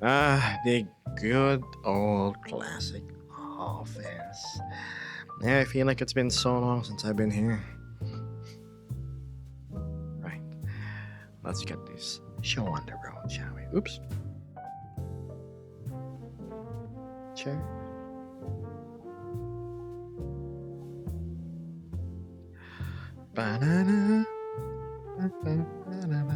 The good old classic office. Yeah, I feel like it's been so long since I've been here. Right. Let's get this show on the road, shall we? Oops. Chair. Ba-da-da, ba-da-da-da-da.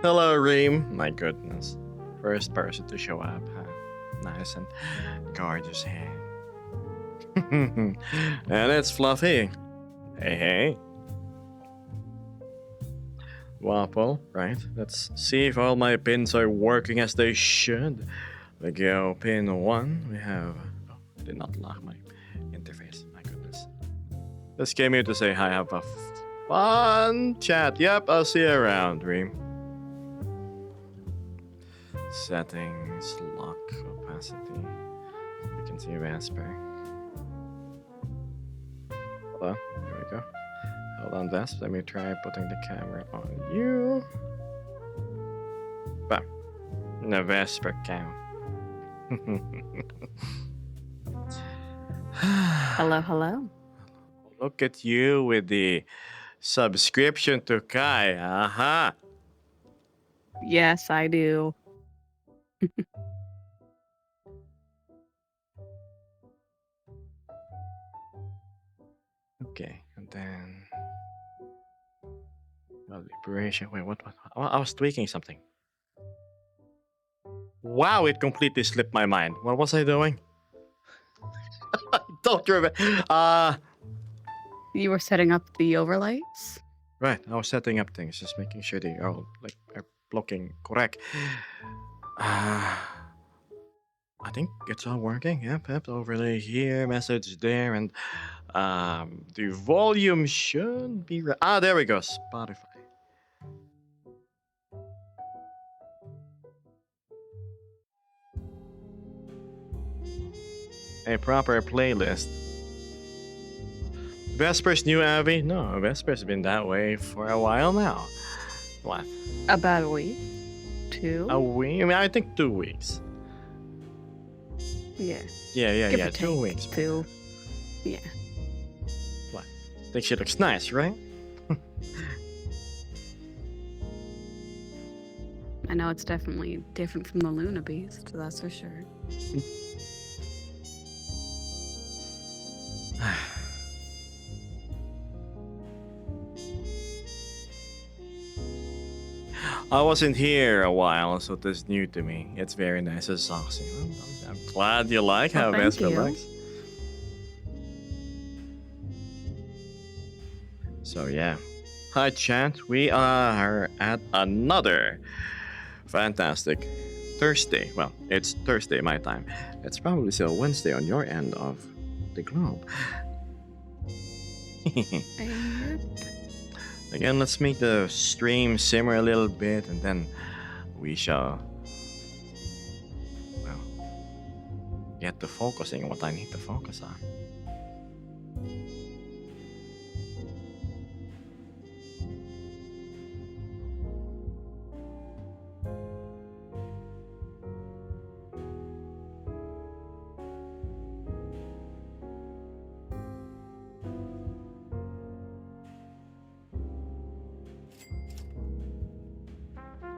Hello, Reem. My goodness. First person to show up. Huh? Nice and gorgeous hair. And it's Fluffy. Hey, hey. Waffle, right? Let's see if all my pins are working as they should. We go pin 1. We have. Oh, I did not lock my interface. My goodness. Just came here to say hi. Have a fun chat. Yep, I'll see you around, Reem. Settings, lock, opacity. We can see Vesper. Hello, there we go. Hold on, Vesp. Let me try putting the camera on you. Bam. The Vesper cam. Hello, hello. Look at you with the subscription to Kai. Aha. Yes, I do. Okay, and then liberation. Wait, what? I was tweaking something. Wow, it completely slipped my mind. What was I doing? I don't remember. You were setting up the overlays? Right, I was setting up things, just making sure they are looking correct. I think it's all working. Yep, overlay here, message there, and the volume should be right. There we go, Spotify. A proper playlist. Vesper's new, Abby? No, Vesper's been that way for a while now. What? About a week? 2? A week? I mean, I think 2 weeks. Yeah. Yeah, 2 weeks. 2. Yeah. What? Think she looks nice, right? I know it's definitely different from the Luna Beast, that's for sure. I wasn't here a while, so this is new to me. It's very nice and saucy. I'm glad you like how thank Vesper you. looks. So yeah. Hi chat, we are at another fantastic Thursday. Well, it's Thursday my time. It's probably still Wednesday on your end of the globe. Again, let's make the stream simmer a little bit and then we shall, well, get to focusing on what I need to focus on.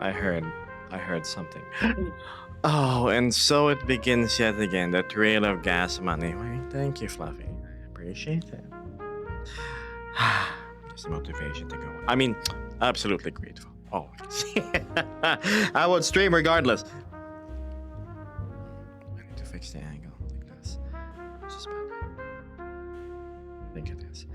I heard something. Oh, and so it begins yet again, the trail of gas money. Why, thank you, Fluffy. I appreciate it. Just motivation to go. I mean, absolutely grateful. Oh, I would stream regardless. I need to fix the angle like this. Just better. I think it is.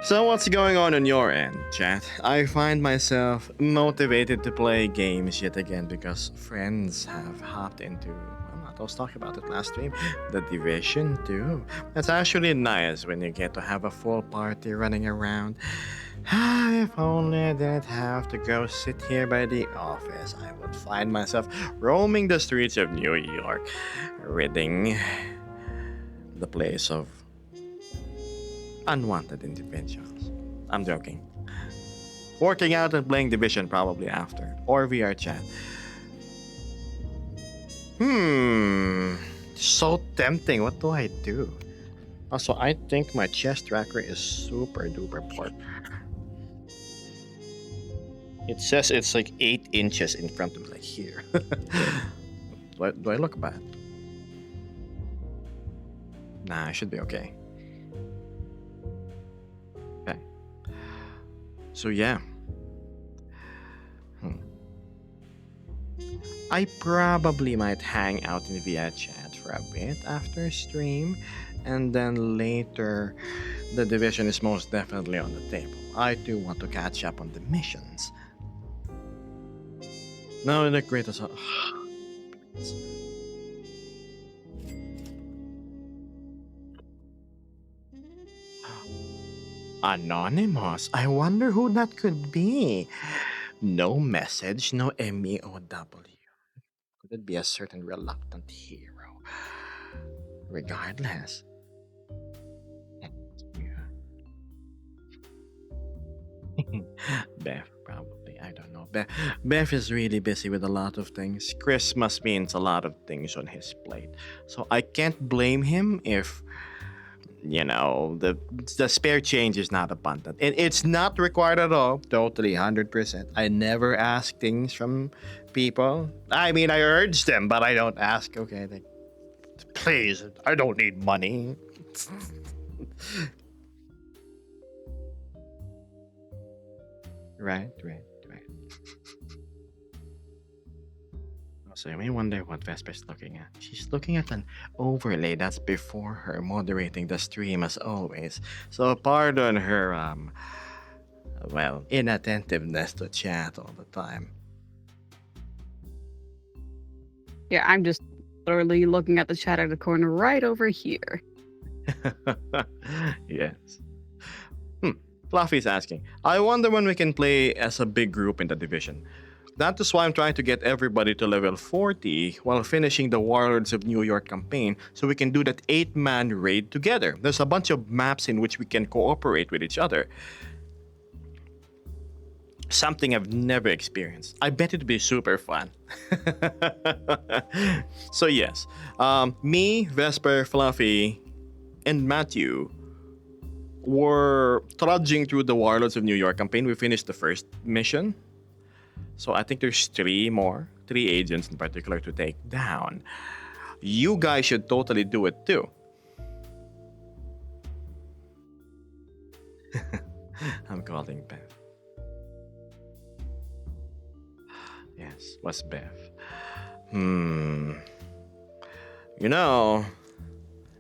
So what's going on your end, chat? I find myself motivated to play games yet again because friends have hopped into, well, I was talking about it last stream, The Division 2. That's actually nice when you get to have a full party running around. If only I didn't have to go sit here by the office, I would find myself roaming the streets of New York, reading the place of unwanted individuals. I'm joking. Working out and playing Division probably after, or VR chat. So tempting. What do I do? Also, I think my chest tracker is super duper poor. It says it's like 8 inches in front of me, like here. Do I look bad? Nah, I should be okay. Okay. So yeah. I probably might hang out in via chat for a bit after stream, and then later the Division is most definitely on the table. I do want to catch up on the missions. No, the greatest. Anonymous. I wonder who that could be. No message, no MEOW. Could it be a certain reluctant hero? Regardless. Beth, probably. I don't know. Beth is really busy with a lot of things. Christmas means a lot of things on his plate. So I can't blame him if, the spare change is not abundant. It's not required at all. Totally, 100%. I never ask things from people. I mean, I urge them, but I don't ask. Okay, please, I don't need money. Right. So you may wonder what Vesper's looking at. She's looking at an overlay that's before her, moderating the stream as always. So pardon her, inattentiveness to chat all the time. Yeah, I'm just literally looking at the chat at the corner right over here. Yes. Fluffy's asking, I wonder when we can play as a big group in the Division. That is why I'm trying to get everybody to level 40 while finishing the Warlords of New York campaign so we can do that 8-man raid together. There's a bunch of maps in which we can cooperate with each other. Something I've never experienced. I bet it'd be super fun. So yes, me, Vesper, Fluffy, and Matthew were trudging through the Warlords of New York campaign. We finished the first mission. So I think there's 3 agents in particular to take down. You guys should totally do it too. I'm calling Beth. Yes, what's Beth?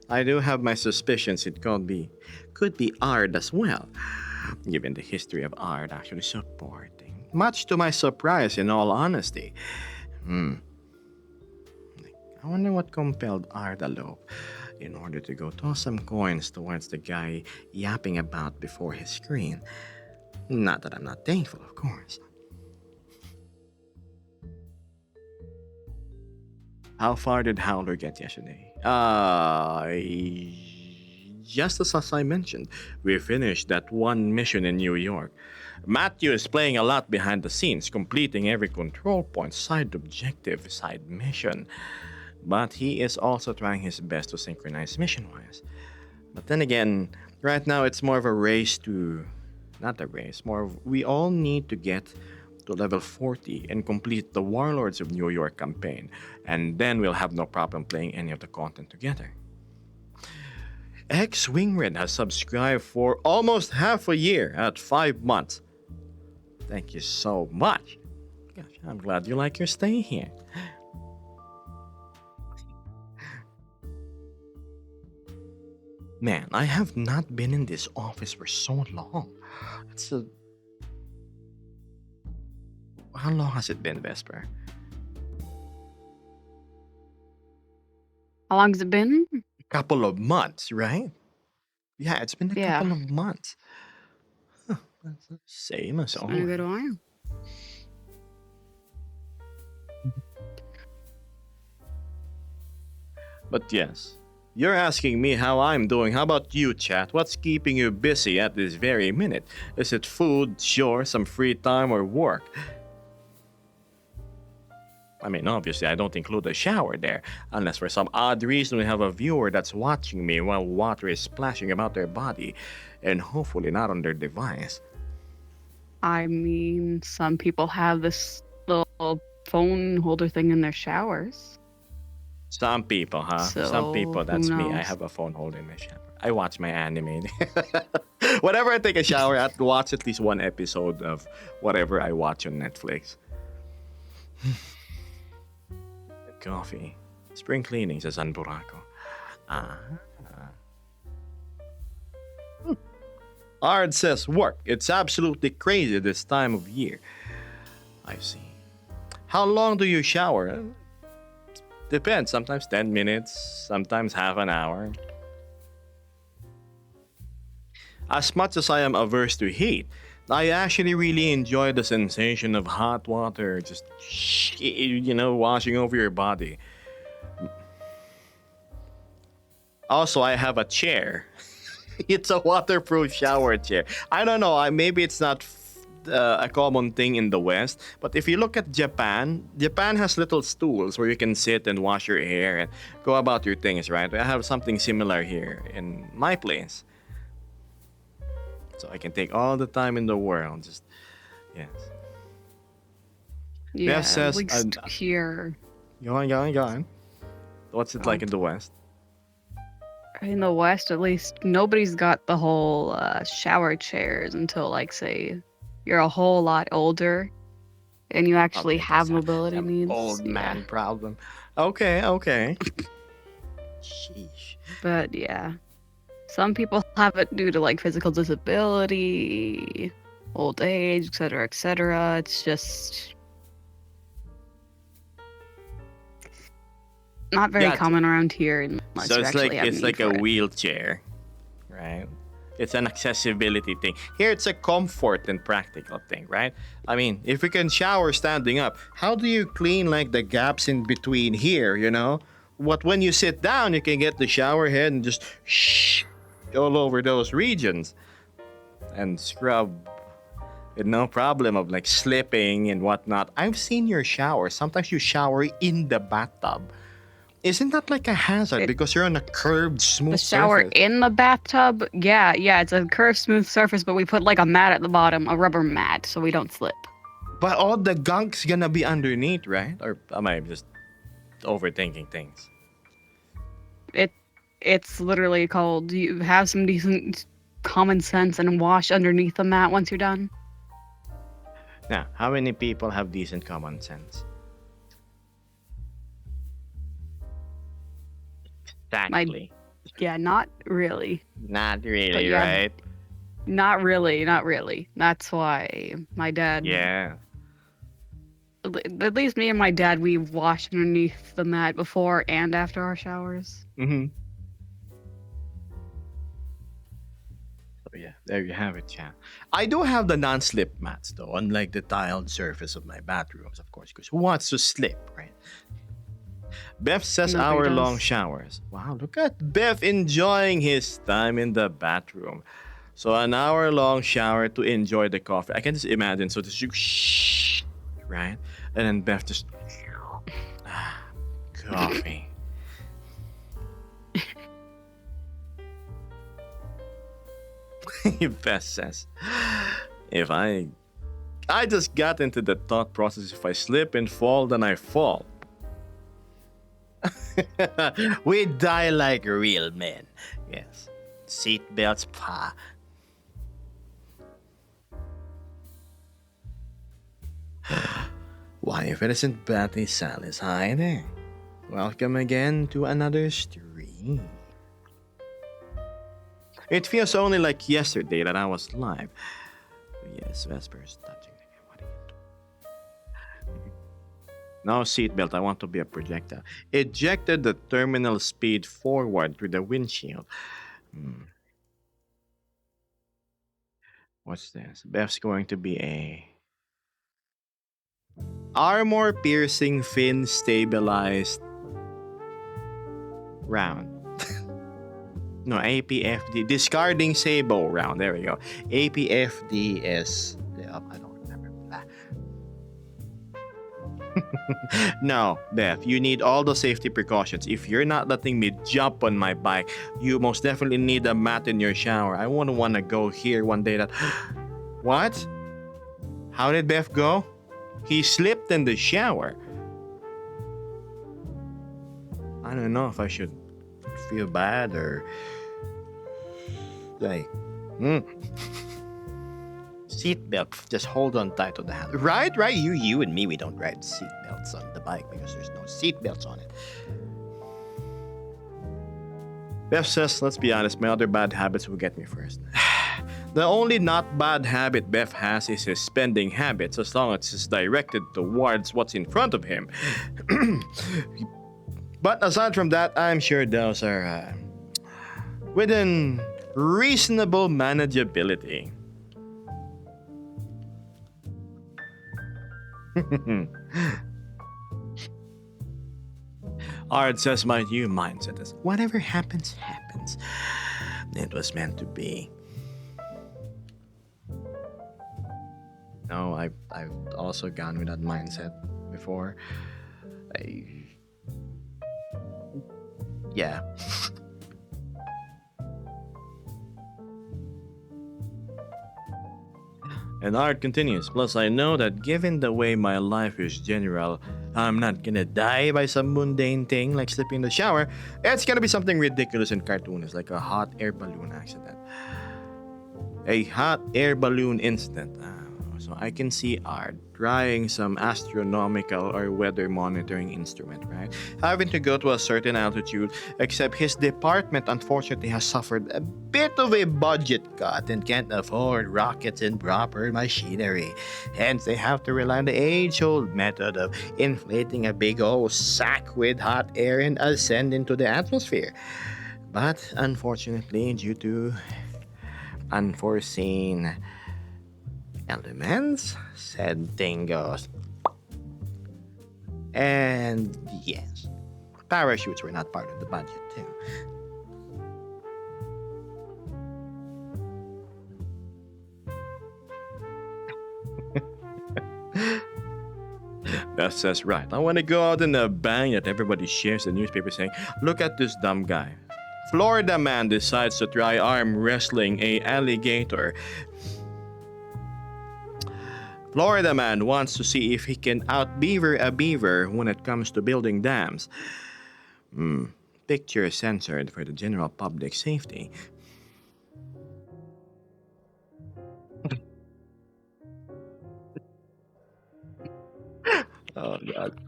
I do have my suspicions it could be Ard as well, given the history of Ard actually supporting. Much to my surprise, in all honesty. I wonder what compelled Ardalope in order to go toss some coins towards the guy yapping about before his screen. Not that I'm not thankful, of course. How far did Howler get yesterday? Just as I mentioned, we finished that one mission in New York. Matthew is playing a lot behind the scenes, completing every control point, side objective, side mission. But he is also trying his best to synchronize mission-wise. But then again, right now it's more of a race to... Not a race, more of we all need to get to level 40 and complete the Warlords of New York campaign, and then we'll have no problem playing any of the content together. X-Wingred has subscribed for almost half a year at 5 months. Thank you so much. Gosh, I'm glad you like your stay here. Man, I have not been in this office for so long. How long has it been, Vesper? How long has it been? A couple of months, right? Yeah, it's been a couple of months. That's the same as always. A good while. But yes, You're asking me how I'm doing. How about you, chat? What's keeping you busy at this very minute? Is it food, sure, some free time, or work? I mean, obviously, I don't include a shower there, unless for some odd reason we have a viewer that's watching me while water is splashing about their body, and hopefully not on their device. I mean, some people have this little phone holder thing in their showers. Some people, huh? Some So, people, who that's me. I knows? have a phone holder in my shower. I watch my anime. Whenever I take a shower, I watch at least one episode of whatever I watch on Netflix. Coffee. Spring cleaning, says Anburako. Ah. Ard says work. It's absolutely crazy this time of year. I see. How long do you shower? Depends. Sometimes 10 minutes, sometimes half an hour. As much as I am averse to heat, I actually really enjoy the sensation of hot water just, washing over your body. Also, I have a chair. It's a waterproof shower chair. I don't know. Maybe it's not a common thing in the West, but if you look at Japan, Japan has little stools where you can sit and wash your hair and go about your things, right? I have something similar here in my place. So I can take all the time in the world. Just, yes. Yeah, says, at least here Go on. What's it like in the West? in the West, at least, nobody's got the whole shower chairs until, like, say, you're a whole lot older and you actually Okay, have that's mobility an needs. old man Yeah. problem. Okay. Sheesh. But yeah, some people have it due to like physical disability, old age, etc., etc. It's just not very Yeah, common around here unless So you it's actually like have it's need like for a it. wheelchair, right? It's an accessibility thing. Here it's a comfort and practical thing, right? I mean, if we can shower standing up, how do you clean like the gaps in between here, What when you sit down, you can get the shower head and just all over those regions and scrub with no problem of like slipping and whatnot. I've seen your shower. Sometimes you shower in the bathtub. Isn't that like a hazard It- because you're on a curved, smooth The shower surface? in the bathtub, yeah, it's a curved, smooth surface, but we put like a mat at the bottom, a rubber mat, so we don't slip. But all the gunk's gonna be underneath, right? Or am I just overthinking things? It's literally called you have some decent common sense and wash underneath the mat once you're done. Now, how many people have decent common sense? Exactly. Yeah, not really. Not really, yeah. right? Not really. That's why my dad, Yeah. at least me and my dad, we wash underneath the mat before and after our showers. Mm-hmm. So yeah, there you have it, yeah. I do have the non-slip mats though, unlike the tiled surface of my bathrooms, of course, because who wants to slip, right? Beth says Nobody hour-long does. showers. Wow, look at Beth enjoying his time in the bathroom. So an hour-long shower to enjoy the coffee. I can just imagine. So just right, and then Beth just coffee. Beth says, if I just got into the thought process. If I slip and fall, then I fall. We die like real men. Yes. Seatbelts, pa. Why, if it isn't Betty Salis, hi there. Welcome again to another stream. It feels only like yesterday that I was live. Yes, Vesper's touching again. What are you doing? No seatbelt, I want to be a projectile. Ejected the terminal speed forward through the windshield. What's this? Beth's going to be a armor piercing fin stabilized round. No, APFD. Discarding Sabo round. There we go. APFD is. I don't remember. No, Beth, you need all the safety precautions. If you're not letting me jump on my bike, you most definitely need a mat in your shower. I wouldn't want to go here one day that. What? How did Beth go? He slipped in the shower. I don't know if I should feel bad or. Like. Seatbelt. Just hold on tight to the handle. Right? You and me, we don't ride seatbelts on the bike because there's no seatbelts on it. Beth says, let's be honest, my other bad habits will get me first. The only not bad habit Beth has is his spending habits, as long as it's directed towards what's in front of him. But aside from that, I'm sure those are within reasonable manageability. Art says my new mindset is whatever happens, happens. It was meant to be. No, I've also gone with that mindset before. Yeah. And Art continues. Plus, I know that given the way my life is general, I'm not gonna die by some mundane thing like slipping in the shower. It's gonna be something ridiculous and cartoonish, like a hot air balloon accident. A hot air balloon incident. So I can see Art trying some astronomical or weather monitoring instrument, right? Having to go to a certain altitude, except his department unfortunately has suffered a bit of a budget cut and can't afford rockets and proper machinery. Hence, they have to rely on the age-old method of inflating a big old sack with hot air and ascend into the atmosphere. But unfortunately, due to unforeseen elements, said thing goes. And yes, parachutes were not part of the budget too. That says right. I want to go out in a bang that everybody shares the newspaper saying, look at this dumb guy. Florida man decides to try arm wrestling a alligator. Florida man wants to see if he can out-beaver a beaver when it comes to building dams. Picture censored for the general public safety. Oh, God.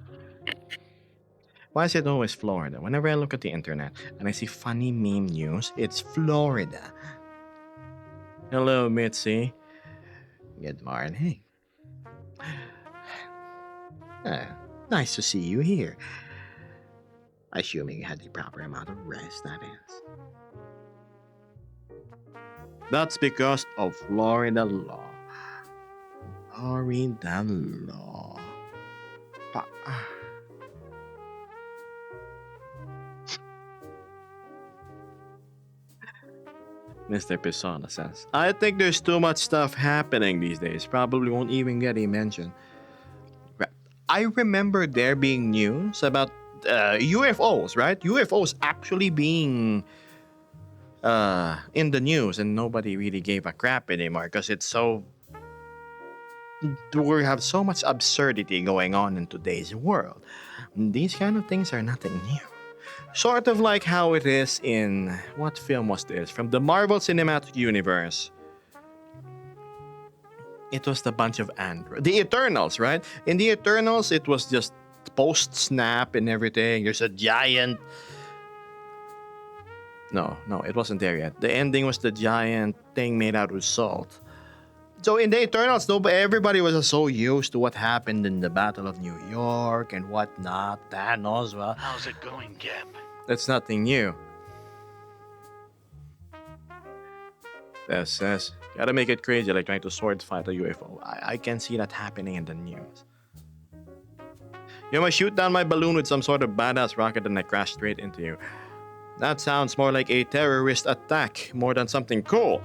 Why is it always Florida? Whenever I look at the internet and I see funny meme news, it's Florida. Hello, Mitzi. Good morning. Nice to see you here. Assuming you had the proper amount of rest, that is. That's because of Florida law. Florida law. Mr. Pisana says, I think there's too much stuff happening these days. Probably won't even get a mention. I remember there being news about UFOs, right? UFOs actually being in the news, and nobody really gave a crap anymore because it's so. We have so much absurdity going on in today's world. These kind of things are nothing new. Sort of like how it is in. What film was this? From the Marvel Cinematic Universe. It was the bunch of androids. The Eternals, right? In the Eternals, it was just post-snap and everything. There's a giant... No, it wasn't there yet. The ending was the giant thing made out of salt. So in the Eternals, everybody was so used to what happened in the Battle of New York and whatnot. Thanos, well... How's it going, Cap? That's nothing new. That says... Gotta make it crazy, like trying to sword fight a UFO. I can see that happening in the news. You might shoot down my balloon with some sort of badass rocket and I crash straight into you. That sounds more like a terrorist attack more than something cool.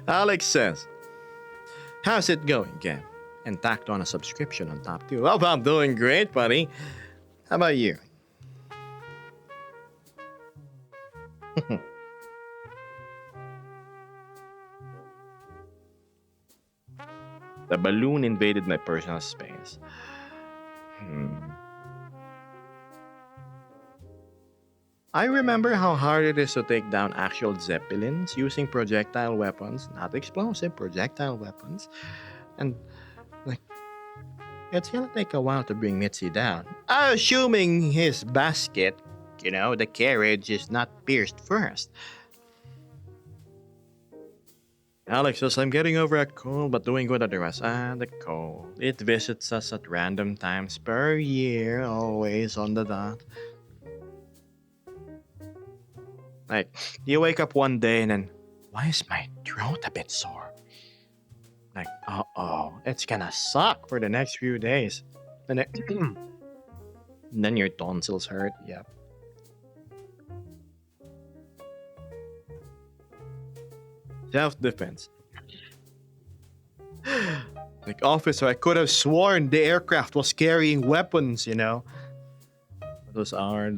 Alex says, how's it going, Gab? And tacked on a subscription on top too. Oh, I'm doing great, buddy. How about you? The balloon invaded my personal space. Hmm. I remember how hard it is to take down actual zeppelins using projectile weapons, not explosive projectile weapons. And like it's gonna take a while to bring Mitzi down. Assuming his basket, the carriage is not pierced first. Alex says, I'm getting over a cold but doing good otherwise. The cold. It visits us at random times per year, always on the dot. Like, you wake up one day and then, why is my throat a bit sore? Like, it's gonna suck for the next few days. And then your tonsils hurt, yep. Self-defense. Like, officer, I could have sworn the aircraft was carrying weapons, Those are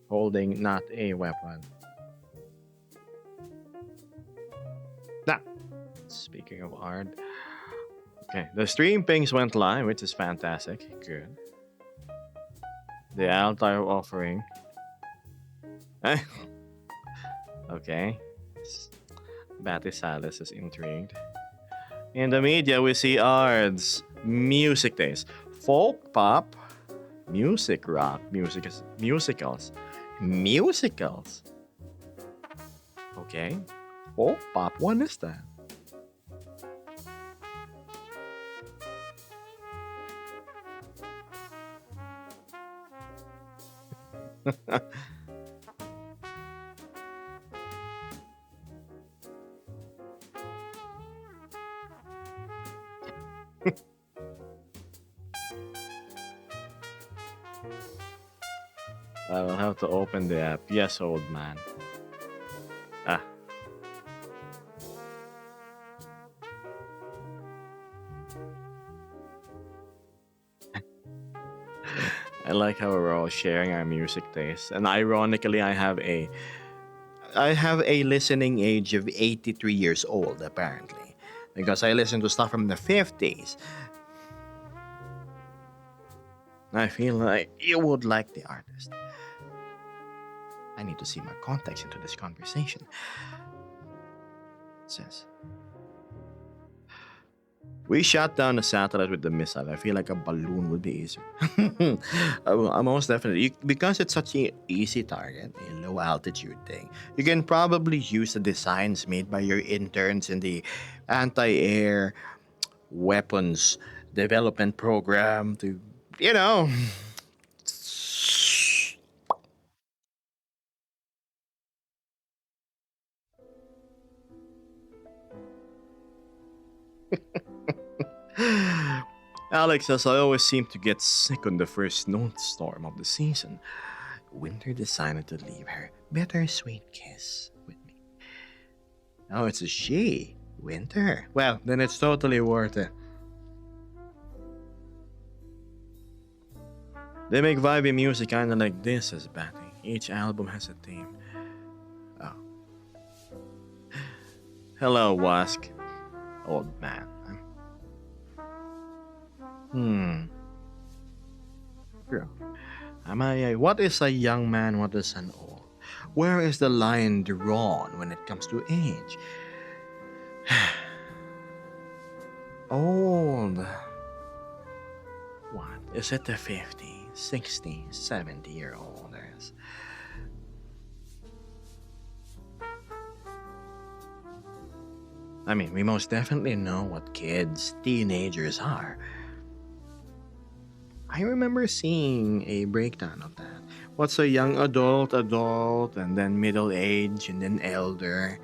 holding not a weapon. Now, speaking of art, okay, the stream pings went live, which is fantastic. Good. The altar offering. Okay. Batty Salas is intrigued. In the media, we see ARD's music days. Folk pop, music rock, musicals. Musicals? Okay. Folk pop, what is that? I will have to open the app. Yes, old man. Ah. I like how we're all sharing our music taste. And ironically, I have a listening age of 83 years old, apparently. Because I listen to stuff from the 50s. I feel like you would like the artist. I need to see more context into this conversation. It says, we shot down a satellite with the missile. I feel like a balloon would be easier. Most definitely. Because it's such an easy target, a low altitude thing, you can probably use the designs made by your interns in the anti-air weapons development program to, Alex says, I always seem to get sick on the first snowstorm of the season. Winter decided to leave her bittersweet kiss with me. Oh, it's a she. Winter. Well, then it's totally worth it. They make vibey music kinda like this, says Batty. Each album has a theme. Oh. Hello, Wask. Old man. Girl. What is a young man? What is an old? Where is the line drawn when it comes to age? Old. What? Is it the 50, 60, 70-year-olders? I mean, we most definitely know what kids, teenagers are. I remember seeing a breakdown of that. What's a young adult, and then middle age, and then elder?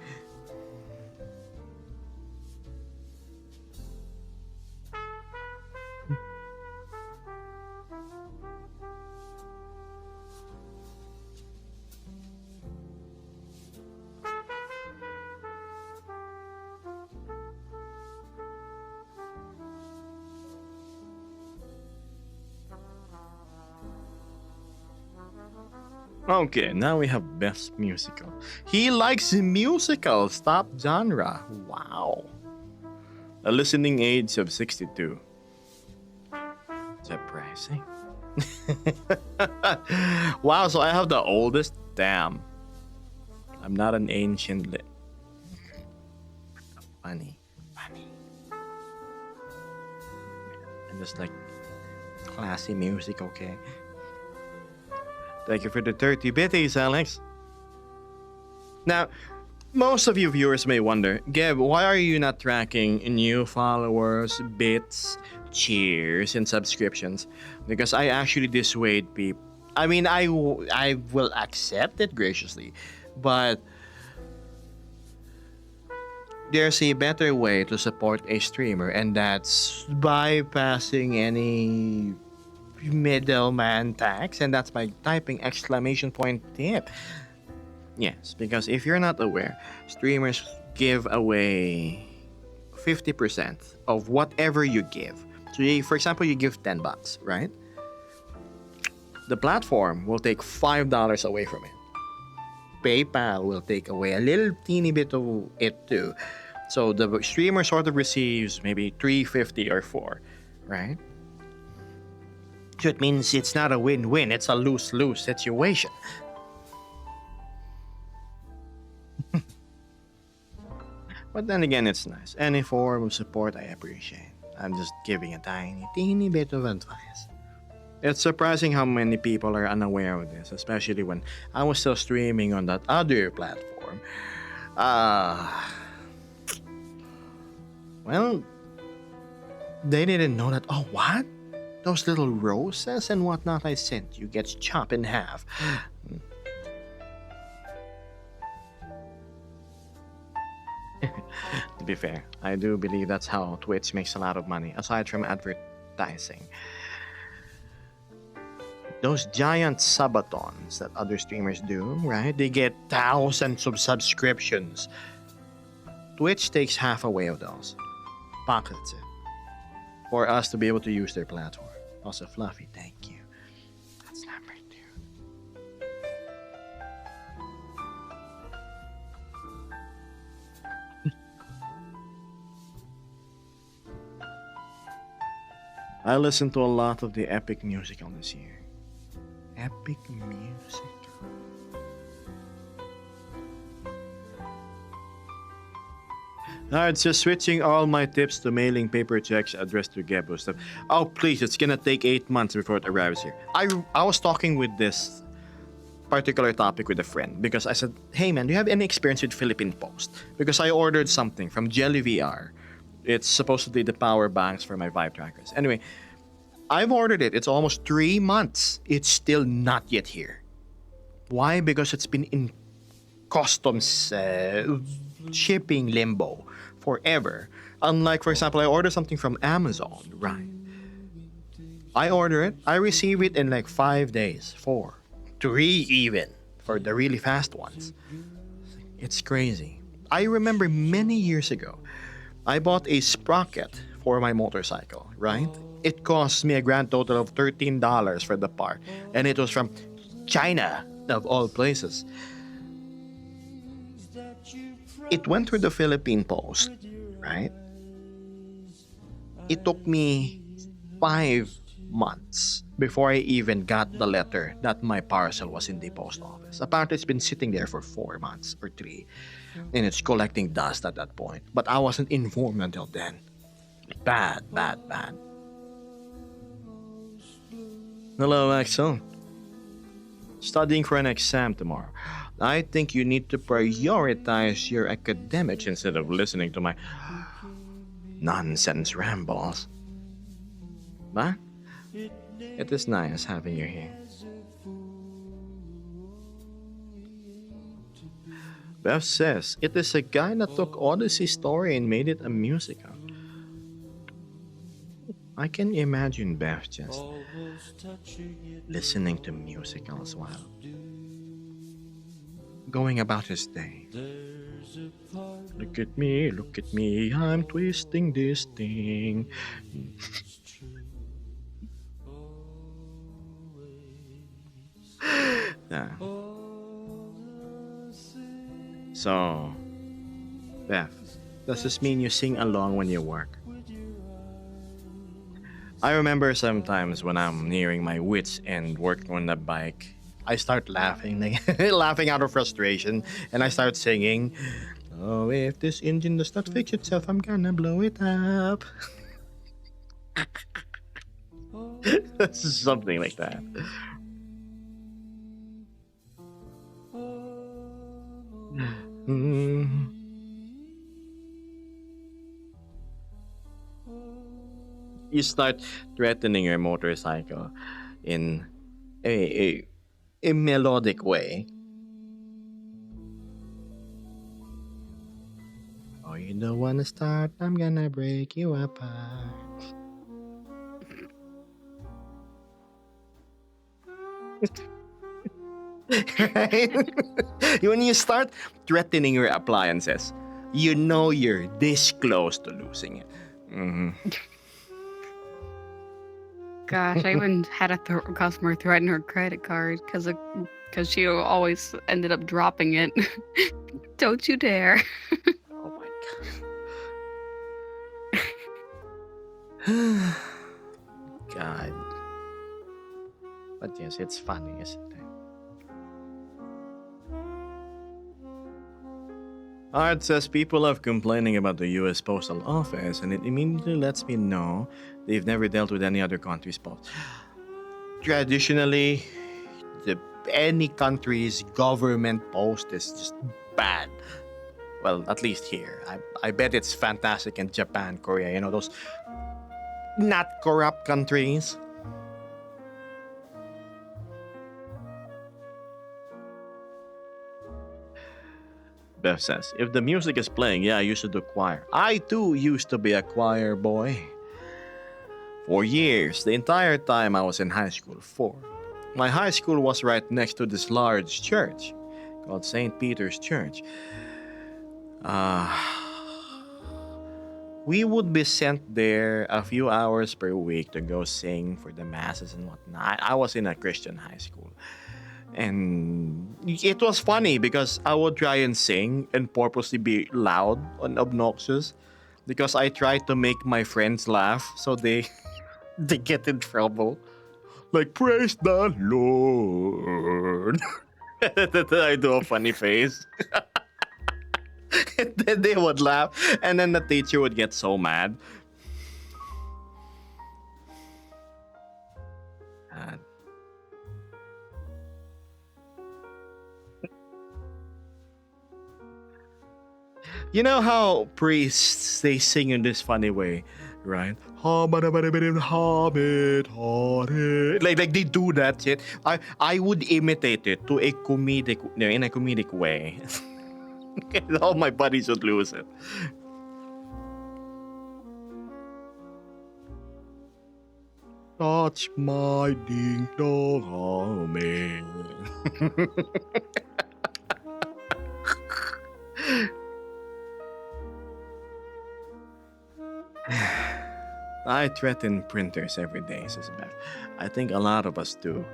Okay, now we have best musical. He likes musicals, top genre. Wow. A listening age of 62. Surprising. Wow, so I have the oldest? Damn. I'm not an ancient. Funny. Funny. I'm just like classy music, okay? Thank you for the 30 bitties, Alex. Now, most of you viewers may wonder, Geb, why are you not tracking new followers, bits, cheers, and subscriptions? Because I actually dissuade people. I mean, I will accept it graciously, but there's a better way to support a streamer, and that's bypassing any middleman tax, and that's by typing exclamation point tip. Yes, because if you're not aware, streamers give away 50% of whatever you give. So, for example, you give $10, right? The platform will take $5 away from it. PayPal will take away a little teeny bit of it too. So the streamer sort of receives maybe 350 or 4, right? So it means it's not a win-win, it's a lose-lose situation. But then again, it's nice. Any form of support I appreciate. I'm just giving a tiny, teeny bit of advice. It's surprising how many people are unaware of this, especially when I was still streaming on that other platform. Well, they didn't know that. Oh, what? Those little roses and whatnot I sent you gets chopped in half. To be fair, I do believe that's how Twitch makes a lot of money, aside from advertising. Those giant subathons that other streamers do, right? They get thousands of subscriptions. Twitch takes half away of those. Pockets it. For us to be able to use their platform. Also, Fluffy, thank you. That's number 2. I listened to a lot of the epic musical this year. Epic music. It's just switching all my tips to mailing paper checks addressed to Gebo stuff. Oh, please, it's gonna take 8 months before it arrives here. I was talking with this particular topic with a friend because I said, hey man, do you have any experience with Philippine Post? Because I ordered something from Jelly VR. It's supposedly the power banks for my Vive trackers. Anyway, I've ordered it. It's almost 3 months. It's still not yet here. Why? Because it's been in customs shipping limbo forever. Unlike, for example, I order something from Amazon, right? I order it, I receive it in like 5 days, 4, 3 even, for the really fast ones. It's crazy. I remember many years ago, I bought a sprocket for my motorcycle, right? It cost me a grand total of $13 for the part, and it was from China, of all places. It went through the Philippine Post, right? It took me 5 months before I even got the letter that my parcel was in the post office. Apparently, it's been sitting there for 4 months or 3, and it's collecting dust at that point. But I wasn't informed until then. Bad, bad, bad. Hello, Axel. Studying for an exam tomorrow. I think you need to prioritize your academics instead of listening to my nonsense rambles. But it is nice having you here. Beth says it is a guy that took Odyssey story and made it a musical. I can imagine Beth just listening to musicals while going about his day. Look at me, I'm twisting this thing. Yeah. So, Beth, does this mean you sing along when you work? I remember sometimes when I'm nearing my wits end working on the bike, I start laughing, like, laughing out of frustration, and I start singing, "Oh, if this engine does not fix itself, I'm gonna blow it up." Something like that. Mm. You start threatening your motorcycle in a, a melodic way. Oh, you don't wanna start, I'm gonna break you apart. Right? When you start threatening your appliances, you know you're this close to losing it. Mhm. Gosh, I even had a customer threaten her credit card because she always ended up dropping it. Don't you dare. Oh my god. But yes, it's funny, isn't it? Art says people love complaining about the US Postal Office, and it immediately lets me know they've never dealt with any other country's post. Traditionally, the any country's government post is just bad. Well, at least here. I bet it's fantastic in Japan, Korea, those not corrupt countries. Beth says, if the music is playing, yeah, I used to do choir. I too used to be a choir boy. For years, the entire time I was in high school. My high school was right next to this large church called St. Peter's Church. Uh, we would be sent there a few hours per week to go sing for the masses and whatnot. I was in a Christian high school. And it was funny because I would try and sing and purposely be loud and obnoxious because I tried to make my friends laugh so they they get in trouble. Like, praise the Lord. I do a funny face. And then they would laugh, and then the teacher would get so mad. Uh, you know how priests they sing in this funny way, right? Like they do that shit. I would imitate it to a comedic in a comedic way. And all my buddies would lose it. Touch my ding dong, man. I threaten printers every day, says Beth. I think a lot of us do.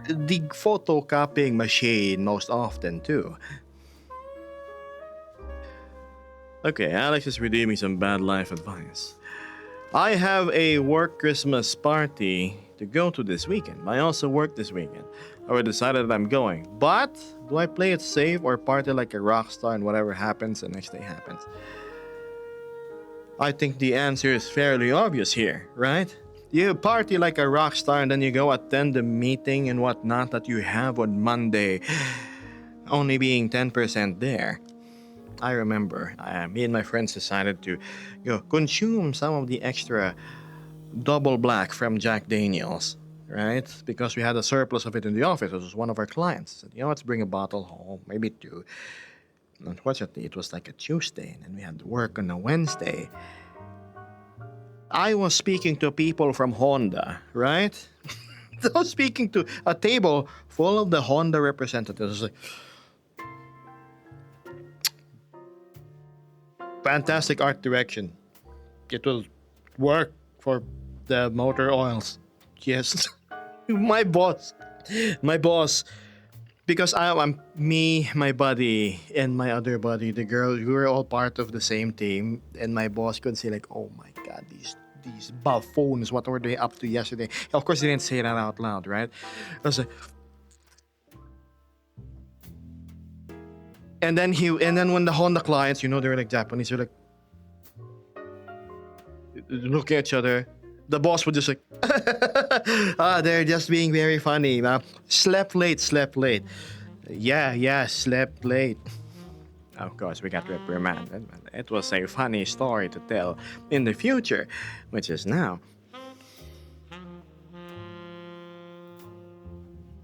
The photocopying machine most often too. Okay, Alex is redeeming some bad life advice. I have a work Christmas party to go to this weekend. I also work this weekend. I already decided that I'm going. But do I play it safe or party like a rock star and whatever happens the next day happens? I think the answer is fairly obvious here, right? You party like a rock star and then you go attend the meeting and whatnot that you have on Monday, only being 10% there. I remember me and my friends decided to consume some of the extra double black from Jack Daniels, right? Because we had a surplus of it in the office. It was one of our clients. Said, let's bring a bottle home, maybe two. Unfortunately, it was like a Tuesday, and we had to work on a Wednesday. I was speaking to people from Honda, right? I was speaking to a table full of the Honda representatives. I was like, fantastic art direction. It will work for the motor oils. Yes. my boss because I'm me, my buddy, and my other buddy, the girl. We were all part of the same team, and my boss could say like, "Oh my god, these buffoons! What were they up to yesterday?" Of course, he didn't say that out loud, right? I was like, and then when the Honda clients, they're like Japanese, they're like looking at each other. The boss would just like, they're just being very funny. Slept late, slept late. Yeah, slept late. Of course, we got reprimanded. It was a funny story to tell in the future, which is now.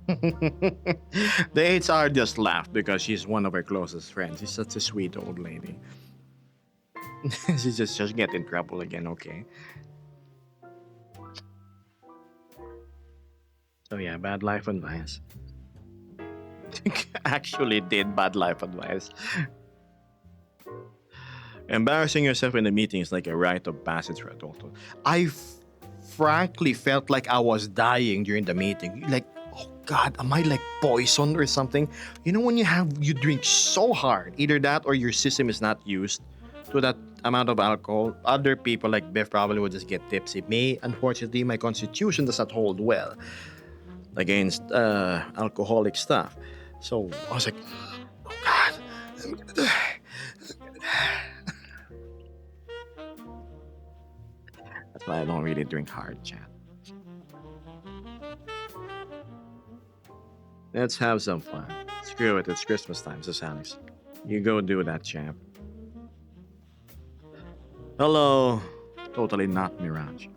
The HR just laughed because she's one of our closest friends. She's such a sweet old lady. She just get in trouble again, okay? So yeah, bad life advice. Actually did bad life advice. Embarrassing yourself in a meeting is like a rite of passage for adulthood. Frankly felt like I was dying during the meeting. Like, oh God, am I like poisoned or something? When you drink so hard, either that or your system is not used to that amount of alcohol. Other people like Biff probably would just get tipsy. Me, unfortunately, my constitution does not hold well against alcoholic stuff. So I was like, oh God, I'm gonna die. That's why I don't really drink hard, chat. Let's have some fun. Screw it, it's Christmas time, says Alex. You go do that, champ. Hello. Totally not Mirage.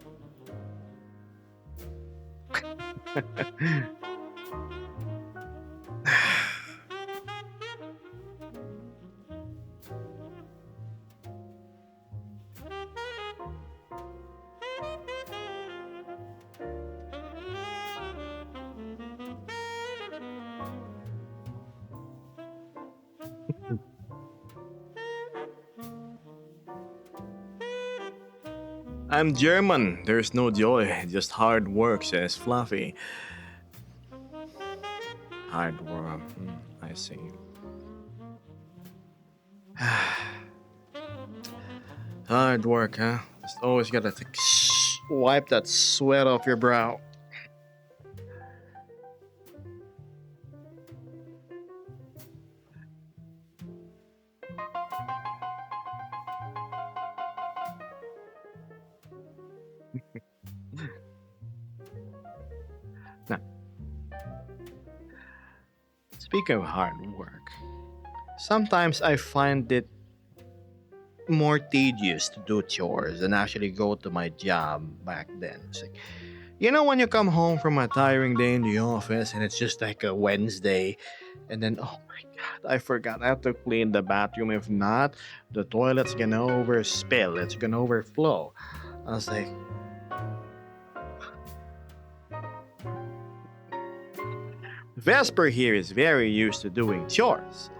I'm German. There's no joy, just hard work, says Fluffy. Hard work. I see. Hard work, huh? Just always gotta wipe that sweat off your brow. Now, speaking of hard work, sometimes I find it more tedious to do chores than actually go to my job back then. It's like, when you come home from a tiring day in the office and it's just like a Wednesday, and then, oh my God, I forgot I have to clean the bathroom. If not, the toilet's gonna overspill, it's gonna overflow. I was like, Vesper here is very used to doing chores.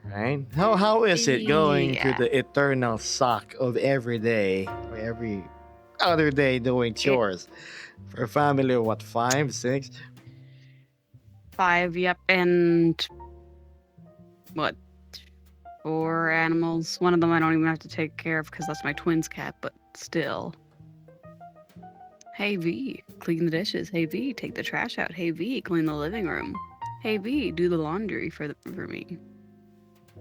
Right? How is it going through Yeah. the eternal suck of every day or every other day doing chores? For a family of what, 5, 6? 5, yep, and what? 4 animals. One of them I don't even have to take care of because that's my twin's cat, but still. Hey V, clean the dishes. Hey V, take the trash out. Hey V, clean the living room. Hey V, do the laundry for me.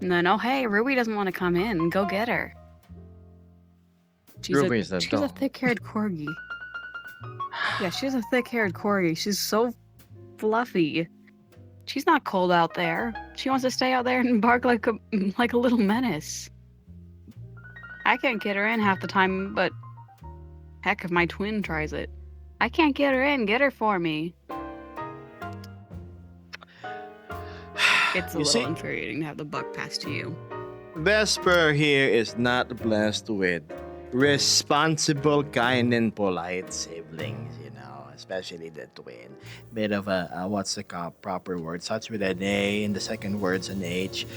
And then, oh hey, Ruby doesn't want to come in. Go get her. Ruby's the she's a dog. thick-haired corgi. Yeah, she's a thick-haired corgi. She's so fluffy. She's not cold out there. She wants to stay out there and bark like a little menace. I can't get her in half the time, but heck, if my twin tries it. I can't get her in. Get her for me. It's a little infuriating to have the buck pass to you. Vesper here is not blessed with responsible, kind, and polite siblings, especially the twin. Bit of a what's the proper word? Starts with an A, and the second word's an H.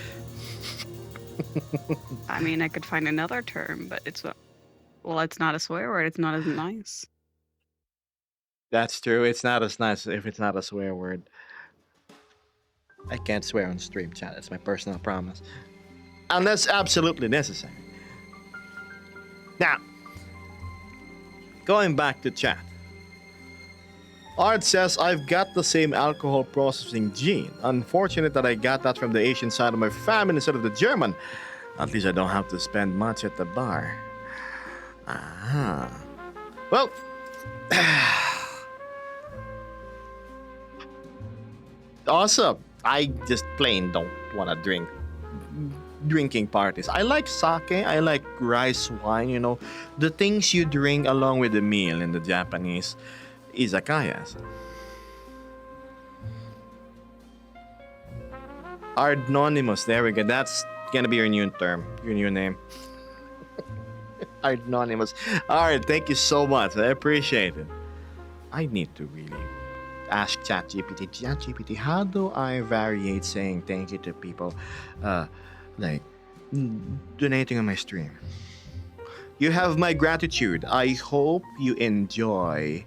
I mean, I could find another term, but it's not a swear word. It's not as nice. That's true. It's not as nice if it's not a swear word. I can't swear on stream, chat. It's my personal promise. Unless absolutely necessary. Now, going back to chat. Art says, I've got the same alcohol processing gene. Unfortunate that I got that from the Asian side of my family instead of the German. At least I don't have to spend much at the bar. Ah. Well, awesome. I just plain don't want to drink drinking parties. I like sake, I like rice wine, the things you drink along with the meal in the Japanese izakayas. Anonymous, there we go. That's gonna be your new term, your new name. Anonymous. Alright, thank you so much. I appreciate it. I need to really ask ChatGPT. ChatGPT, how do I variate saying thank you to people like donating on my stream? You have my gratitude. I hope you enjoy.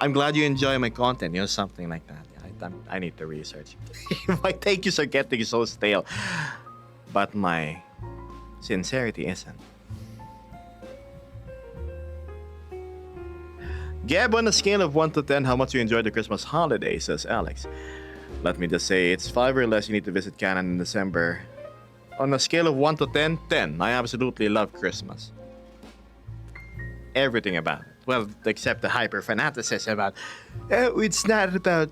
I'm glad you enjoy my content, something like that. I need to research. My thank yous are getting so stale, but my sincerity isn't. Gab, on a scale of 1 to 10, how much you enjoyed the Christmas holiday, says Alex. Let me just say, it's 5 or less you need to visit Canada in December. On a scale of 1 to 10, 10. I absolutely love Christmas. Everything about it. Well, except the hyper fanaticism about, it's not about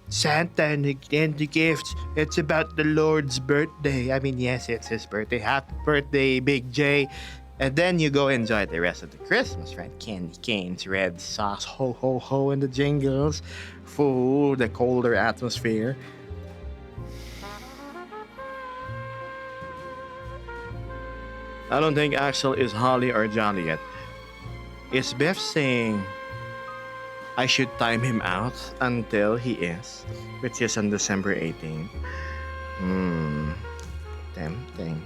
Santa and the gifts. It's about the Lord's birthday. I mean, yes, it's his birthday. Happy birthday, Big J. And then you go enjoy the rest of the Christmas, right? Candy canes, red socks, ho ho ho, and the jingles, food, the colder atmosphere. I don't think Axel is holly or jolly yet. Is Beth saying I should time him out until he is, which is on December 18th? Tempting.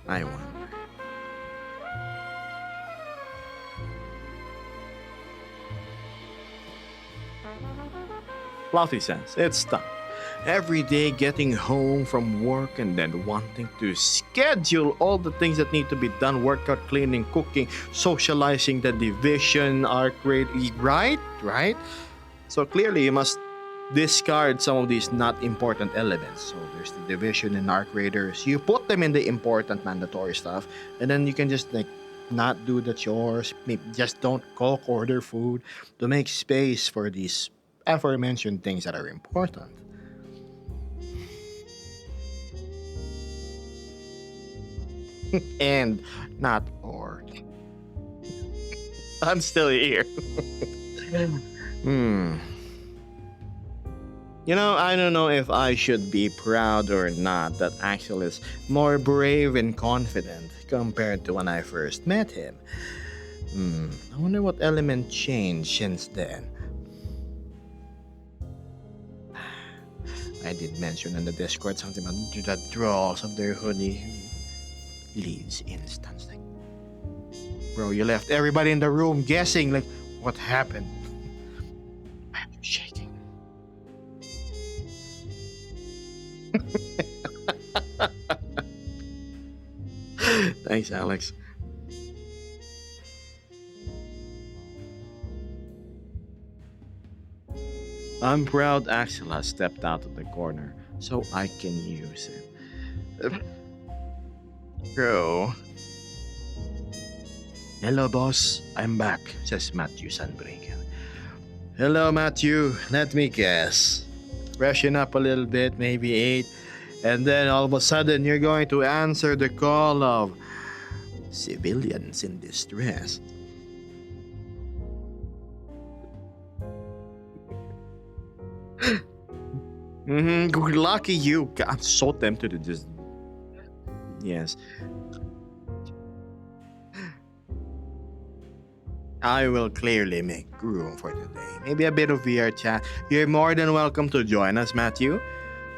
I wonder. Fluffy says, it's tough. Every day getting home from work and then wanting to schedule all the things that need to be done, workout, cleaning, cooking, socializing, the division, arc rate, right? So clearly you must discard some of these not important elements. So there's the division and arc raiders. You put them in the important mandatory stuff, and then you can just not do the chores. Maybe just don't cook, order food to make space for these aforementioned things that are important. And not bored. I'm still here. I don't know if I should be proud or not that Axel is more brave and confident compared to when I first met him. I wonder what element changed since then. I did mention in the Discord something about the draws of their hoodie leaves instance. Bro, you left everybody in the room guessing what happened. I'm shaking. Thanks, Alex. I'm proud Axel has stepped out of the corner so I can use it. Bro. Hello, boss. I'm back, says Matthew Sandbrinker. Hello, Matthew. Let me guess. Freshen up a little bit, maybe 8. And then all of a sudden, you're going to answer the call of civilians in distress. Lucky you. I'm so tempted to just... Yes. I will clearly make room for today. Maybe a bit of VR chat. You're more than welcome to join us, Matthew.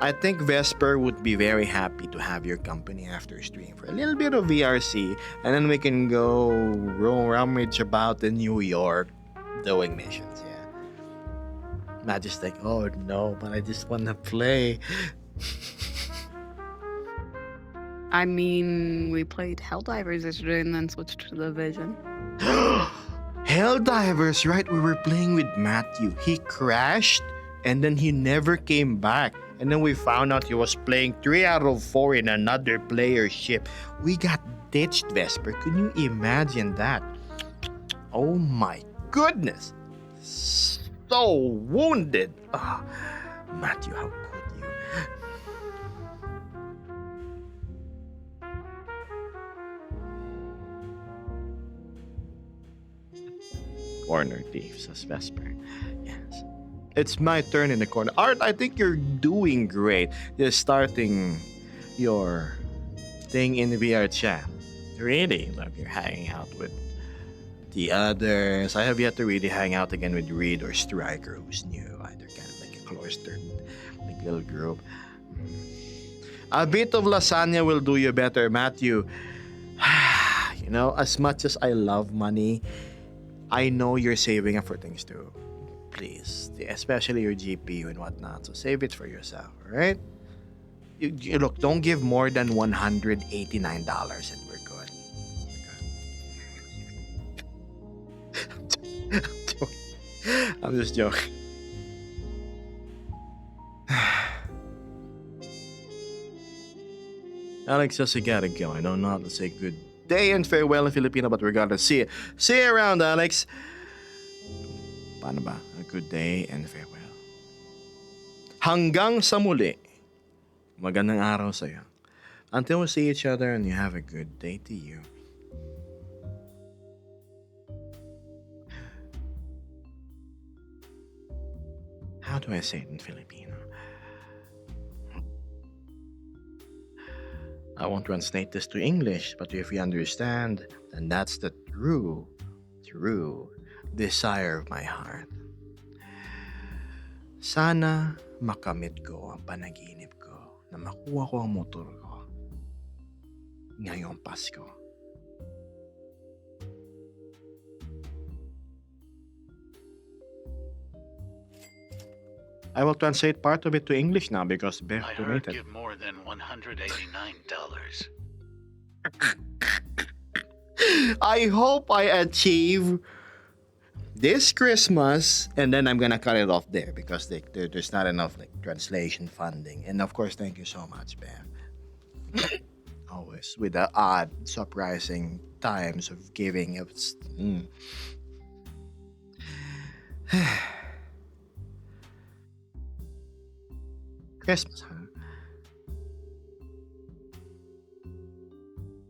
I think Vesper would be very happy to have your company after stream for a little bit of VRC, and then we can go rummage about in New York doing missions, yeah. Matt just like, oh no, but I just wanna play. I mean, we played Helldivers yesterday and then switched to the Vision. Helldivers, right? We were playing with Matthew. He crashed and then he never came back. And then we found out he was playing 3 out of 4 in another player's ship. We got ditched, Vesper. Can you imagine that? Oh my goodness. So wounded. Ah, Matthew, how could you? Corner thief, says Vesper. Yes. It's my turn in the corner. Art, I think you're doing great. You're starting your thing in the VR chat. Really? Like you're hanging out with the others. I have yet to really hang out again with Reed or Striker, who's new. They're kind of like a cloistered like little group. A bit of lasagna will do you better, Matthew. You know, as much as I love money, I know you're saving up for things too. Please, especially your GPU and whatnot. So save it for yourself, alright? Look, don't give more than $189 and we're good. We're good. I'm just joking. Alex says you gotta go. I don't know how to say good day and farewell in Filipino, but we're gonna see you. See you around, Alex. Paano ba? A good day and farewell. Hanggang sa muli. Magandang araw sa'yo. Until we see each other and you have a good day to you. How do I say it in Filipino? I won't translate this to English, but if you understand, then that's the true desire of my heart. Sana makamit ko ang panaginip ko na makuha ko ang motor ko ngayong Pasko. I will translate part of it to English now because Beth I heard donated. give more than $189. I hope I achieve this Christmas, and then I'm gonna cut it off there because there's not enough like translation funding. And of course, thank you so much, Beth. Always with the odd, surprising times of giving. It's, Christmas, huh?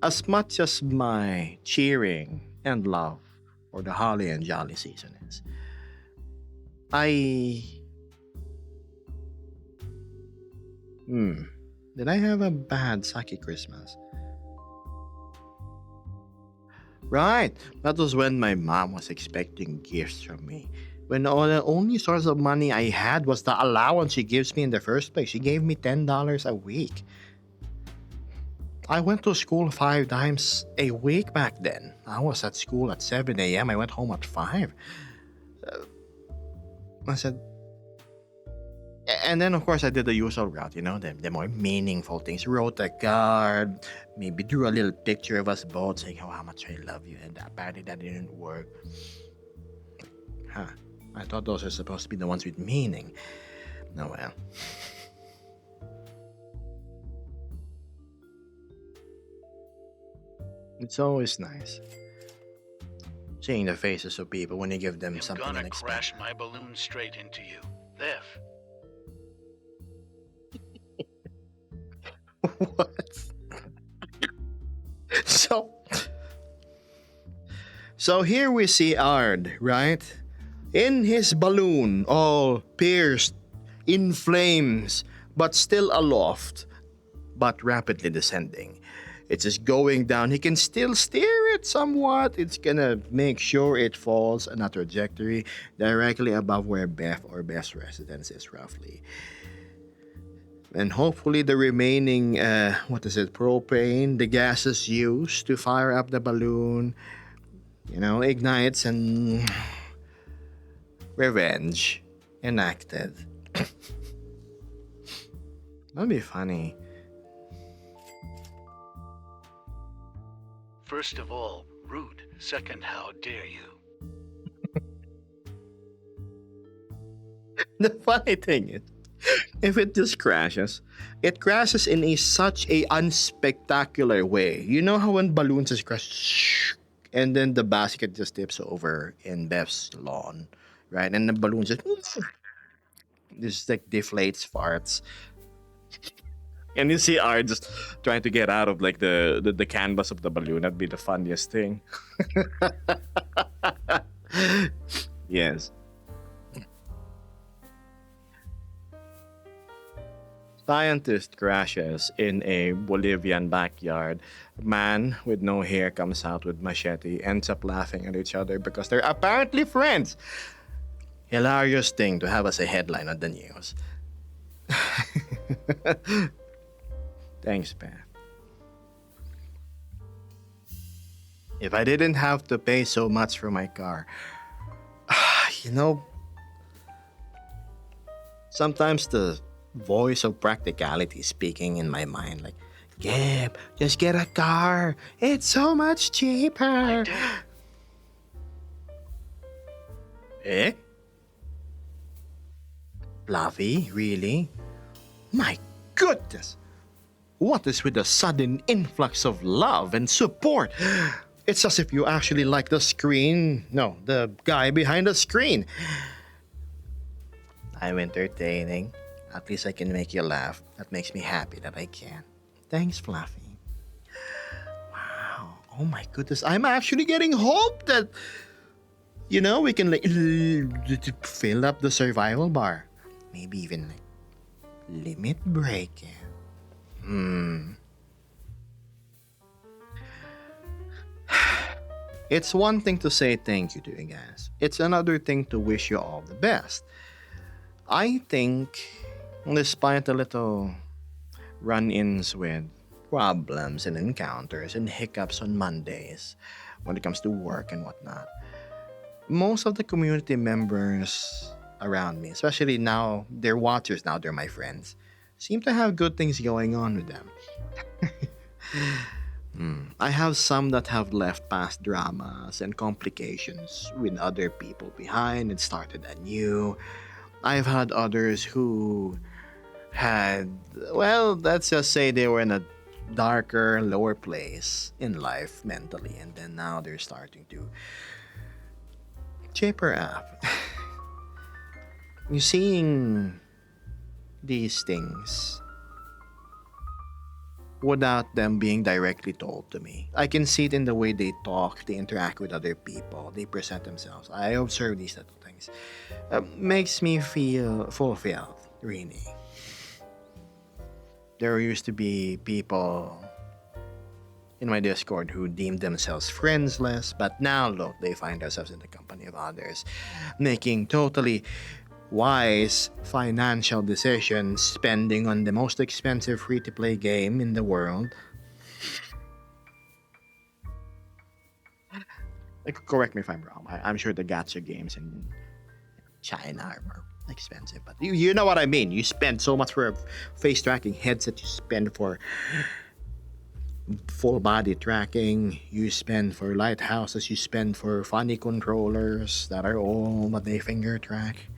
As much as my cheering and love for the holly and jolly season is, did I have a bad sucky Christmas? Right, that was when my mom was expecting gifts from me. When the only source of money I had was the allowance she gives me in the first place. She gave me $10 a week. I went to school 5 times a week back then. I was at school at 7 a.m. I went home at 5. I said, and then of course I did the usual route, you know, the more meaningful things. Wrote a card, maybe drew a little picture of us both saying, oh, how much I love you. And apparently that didn't work. Huh. I thought those are supposed to be the ones with meaning. Oh well. It's always nice seeing the faces of people when you give them I'm something gonna unexpected. crash my balloon straight into you. There. What? So here we see Ard, right? In his balloon, all pierced, in flames, but still aloft, but rapidly descending. It's just going down. He can still steer it somewhat. It's gonna make sure it falls on a trajectory directly above where Beth or Beth's residence is, roughly. And hopefully the remaining, propane, the gases used to fire up the balloon, ignites and revenge. enacted. That'd be funny. First of all, rude. Second, how dare you? The funny thing is, if it just crashes, it crashes in a such a unspectacular way. You know how when balloons just crash, and then the basket just tips over in Beth's lawn, right? And the balloon just like deflates, farts, and you see R just trying to get out of like the canvas of the balloon. That'd be the funniest thing. Yes. Scientist crashes in a Bolivian backyard. Man with no hair comes out with machete, ends up laughing at each other because they're apparently friends. Hilarious thing to have as a headline on the news. Thanks, Pam. If I didn't have to pay so much for my car, you know, sometimes the voice of practicality speaking in my mind, like, Gib, just get a car. It's so much I cheaper. dare. Eh? Fluffy, really? My goodness! What is with the sudden influx of love and support? It's as if you actually like the screen. No, the guy behind the screen. I'm entertaining. At least I can make you laugh. That makes me happy that I can. Thanks, Fluffy. Wow. Oh my goodness. I'm actually getting hope that, you know, we can like fill up the survival bar. Maybe even like limit break it. It's one thing to say thank you to you guys. It's another thing to wish you all the best. I think, despite the little run-ins with problems and encounters and hiccups on Mondays when it comes to work and whatnot, most of the community members around me, especially now, they're watchers now, they're my friends, seem to have good things going on with them. I have some that have left past dramas and complications with other people behind and started anew. I've had others who had, well, let's just say they were in a darker, lower place in life mentally, and then now they're starting to cheer up. You seeing these things without them being directly told to me. I can see it in the way they talk, they interact with other people, they present themselves. I observe these little things. Makes me feel fulfilled, really. There used to be people in my Discord who deemed themselves friendless, but now look, they find themselves in the company of others, making totally wise financial decisions, spending on the most expensive free-to-play game in the world. Correct me if I'm wrong. I'm sure the gacha games in China are more expensive, but you know what I mean. You spend so much for a face tracking headset, you spend for full body tracking, you spend for lighthouses, you spend for funny controllers that are all but they finger track.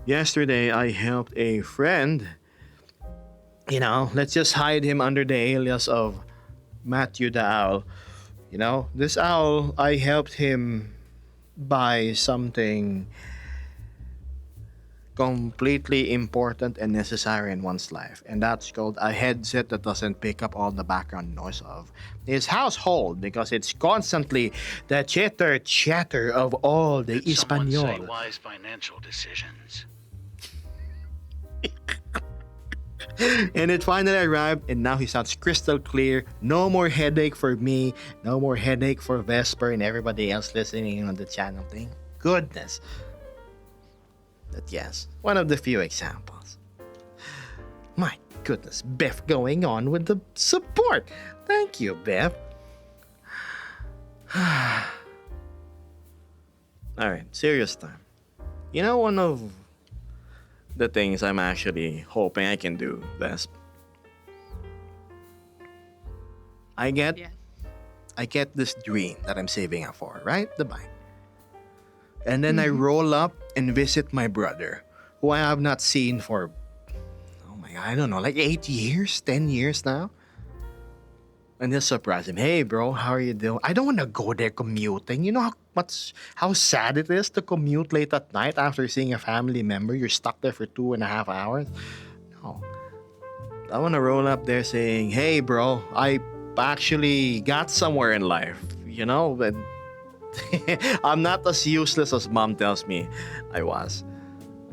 Yesterday, I helped a friend. You know, let's just hide him under the alias of Matthew the Owl. You know, this owl, I helped him buy something completely important and necessary in one's life, and that's called a headset that doesn't pick up all the background noise of his household because it's constantly the chitter chatter of all the Did someone say Espanol. wise financial decisions? And it finally arrived, and now he sounds crystal clear. No more headache for me, no more headache for Vesper and everybody else listening on the channel. Thank goodness. But yes, one of the few examples. My goodness, Beth going on with the support. Thank you, Beth. Alright, serious time. You know, one of the things I'm actually hoping I can do, Vesp, I get Yeah. I get this dream that I'm saving up for, right? The bike. And then I Mhm. roll up and visit my brother, who I have not seen for, oh my god, I don't know, like 8 years, 10 years now. And just surprise him. Hey, bro, how are you doing? I don't want to go there commuting. You know how sad it is to commute late at night after seeing a family member. You're stuck there for 2.5 hours. No, I want to roll up there saying, "Hey, bro, I actually got somewhere in life. You know, but I'm not as useless as mom tells me I was.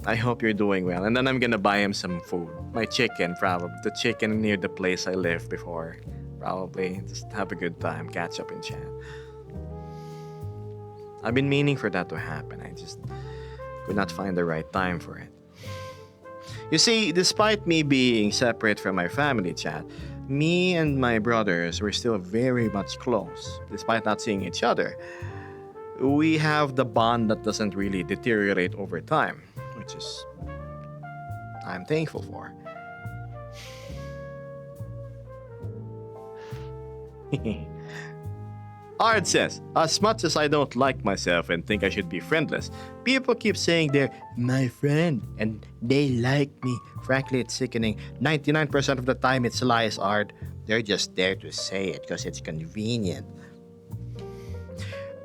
I hope you're doing well." And then I'm gonna buy him some food. My chicken, probably. The chicken near the place I lived before. Probably. Just have a good time. Catch up in chat. I've been meaning for that to happen. I just could not find the right time for it. You see, despite me being separate from my family chat, me and my brothers were still very much close, despite not seeing each other. We have the bond that doesn't really deteriorate over time, which is I'm thankful for. Ard says, as much as I don't like myself and think I should be friendless, people keep saying they're my friend and they like me. Frankly, it's sickening. 99% of the time it's lies, Ard. They're just there to say it because it's convenient.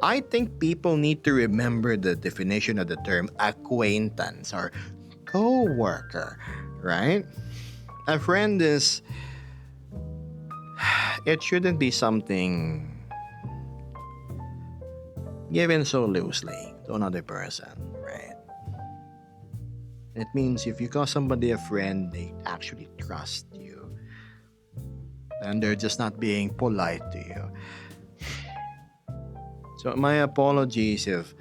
I think people need to remember the definition of the term acquaintance or co-worker, right? A friend is it shouldn't be something given so loosely to another person, right? It means if you call somebody a friend, they actually trust you. And they're just not being polite to you. So my apologies if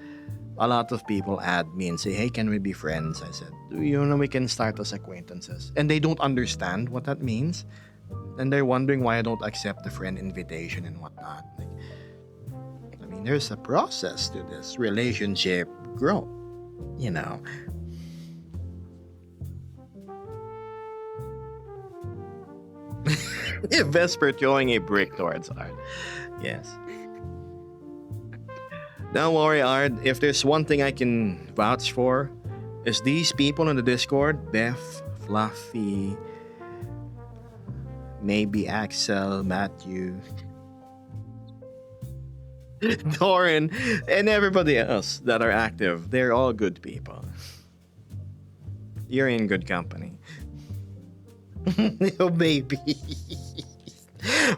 a lot of people add me and say, hey, can we be friends? I said, you know, we can start as acquaintances. And they don't understand what that means. And they're wondering why I don't accept the friend invitation and whatnot. Like, I mean, there's a process to this relationship grow, you know. Vesper throwing a brick towards Art. Yes. Don't worry, Art. If there's one thing I can vouch for, is these people in the Discord, Beth, Fluffy, maybe Axel, Matthew, Doran, and everybody else that are active. They're all good people. You're in good company. Oh, baby.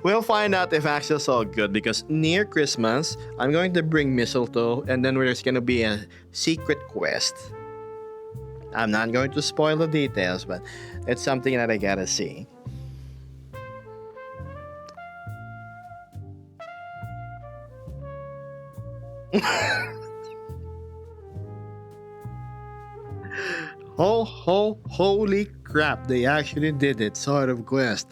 We'll find out if Axel's all good because near Christmas, I'm going to bring mistletoe and then there's going to be a secret quest. I'm not going to spoil the details, but it's something that I gotta see. Holy crap, they actually did it, sort of quest.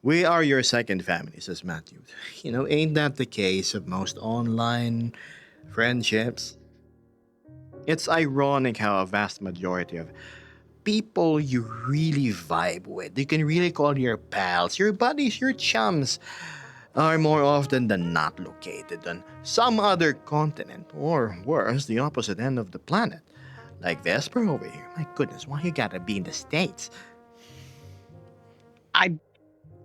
We are your second family, says Matthew. You know, ain't that the case of most online friendships? It's ironic how a vast majority of people you really vibe with, you can really call your pals, your buddies, your chums, are more often than not located on some other continent, or worse, the opposite end of the planet. Like Vesper over here. My goodness, why you gotta be in the States? I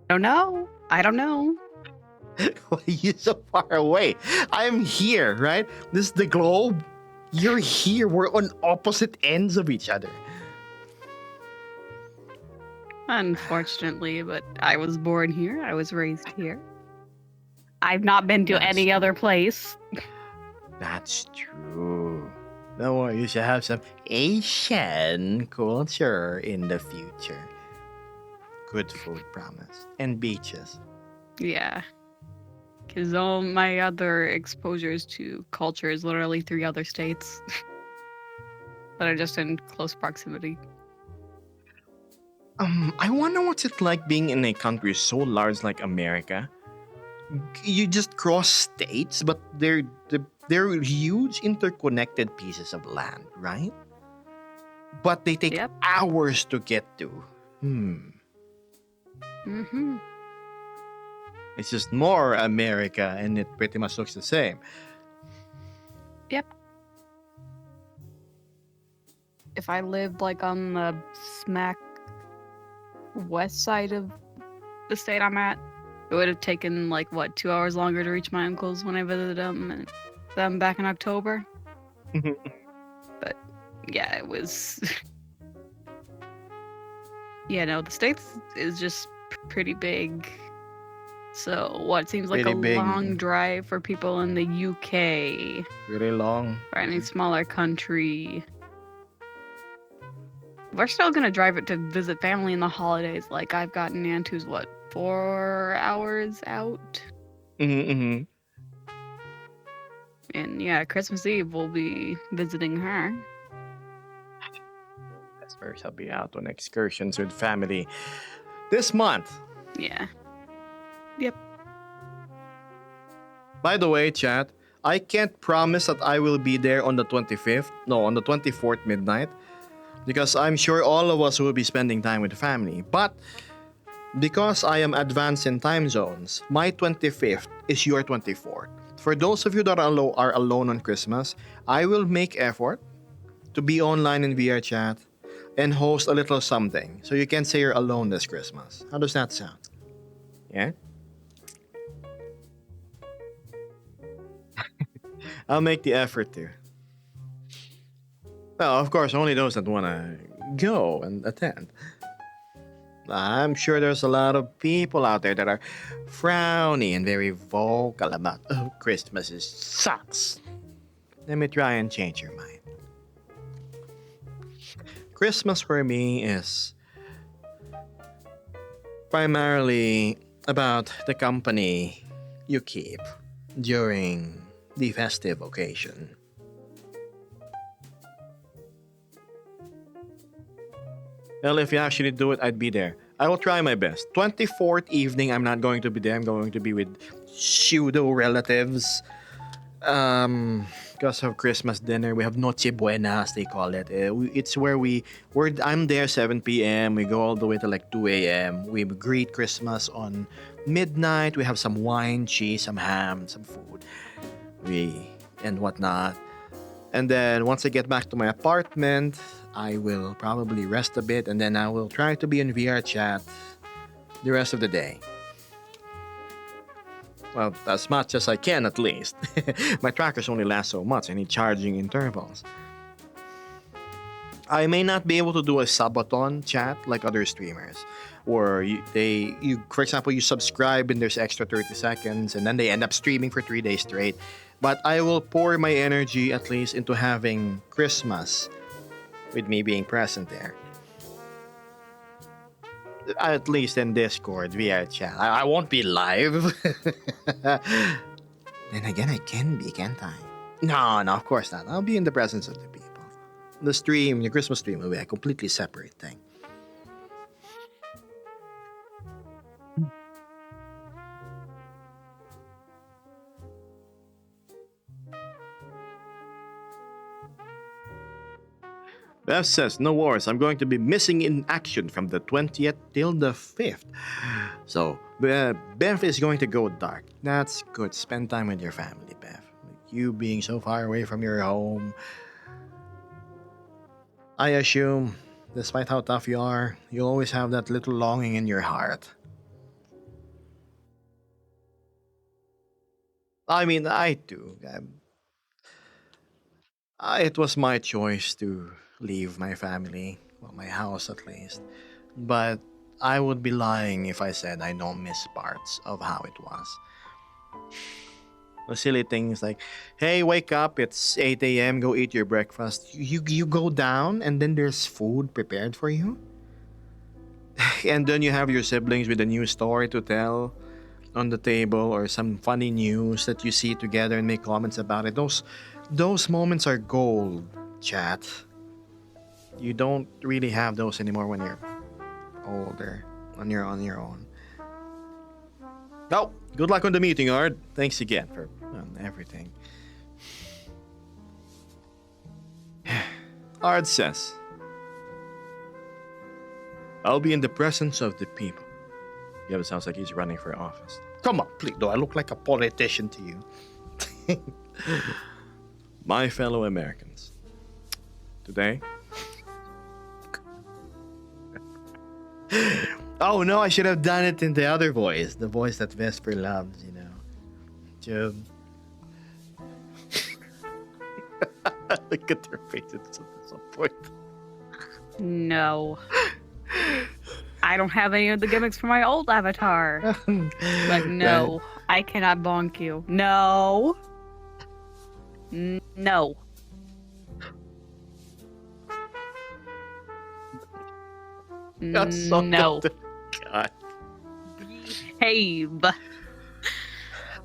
don't know. I don't know. Why are you so far away? I'm here, right? This is the globe. You're here. We're on opposite ends of each other. Unfortunately, but I was born here. I was raised here. I've not been to That's any other place. That's true. Don't worry, you should have some Asian culture in the future. Good food, promise. And beaches. Yeah. Because all my other exposures to culture is literally 3 other states that are just in close proximity. I wonder what's it like being in a country so large like America. You just cross states, but the They're huge interconnected pieces of land, right? But they take Yep. hours to get to. Mm-hmm. It's just more America, and it pretty much looks the same. Yep. If I lived like on the smack west side of the state I'm at, it would have taken like what 2 hours longer to reach my uncles when I visited them back in October. Yeah, it was. Yeah, no, the States is just pretty big. So, what seems like Pretty a big. long drive for people in the UK Really long. or any smaller country. We're still gonna drive it to visit family in the holidays. Like, I've got an aunt who's what, 4 hours out? Mm-hmm. And yeah, Christmas Eve we'll be visiting her. First, I'll be out on excursions with family this month. Yeah. By the way, chat, I can't promise that I will be there on the 25th. No, on the 24th midnight. Because I'm sure all of us will be spending time with family. But because I am advanced in time zones, my 25th is your 24th. For those of you that are alone on Christmas, I will make effort to be online in VR chat and host a little something so you can say you're alone this Christmas. How does that sound? Yeah? I'll make the effort to. Well, of course, only those that want to go and attend. I'm sure there's a lot of people out there that are frowny and very vocal about, oh, Christmas sucks. Let me try and change your mind. Christmas for me is primarily about the company you keep during the festive occasion. Well, if you actually do it, I'd be there. I will try my best. 24th evening, I'm not going to be there. I'm going to be with pseudo relatives. Because of Christmas dinner, we have Noche Buena, as they call it. It's where I'm there 7 p.m. We go all the way to like 2 a.m. We greet Christmas on midnight. We have some wine, cheese, some ham, some food, and whatnot. And then once I get back to my apartment, I will probably rest a bit, and then I will try to be in VR chat the rest of the day. Well, as much as I can, at least. My trackers only last so much. I need charging intervals. I may not be able to do a subathon chat like other streamers, or for example, you subscribe and there's extra 30 seconds, and then they end up streaming for 3 days straight. But I will pour my energy at least into having Christmas with me being present there. At least in Discord via chat. I won't be live. Then again, I can be, can't I? No, of course not. I'll be in the presence of the people. The Christmas stream will be a completely separate thing. Beth says, no worries, I'm going to be missing in action from the 20th till the 5th. So, Beth is going to go dark. That's good. Spend time with your family, Beth. You being so far away from your home. I assume, despite how tough you are, you'll always have that little longing in your heart. I mean, I do. It was my choice to leave my family, well, my house at least. But I would be lying if I said I don't miss parts of how it was. The silly things like, hey, wake up, it's 8 a.m., go eat your breakfast. You go down and then there's food prepared for you? And then you have your siblings with a new story to tell on the table, or some funny news that you see together and make comments about it. Those moments are gold, chat. You don't really have those anymore when you're older, when you're on your own. Oh, good luck on the meeting, Ard. Thanks again for everything. Art says, I'll be in the presence of the people. Yeah, it sounds like he's running for office. Come on, please. Do I look like a politician to you? My fellow Americans, today. Oh no, I should have done it in the other voice. The voice that Vesper loves, you know. Jim. Look at their faces. It's so disappointed. No. I don't have any of the gimmicks for my old avatar. Like, no, I cannot bonk you. No. No. That's so No. God. Behave.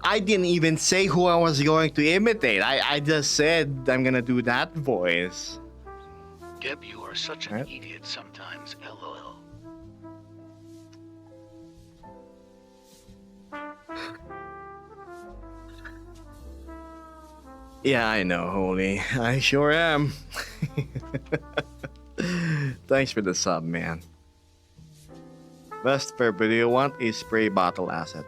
I didn't even say who I was going to imitate. I just said I'm gonna do that voice. Geb, you are such an Right. idiot sometimes, lol. Yeah, I know, Holy. I sure am. Thanks for the sub, man. Vesper, but do you want a spray bottle asset?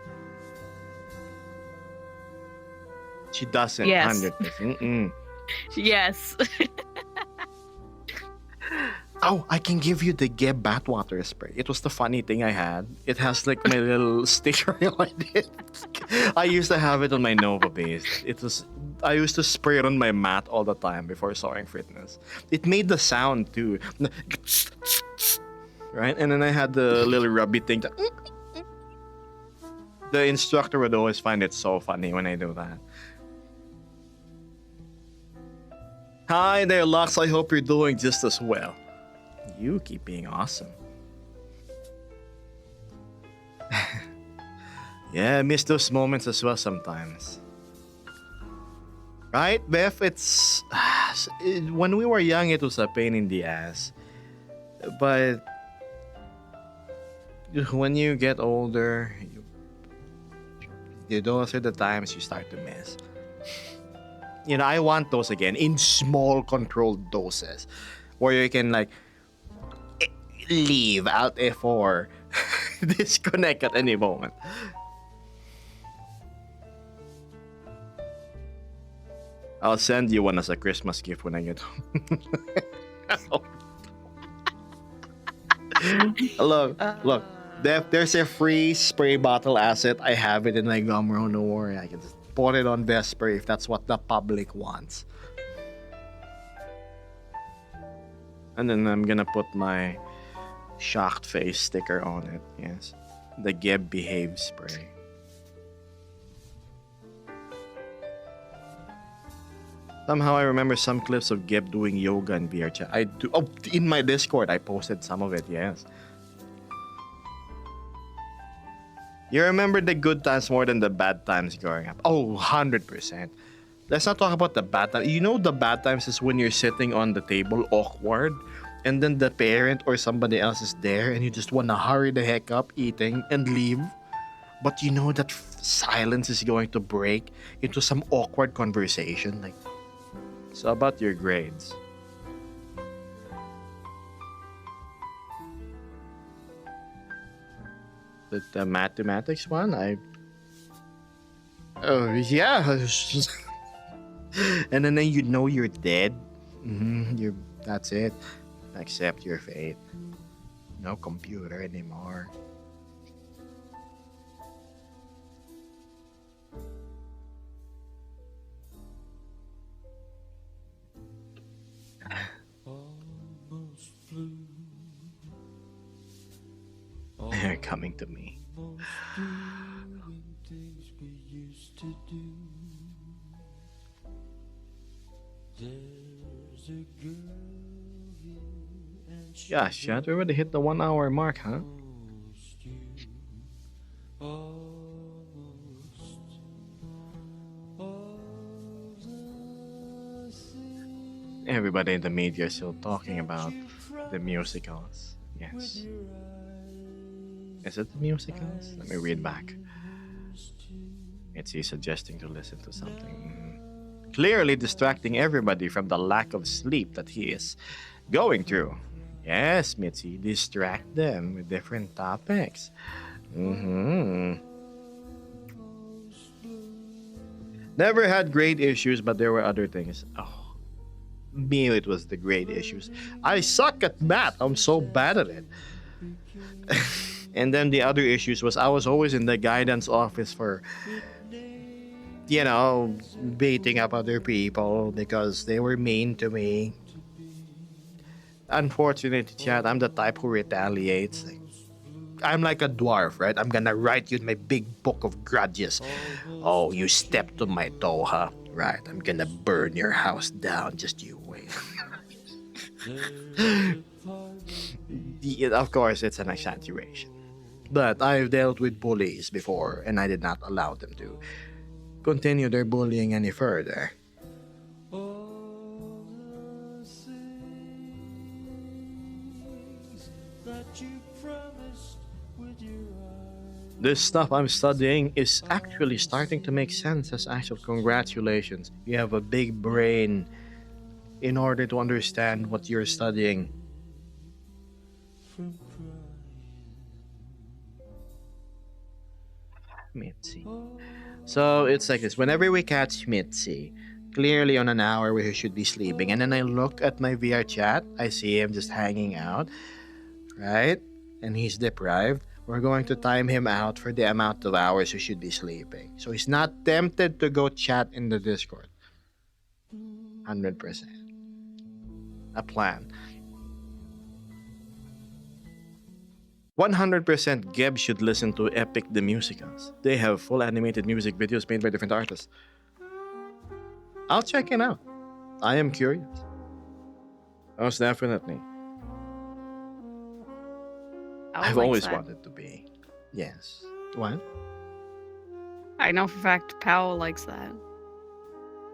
She doesn't. Yes. 100%. Mm-mm. Yes. Oh, I can give you the Geb Bathwater spray. It was the funny thing I had. It has like my little sticker on it. I used to have it on my Nova base. I used to spray it on my mat all the time before Soaring Fitness. It made the sound too. Right? And then I had the little rubby thing that the instructor would always find it so funny when I do that. Hi there, Lux. I hope you're doing just as well. You keep being awesome. Yeah, I miss those moments as well sometimes. Right, Beth? It's when we were young, it was a pain in the ass. But when you get older, those are the times you start to miss. You know, I want those again in small, controlled doses, where you can like leave out F4, disconnect at any moment. I'll send you one as a Christmas gift when I get home. Look, there's a free spray bottle asset. I have it in my Gumroad, no worry. I can just put it on Vesper if that's what the public wants. And then I'm gonna put my shocked face sticker on it. Yes, the Geb Behave spray. Somehow I remember some clips of Geb doing yoga in VR chat. I do. Oh, in my Discord, I posted some of it. Yes. You remember the good times more than the bad times growing up. Oh, 100%. Let's not talk about the bad times. You know the bad times is when you're sitting on the table awkward and then the parent or somebody else is there and you just want to hurry the heck up eating and leave. But you know that silence is going to break into some awkward conversation. Like, so about your grades. The mathematics one, oh yeah. And then you know you're dead. That's it. Accept your fate. No computer anymore. They're coming to me. Gosh, Chad, we already hit the 1 hour mark, huh? Everybody in the media is still talking about the musicals. Yes. Is it the musicals? Let me read back. It's he suggesting to listen to something. clearly distracting everybody from the lack of sleep that he is going through. Yes, Mitzi, distract them with different topics. Mm-hmm. Never had grade issues, but there were other things. Oh, me, it was the grade issues. I suck at math. I'm so bad at it. And then the other issues was I was always in the guidance office for, beating up other people because they were mean to me. Unfortunately, Chad, I'm the type who retaliates. I'm like a dwarf, right? I'm gonna write you in my big book of grudges. Oh, you stepped on my toe, huh? Right, I'm gonna burn your house down. Just you wait. Of course, it's an exaggeration. But I've dealt with bullies before, and I did not allow them to continue their bullying any further. This stuff I'm studying is actually starting to make sense as actual congratulations. You have a big brain in order to understand what you're studying. Mitzi. So it's like this. Whenever we catch Mitzi, clearly on an hour where he should be sleeping, and then I look at my VR chat, I see him just hanging out, right? And he's deprived. We're going to time him out for the amount of hours he should be sleeping. So he's not tempted to go chat in the Discord. 100%. A plan. 100% Geb should listen to Epic the Musicals. They have full animated music videos made by different artists. I'll check it out. I am curious. Most definitely. I've always wanted to be. Yes. What? I know for a fact Powell likes that.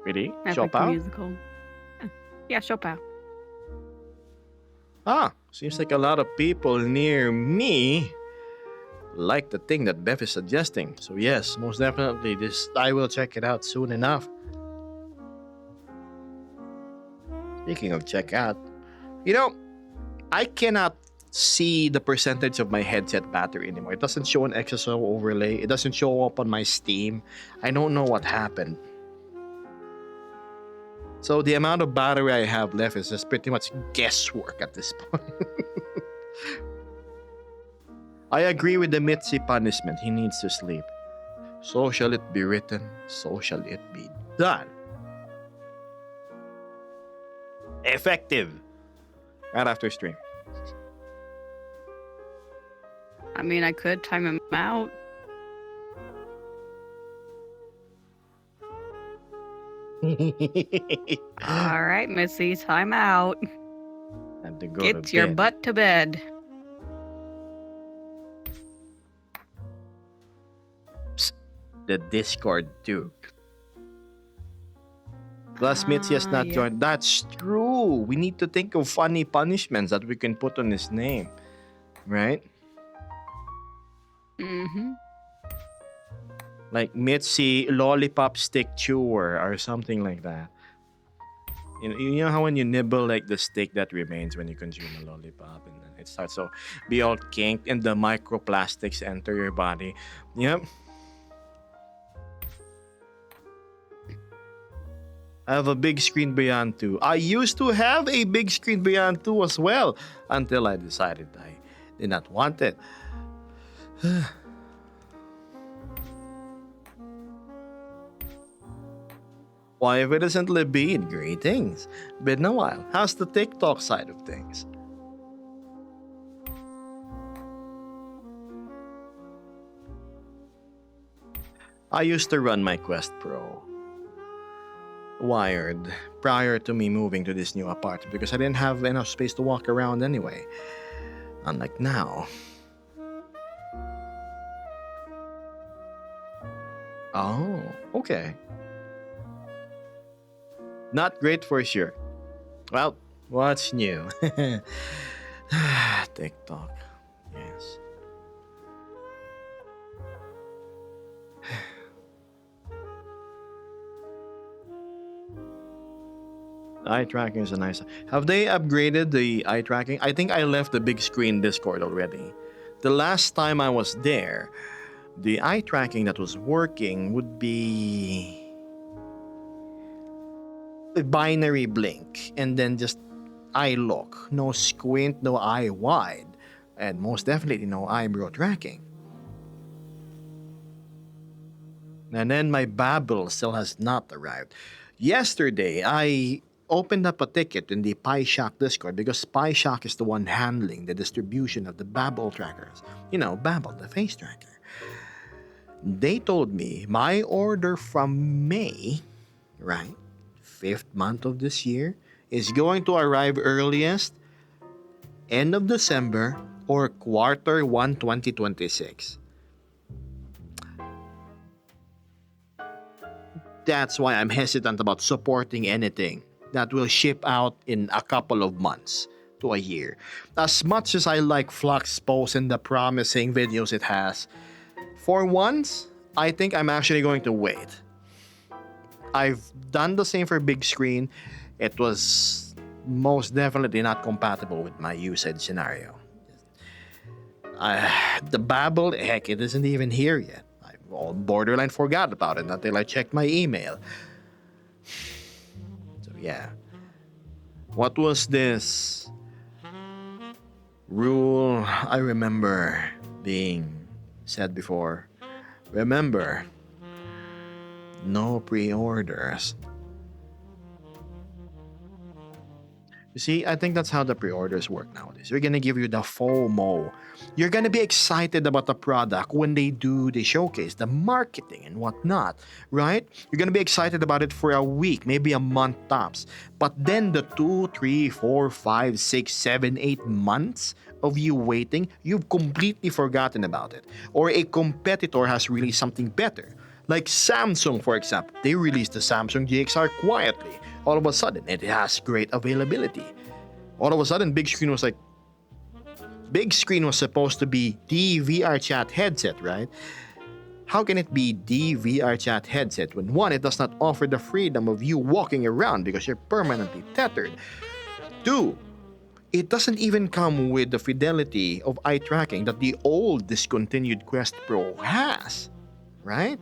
Really? Epic Chopin? musical. Yeah, Chopin. Ah, seems like a lot of people near me like the thing that Beth is suggesting. So yes, most definitely I will check it out soon enough. Speaking of check out, I cannot see the percentage of my headset battery anymore. It doesn't show an XSO overlay. It doesn't show up on my Steam. I don't know what happened. So the amount of battery I have left is just pretty much guesswork at this point. I agree with the Mitzi punishment. He needs to sleep. So shall it be written, so shall it be done. Effective. Right after stream. I mean, I could time him out. All right, Missy, time out. Time to go Get to your bed. butt to bed. The Discord Duke. Plus, Mitzi has not yeah. joined. That's true. We need to think of funny punishments that we can put on his name. Right? Mm-hmm. Like Mitzi Lollipop Stick Chewer or something like that. You know how when you nibble like the stick that remains when you consume a lollipop and then it starts to be all kinked and the microplastics enter your body. Yep. I have a big screen Beyond 2. I used to have a big screen Beyond 2 as well until I decided I did not want it. Why, if it isn't Libid, greetings. Been a while. How's the TikTok side of things? I used to run my Quest Pro wired prior to me moving to this new apartment because I didn't have enough space to walk around anyway. Unlike now. Oh, okay. Not great for sure. Well, what's new? TikTok. Yes. Eye tracking is a nice. Have they upgraded the eye tracking? I think I left the big screen Discord already. The last time I was there, the eye tracking that was working would be a binary blink and then just eye look, no squint, no eye wide, and most definitely no eyebrow tracking. And then my Babel still has not arrived. Yesterday, I opened up a ticket in the PieShock Discord because PieShock is the one handling the distribution of the Babel trackers. You know, Babel, the face tracker. They told me my order from May, right, 5th month of this year, is going to arrive earliest end of December or quarter 1 2026. That's why I'm hesitant about supporting anything that will ship out in a couple of months to a year. As much as I like Flux posts and the promising videos it has, for once, I think I'm actually going to wait. I've done the same for big screen. It was most definitely not compatible with my usage scenario. The Babel, heck, it isn't even here yet. I borderline forgot about it until I checked my email. So yeah. What was this rule I remember being said before? Remember, no pre-orders. You see, I think that's how the pre-orders work nowadays. They're gonna give you the FOMO. You're gonna be excited about the product when they do the showcase, the marketing and whatnot, right? You're gonna be excited about it for a week, maybe a month tops. But then the 2, 3, 4, 5, 6, 7, 8 months of you waiting, you've completely forgotten about it. Or a competitor has released something better. Like Samsung, for example. They released the Samsung GXR quietly. All of a sudden, it has great availability. All of a sudden, Big Screen was like, Big Screen was supposed to be the VR chat headset, right? How can it be the VR chat headset when one, it does not offer the freedom of you walking around because you're permanently tethered? Two, it doesn't even come with the fidelity of eye tracking that the old discontinued Quest Pro has, right?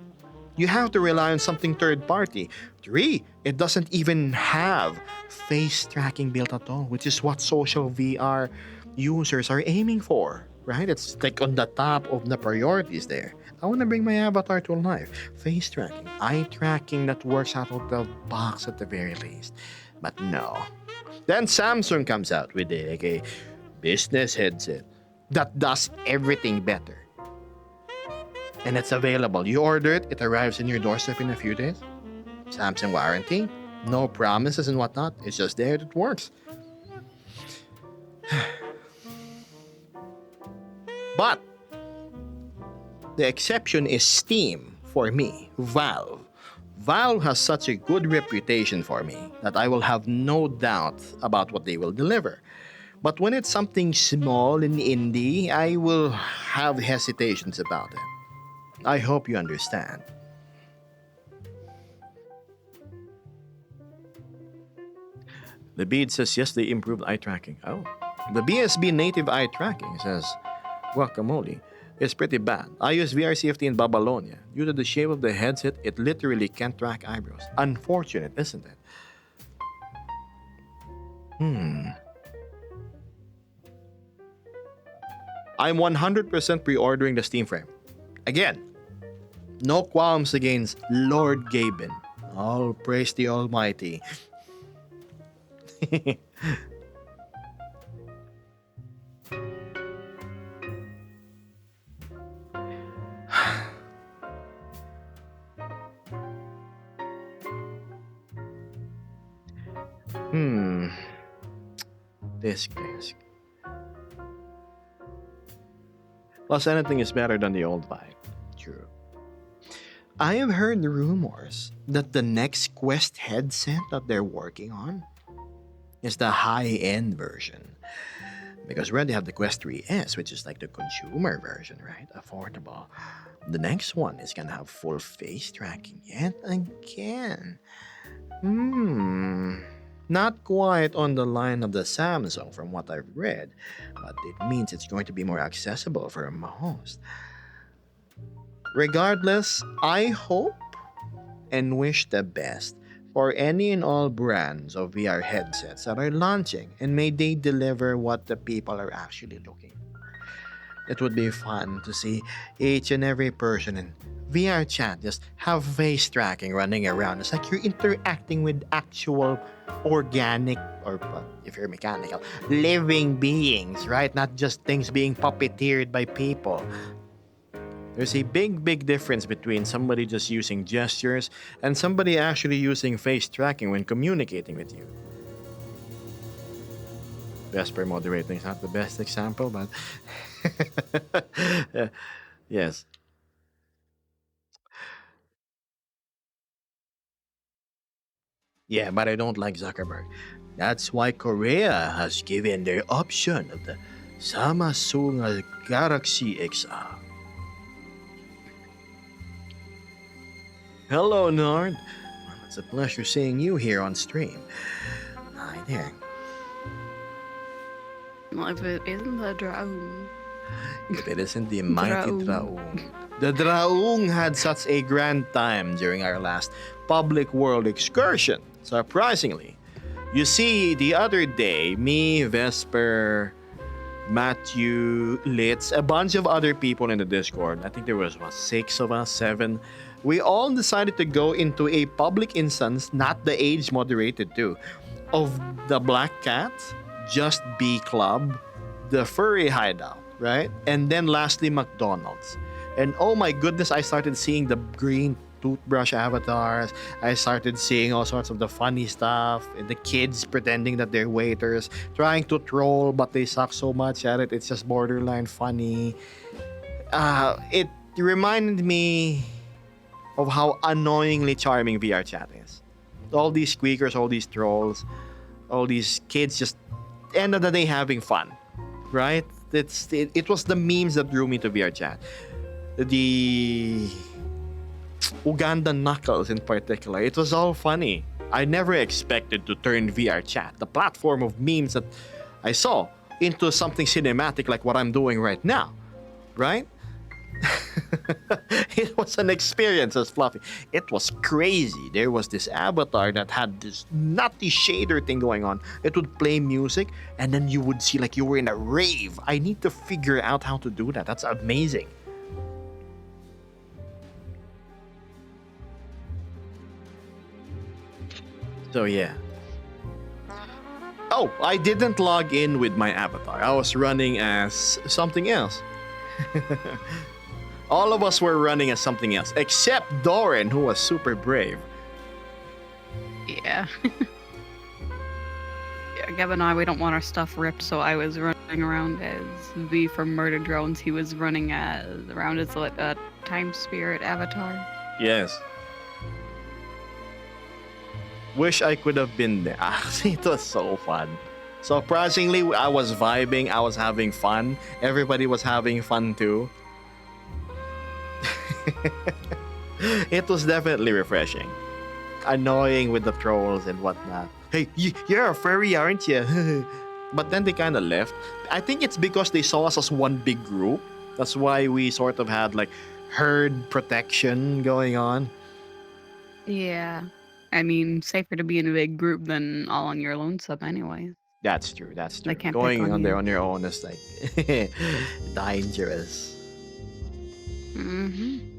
You have to rely on something third party. 3, it doesn't even have face tracking built at all, which is what social VR users are aiming for, right? It's like on the top of the priorities there. I want to bring my avatar to life. Face tracking, eye tracking that works out of the box at the very least. But no. Then Samsung comes out with a business headset that does everything better. And it's available. You order it, it arrives in your doorstep in a few days. Samsung warranty, no promises and whatnot. It's just there, it works. But the exception is Steam for me, Valve. Valve has such a good reputation for me that I will have no doubt about what they will deliver. But when it's something small and indie, I will have hesitations about it. I hope you understand. The bead says yes, they improved eye tracking. Oh. The BSB native eye tracking says guacamole. It's pretty bad. I use VRCFT in Babylonia. Due to the shape of the headset, it literally can't track eyebrows. Unfortunate, isn't it? I'm 100% pre-ordering the Steam frame. Again, no qualms against Lord Gaben. All praise the Almighty. Disc. Plus, anything is better than the old vibe. True. I have heard rumors that the next Quest headset that they're working on is the high-end version. Because we already have the Quest 3S, which is like the consumer version, right? Affordable. The next one is gonna have full face tracking yet again. Not quite on the line of the Samsung from what I've read, but it means it's going to be more accessible for most. Regardless, I hope and wish the best for any and all brands of VR headsets that are launching, and may they deliver what the people are actually looking for. It would be fun to see each and every person in VR chat just have face tracking running around. It's like you're interacting with actual organic, or if you're mechanical, living beings, right? Not just things being puppeteered by people. There's a big difference between somebody just using gestures and somebody actually using face tracking when communicating with you. Vesper moderating is not the best example, but yes. Yeah, but I don't like Zuckerberg. That's why Korea has given their option of the Samsung Galaxy XR. Hello, Nard. Well, it's a pleasure seeing you here on stream. Hi there. Well, if it isn't the drone. If it isn't the mighty Draung. Draung. The Draung had such a grand time during our last public world excursion, surprisingly. You see, the other day, me, Vesper, Matthew, Litz, a bunch of other people in the Discord, I think there was, 6 of us, 7, we all decided to go into a public instance, not the age moderated too, of the Black Cat, Just Be Club, the Furry Hideout, right? And then lastly, McDonald's. And oh my goodness, I started seeing the green toothbrush avatars. I started seeing all sorts of the funny stuff, and the kids pretending that they're waiters, trying to troll, but they suck so much at it. It's just borderline funny. It reminded me of how annoyingly charming VR chat is. All these squeakers, all these trolls, all these kids just end of the day having fun, right? It was the memes that drew me to VR chat. The Ugandan Knuckles in particular. It was all funny. I never expected to turn VR chat, the platform of memes that I saw, into something cinematic like what I'm doing right now, right? It was an experience as Fluffy. It was crazy. There was this avatar that had this nutty shader thing going on. It would play music, and then you would see like you were in a rave. I need to figure out how to do that. That's amazing. So yeah. Oh, I didn't log in with my avatar. I was running as something else. All of us were running as something else, except Doran, who was super brave. Yeah. Yeah, Gab and I, we don't want our stuff ripped, so I was running around as V from Murder Drones. He was running around as a Time Spirit avatar. Yes. Wish I could have been there. It was so fun. Surprisingly, I was vibing. I was having fun. Everybody was having fun too. It was definitely refreshing. Annoying with the trolls and whatnot. Hey, you're a furry, aren't you? But then they kind of left. I think it's because they saw us as one big group. That's why we sort of had like herd protection going on. Yeah. I mean, safer to be in a big group than all on your lonesome anyways. That's true. That's true. They can't Going pick on on there you. on your own is like dangerous. Mm-hmm.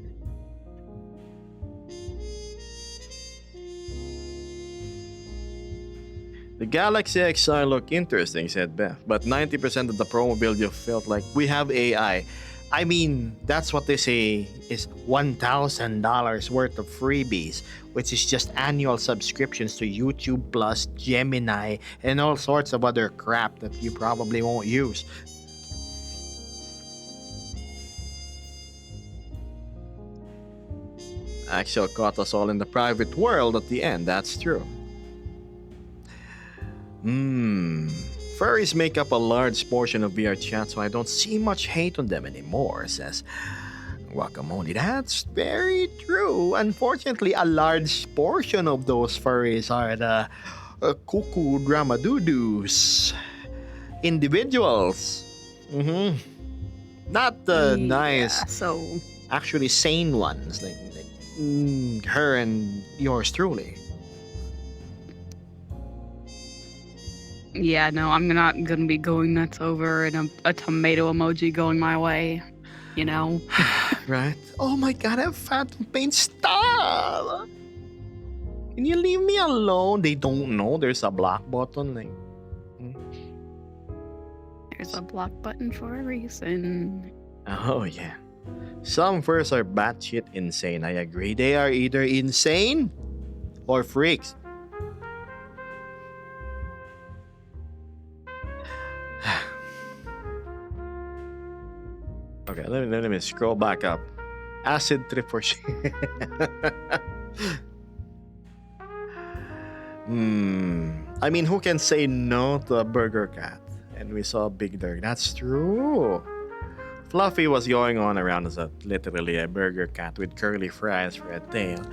The Galaxy XR look interesting, said Beth, but 90% of the promo build you felt like we have AI. I mean, that's what they say is $1,000 worth of freebies, which is just annual subscriptions to YouTube Plus, Gemini, and all sorts of other crap that you probably won't use. Axel caught us all in the private world at the end, that's true. Furries make up a large portion of VR chat, so I don't see much hate on them anymore, says Guacamole. That's very true. Unfortunately, a large portion of those furries are the cuckoo dramadoodles. Individuals. Mm-hmm. Not the nice, Yeah, so actually sane ones like her and yours truly. yeah, no, I'm not gonna be going nuts over and a tomato emoji going my way. You know. Right? Oh my god, I have phantom pain. Stop! Can you leave me alone? They don't know there's a block button. Like, There's a block button for a reason. oh yeah. Some furs are batshit insane. I agree. They are either insane or freaks. Okay, let me scroll back up. Acid trip for sure. I mean, who can say no to a burger cat? And we saw Big Dirk. That's true. Fluffy was going on around as literally a burger cat with curly fries for a tail.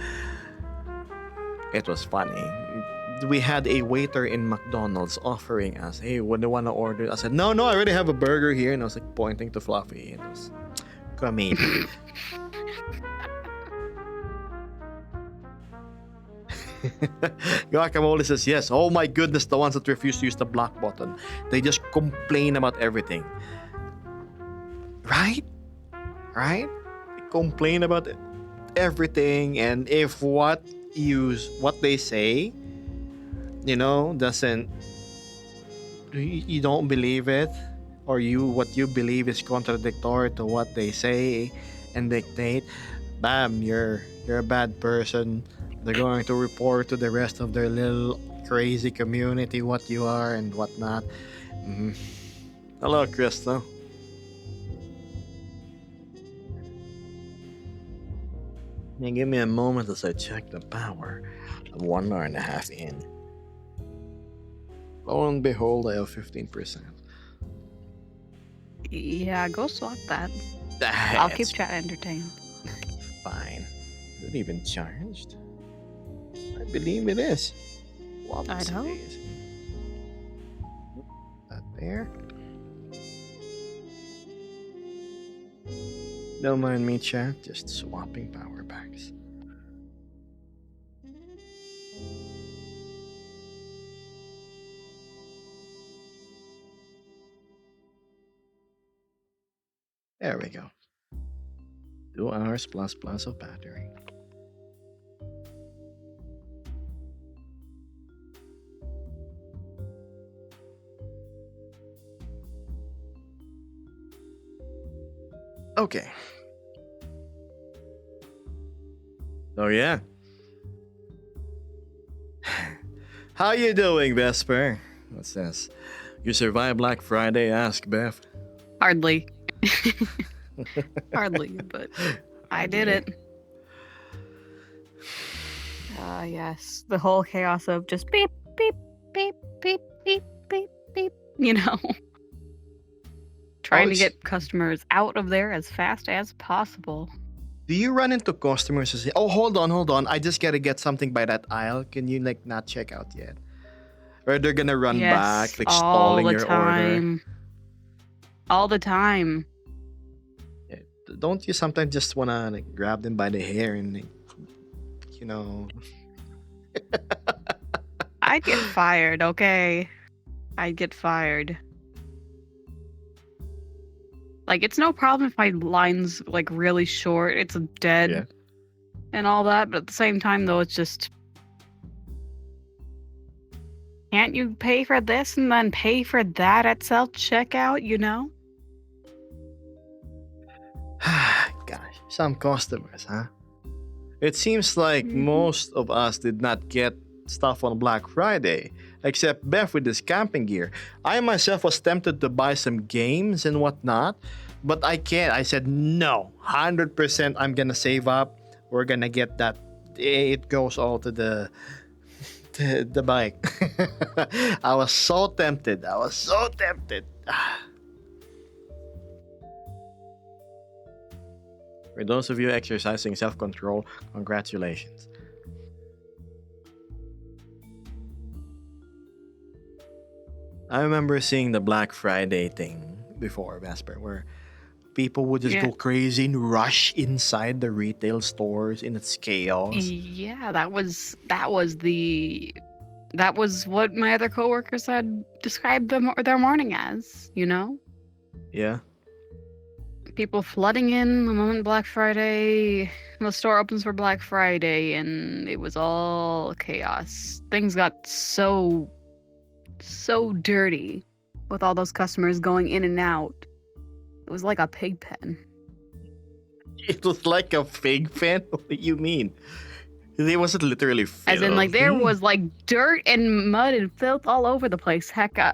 It was funny. We had a waiter in McDonald's offering us, "Hey, what do you want to order?" I said, no, I already have a burger here. And I was like pointing to Fluffy. And it was comedy. Guacamole says, yes. Oh my goodness, the ones that refuse to use the block button. They just complain about everything. Right? They complain about everything, and if what they say, doesn't, you don't believe it, or what you believe is contradictory to what they say and dictate, bam, you're a bad person. They're going to report to the rest of their little crazy community what you are and whatnot. Hello, Crystal. Now give me a moment as I check the power. I'm 1 hour and a half in. Lo and behold, I have 15%. Yeah, go swap that. I'll keep That's chat entertained. fine. Is it even charged? I believe it is. What I'd is hope. this? That there. Don't mind me, chat. Just swapping power packs. There we go. 2 hours plus of battery. Okay. Oh yeah. How you doing, Vesper? What's this? You survived Black Friday? Ask Beth. Hardly. Hardly, but I did it. Yes. The whole chaos of just beep, beep, beep, beep, beep, beep, beep, trying to it's- get customers out of there as fast as possible. Do you run into customers who say, "Oh, hold on, I just gotta get something by that aisle. Can you not check out yet?" Or they're gonna run Yes, back, all stalling the your order. time. All the time. Yeah, don't you sometimes just wanna grab them by the hair and I'd get fired, okay? I'd get fired. Like, it's no problem if my line's, really short, it's dead, Yeah. and all that, but at the same time, though, it's just... Can't you pay for this and then pay for that at self-checkout, Gosh, some customers, huh? It seems like Mhm. most of us did not get stuff on Black Friday, except Beth with his camping gear. I myself was tempted to buy some games and whatnot, but I can't. I said no, 100%. I'm gonna save up. We're gonna get that. It goes all to the bike. I was so tempted. For those of you exercising self-control, congratulations. I remember seeing the Black Friday thing before, Vesper, where people would just Yeah. go crazy and rush inside the retail stores in its chaos. Yeah, that was what my other coworkers had described their morning as, you know? Yeah. People flooding in the moment Black Friday, the store opens for Black Friday, and it was all chaos. Things got so dirty with all those customers going in and out. It was like a pig pen. It was like a fig pen? What do you mean? It wasn't literally As in, like, there filthy. was like dirt and mud and filth all over the place. Heck, I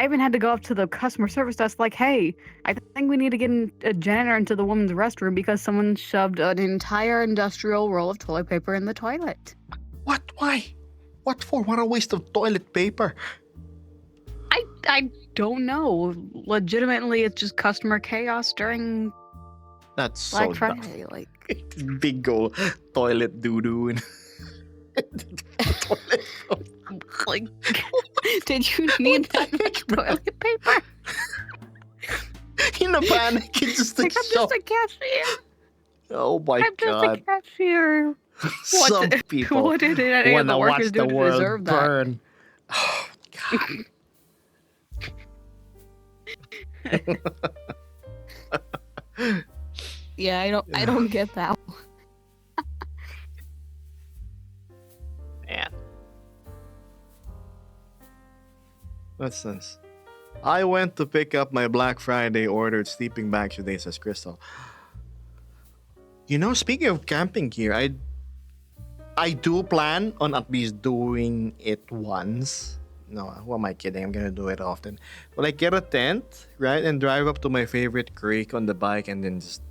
even had to go up to the customer service desk, like, hey, I think we need to get a janitor into the woman's restroom because someone shoved an entire industrial roll of toilet paper in the toilet. What? Why? What for? What a waste of toilet paper. I don't know. Legitimately, it's just customer chaos during That's so Black dumb. Friday. Like, Big old toilet doo-doo and toilet. like, did you need that much toilet paper? In a panic, it's just a Like, I'm shop. just a cashier. Oh my I'm just a god. cashier. Some people What did any of wanna the watch workers the do to world deserve that? burn. Oh god. Yeah, I don't get that. Man. What's this? I went to pick up my Black Friday ordered sleeping bag today, says Crystal. You know, speaking of camping gear, I do plan on at least doing it once. No, who am I kidding? I'm gonna do it often. But like get a tent, right, and drive up to my favorite creek on the bike, and then just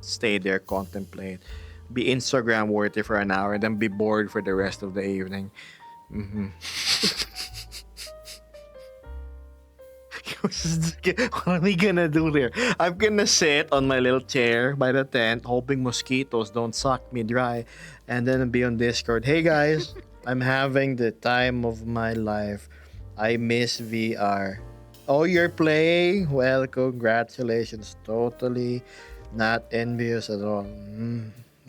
stay there, contemplate, be Instagram worthy for an hour, and then be bored for the rest of the evening. Mm-hmm. What are we gonna do there? I'm gonna sit on my little chair by the tent, hoping mosquitoes don't suck me dry, and then be on Discord. Hey guys, I'm having the time of my life. I miss VR. Oh, you're playing? Well, congratulations. Totally not envious at all.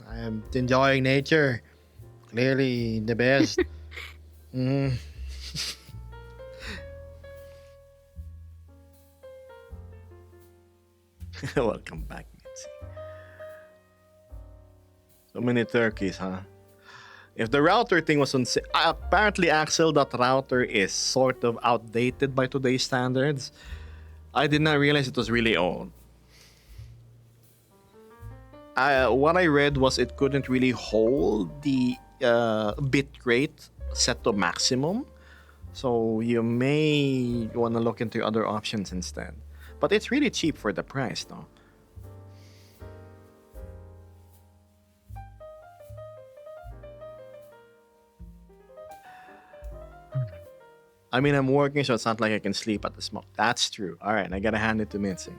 I am enjoying nature. Clearly the best. Mm. Welcome back, Mitzi. So many turkeys, huh? If the router thing was on apparently Axel, that router is sort of outdated by today's standards. I did not realize it was really old. What I read was it couldn't really hold the bit rate set to maximum. So you may want to look into other options instead. But it's really cheap for the price, though. I mean, I'm working, so it's not like I can sleep at the smoke. That's true. All right, I gotta hand it to Mitzi.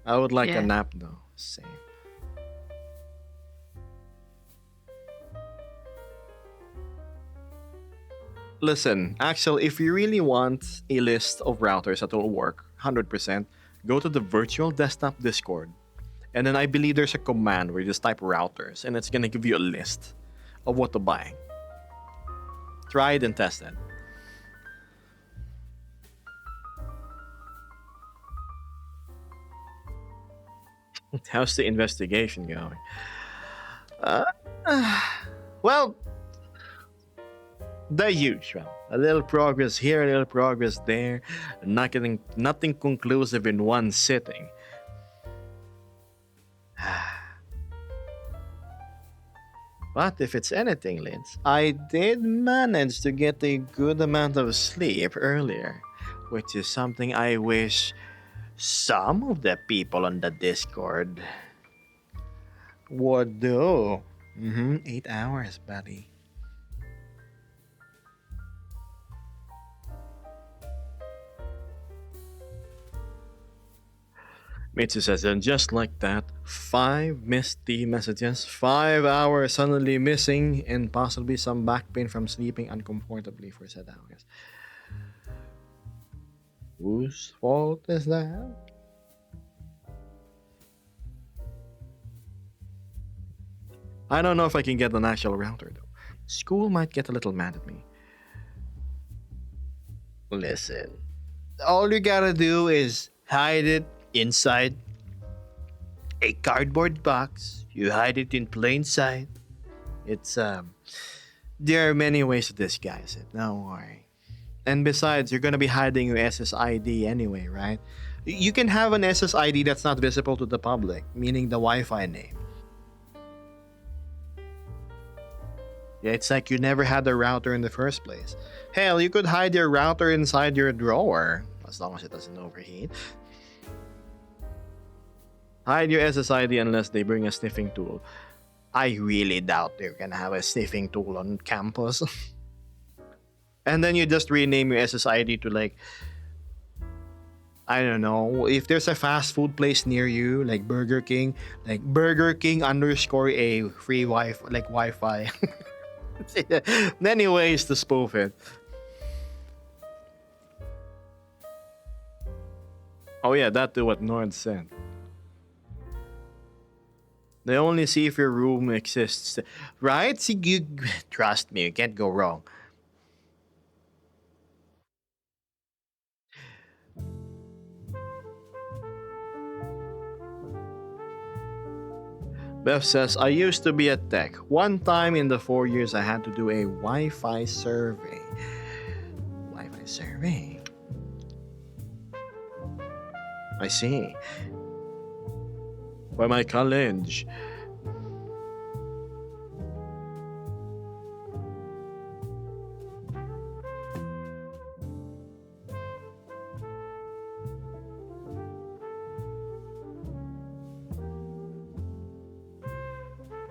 I would like Yeah. a nap, though. Same. Listen, Axel, if you really want a list of routers that will work 100%, go to the virtual desktop Discord. And then I believe there's a command where you just type routers and it's gonna give you a list of what to buy. Try it and test it. How's the investigation going? Uh, well, the usual. A little progress here, a little progress there. Nothing conclusive in one sitting. But if it's anything, Linz, I did manage to get a good amount of sleep earlier, which is something I wish some of the people on the Discord would do. 8 hours, buddy. Mitsu says, and just like that, 5 misty messages, 5 hours suddenly missing, and possibly some back pain from sleeping uncomfortably for said hours. Whose fault is that? I don't know if I can get an actual router though. School might get a little mad at me. Listen, all you gotta do is hide it inside a cardboard box. You hide it in plain sight. It's there are many ways to disguise it. Don't worry. And besides, you're gonna be hiding your SSID anyway, right? You can have an SSID that's not visible to the public, meaning the Wi-Fi name. Yeah, it's like you never had a router in the first place. Hell, you could hide your router inside your drawer, as long as it doesn't overheat. Hide your SSID unless they bring a sniffing tool. I really doubt they're gonna have a sniffing tool on campus. And then you just rename your SSID to like, I don't know, if there's a fast food place near you, like Burger King, like Burger King underscore a free Wi-Fi, like Wi-Fi. Many ways to spoof it. Oh yeah, that to what Nord said. They only see if your room exists, right? See, you trust me, you can't go wrong. Beth says, I used to be a tech. One time in the 4 years, I had to do a Wi-Fi survey. Wi-Fi survey. I see. By my college.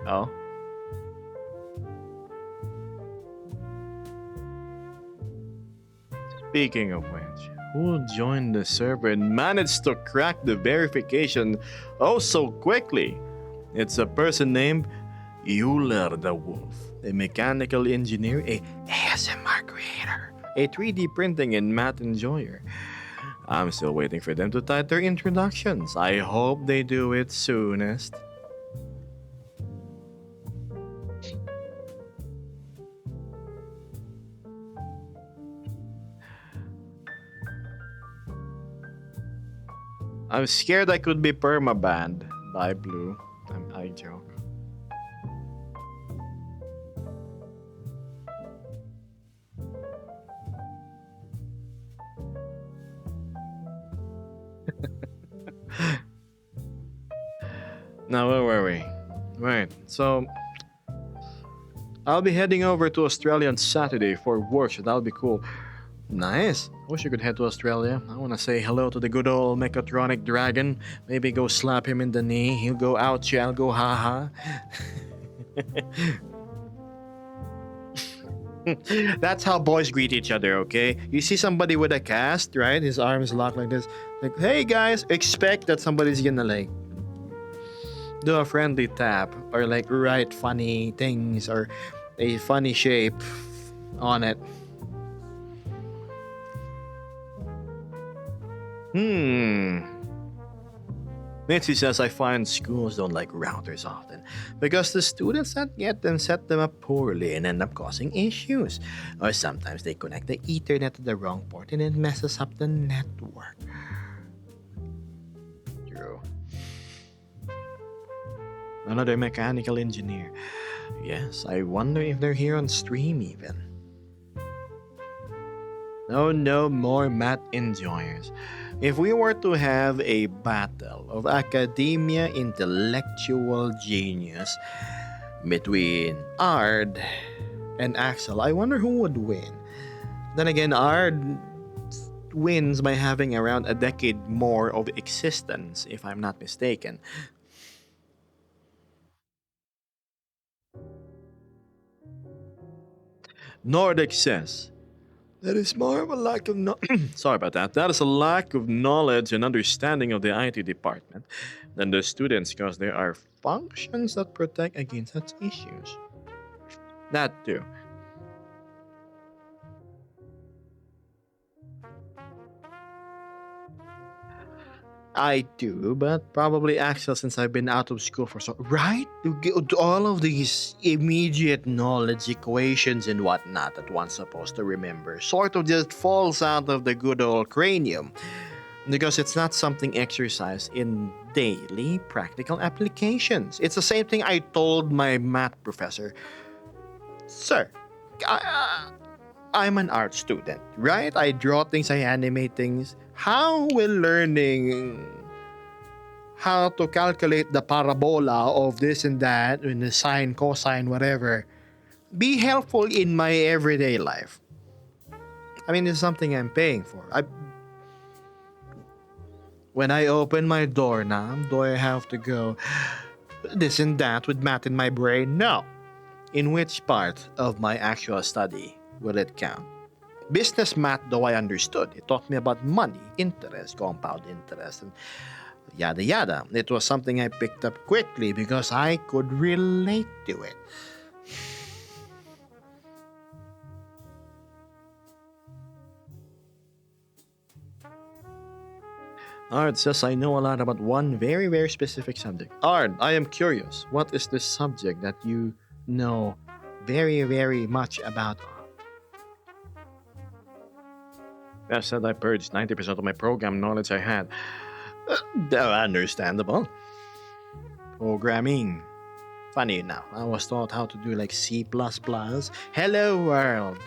Oh. Speaking of which, who joined the server and managed to crack the verification oh so quickly? It's a person named Euler the Wolf, a mechanical engineer, a ASMR creator, a 3D printing and math enjoyer. I'm still waiting for them to type their introductions. I hope they do it soonest. I'm scared I could be permabanned by Blue. I joke. Now, where were we? Right, so I'll be heading over to Australia on Saturday for work, so that'll be cool. Nice. Wish you could head to Australia. I want to say hello to the good old mechatronic dragon. Maybe go slap him in the knee. He'll go ouch, I'll go haha. That's how boys greet each other, okay? You see somebody with a cast, right? His arms locked like this. Like, hey guys, expect that somebody's gonna like do a friendly tap or like write funny things or a funny shape on it. Mitzi says I find schools don't like routers often because the students that get them set them up poorly and end up causing issues. Or sometimes they connect the Ethernet to the wrong port and it messes up the network. True. Another mechanical engineer. Yes, I wonder if they're here on stream even. No more math enjoyers. If we were to have a battle of academia intellectual genius between Ard and Axel, I wonder who would win. Then again, Ard wins by having around a decade more of existence, if I'm not mistaken. Nordic says, that is more of a lack of sorry about that. That is a lack of knowledge and understanding of the IT department than the students because there are functions that protect against such issues. That too. I do, but probably Axel since I've been out of school for so right. All of these immediate knowledge equations and whatnot that one's supposed to remember sort of just falls out of the good old cranium because it's not something exercised in daily practical applications. It's the same thing I told my math professor. Sir, I'm an art student, right? I draw things, I animate things. How will learning how to calculate the parabola of this and that, and the sine, cosine, whatever, be helpful in my everyday life? I mean, it's something I'm paying for. When I open my door now, do I have to go this and that with math in my brain? No. In which part of my actual study will it count? Business math, though I understood, it taught me about money, interest, compound interest, and yada yada. It was something I picked up quickly because I could relate to it. Ard says I know a lot about one very, very specific subject. Ard, I am curious. What is the subject that you know very, very much about? I said I purged 90% of my program knowledge I had. Understandable. Programming. Funny enough, I was taught how to do like C++. Hello world.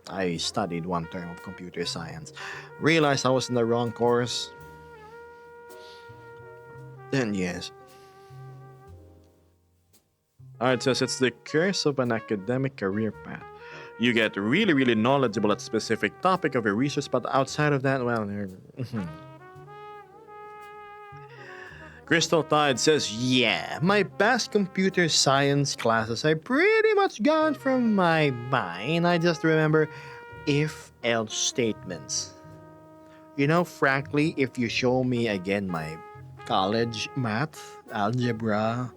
I studied one term of computer science. Realized I was in the wrong course. Then yes. It says it's the curse of an academic career path. You get really, really knowledgeable at specific topic of your research, but outside of that, well, Crystal Tide says, yeah, my past computer science classes are pretty much gone from my mind. I just remember if-else statements. You know, frankly, if you show me again my college math, algebra,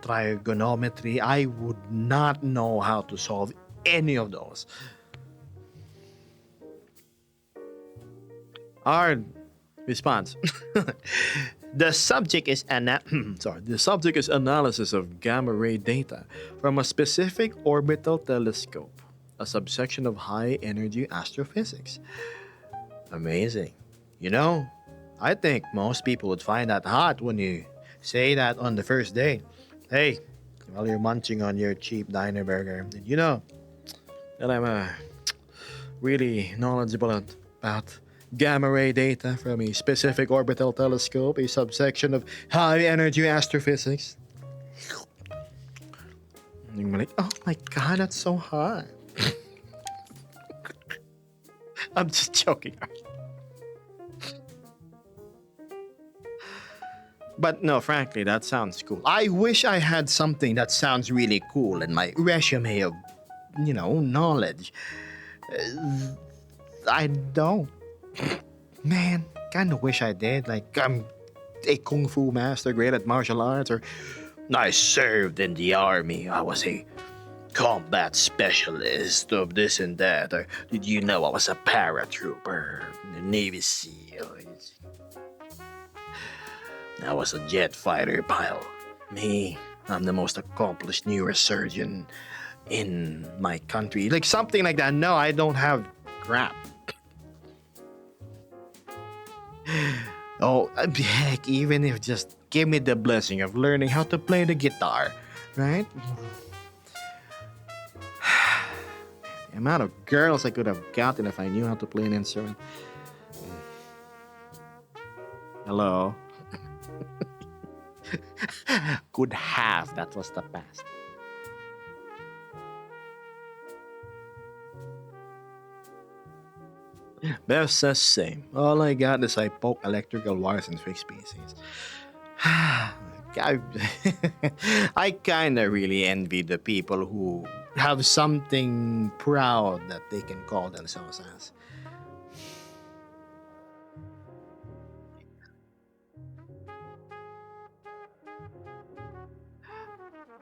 trigonometry, I would not know how to solve any of those. Hard response. The subject is the subject is analysis of gamma ray data from a specific orbital telescope, a subsection of high energy astrophysics. Amazing. You know, I think most people would find that hot when you say that on the first day. Hey, while you're munching on your cheap diner burger, did you know that I'm really knowledgeable about gamma ray data from a specific orbital telescope, a subsection of high energy astrophysics? And you're like, oh my god, that's so hot. I'm just joking. But no, frankly, that sounds cool. I wish I had something that sounds really cool in my resume of, knowledge. I don't. Man, kind of wish I did. Like, I'm a kung fu master, great at martial arts, or I served in the army. I was a combat specialist of this and that. Or did you know I was a paratrooper, the Navy SEAL? I was a jet fighter pilot. Me, I'm the most accomplished neurosurgeon in my country. Like something like that. No, I don't have crap. Oh, heck, even if just give me the blessing of learning how to play the guitar, right? The amount of girls I could have gotten if I knew how to play an instrument. Hello? Could have. That was the past. Bev says same. All I got is I poke electrical wires and fix PCs. I kinda really envy the people who have something proud that they can call themselves as.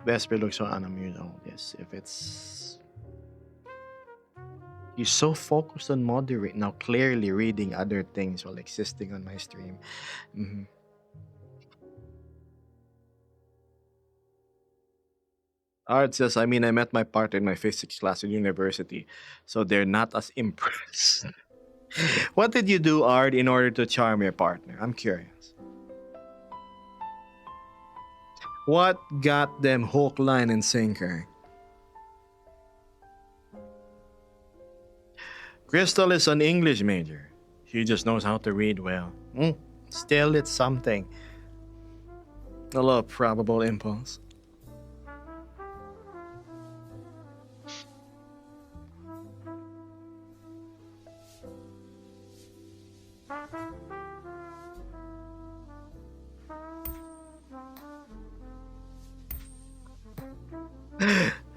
Vesper looks so unamazed. Yes, if it's He's so focused on moderate now, clearly reading other things while existing on my stream. Mhm. Art says, I mean, I met my partner in my physics class in university, so they're not as impressed. What did you do, Art, in order to charm your partner? I'm curious. What got them hook, line, and sinker? Crystal is an English major. She just knows how to read well. Still, it's something. A lot of probable impulse.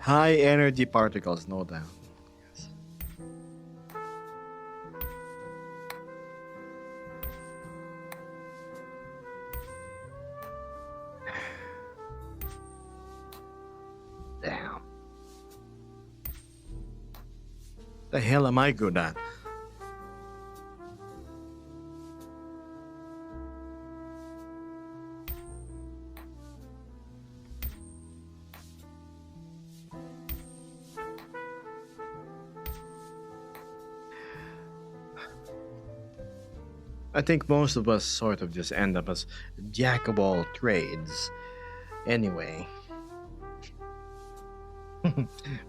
High energy particles, no doubt. Yes. Damn. The hell am I good at? I think most of us sort of just end up as jack of all trades. Anyway.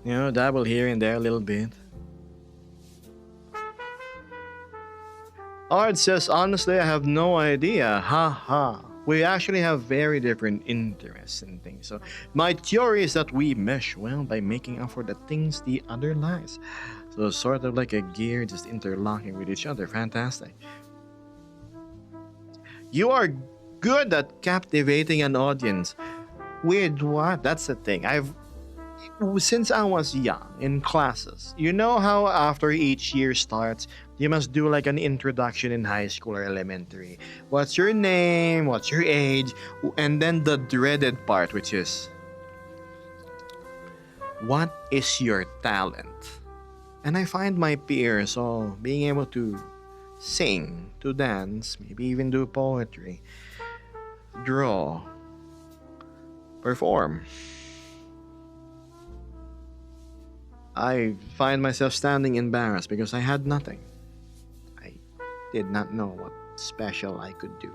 Dabble here and there a little bit. Art says, honestly, I have no idea. Ha ha. We actually have very different interests in things. So my theory is that we mesh well by making up for the things the other lacks. So it's sort of like a gear just interlocking with each other. Fantastic. You are good at captivating an audience. With what? That's the thing. Since I was young in classes, you know how after each year starts, you must do like an introduction in high school or elementary. What's your name? What's your age? And then the dreaded part, which is, what is your talent? And I find my peers all being able to sing, to dance, maybe even do poetry, draw, perform. I find myself standing embarrassed because I had nothing. I did not know what special I could do.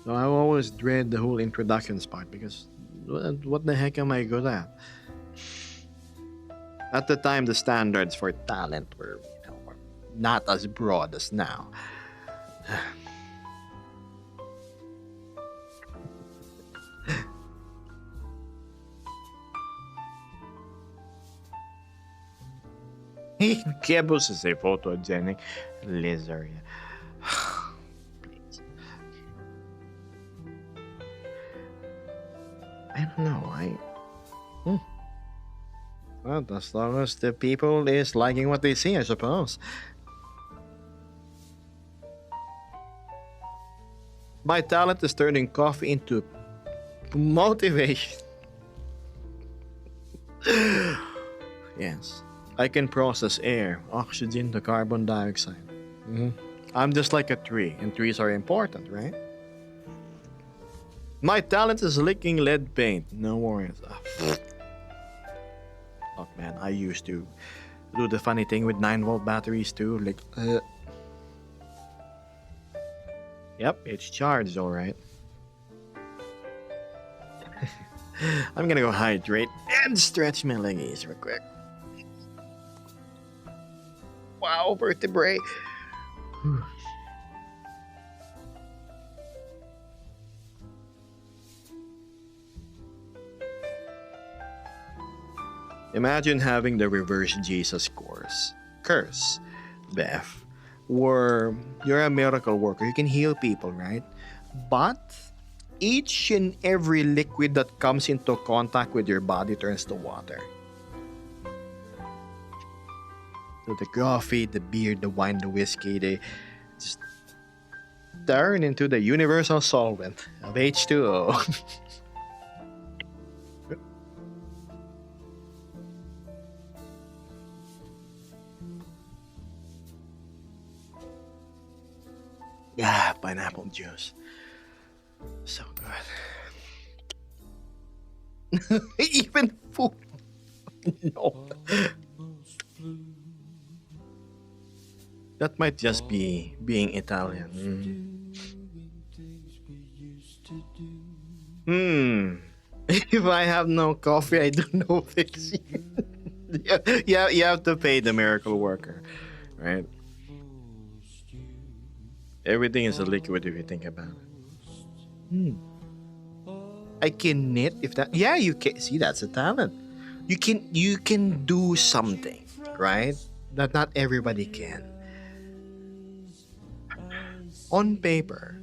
So I always dread the whole introductions part because what the heck am I good at? At the time, the standards for talent were, not as broad as now. Kebus is a photogenic lizard. Please. I don't know. Well, as long as the people is liking what they see, I suppose. My talent is turning coffee into motivation. Yes. I can process air, oxygen to carbon dioxide. I'm just like a tree, and trees are important, right? My talent is licking lead paint. No worries. Look, man, I used to do the funny thing with 9-volt batteries too. Yep, it's charged, all right. I'm gonna go hydrate and stretch my leggies real quick. Wow, vertebrae. Imagine having the reverse Jesus curse, Beth, where you're a miracle worker. You can heal people, right? But each and every liquid that comes into contact with your body turns to water. So the coffee, the beer, the wine, the whiskey, they just turn into the universal solvent of H2O. pineapple juice. So good. Even food. No. That might just be being Italian. If I have no coffee, I do no fixing. You have to pay the miracle worker, right? Everything is a liquid if you think about it. I can knit if that. Yeah, you can see that's a talent. You can do something, right? That not everybody can. On paper,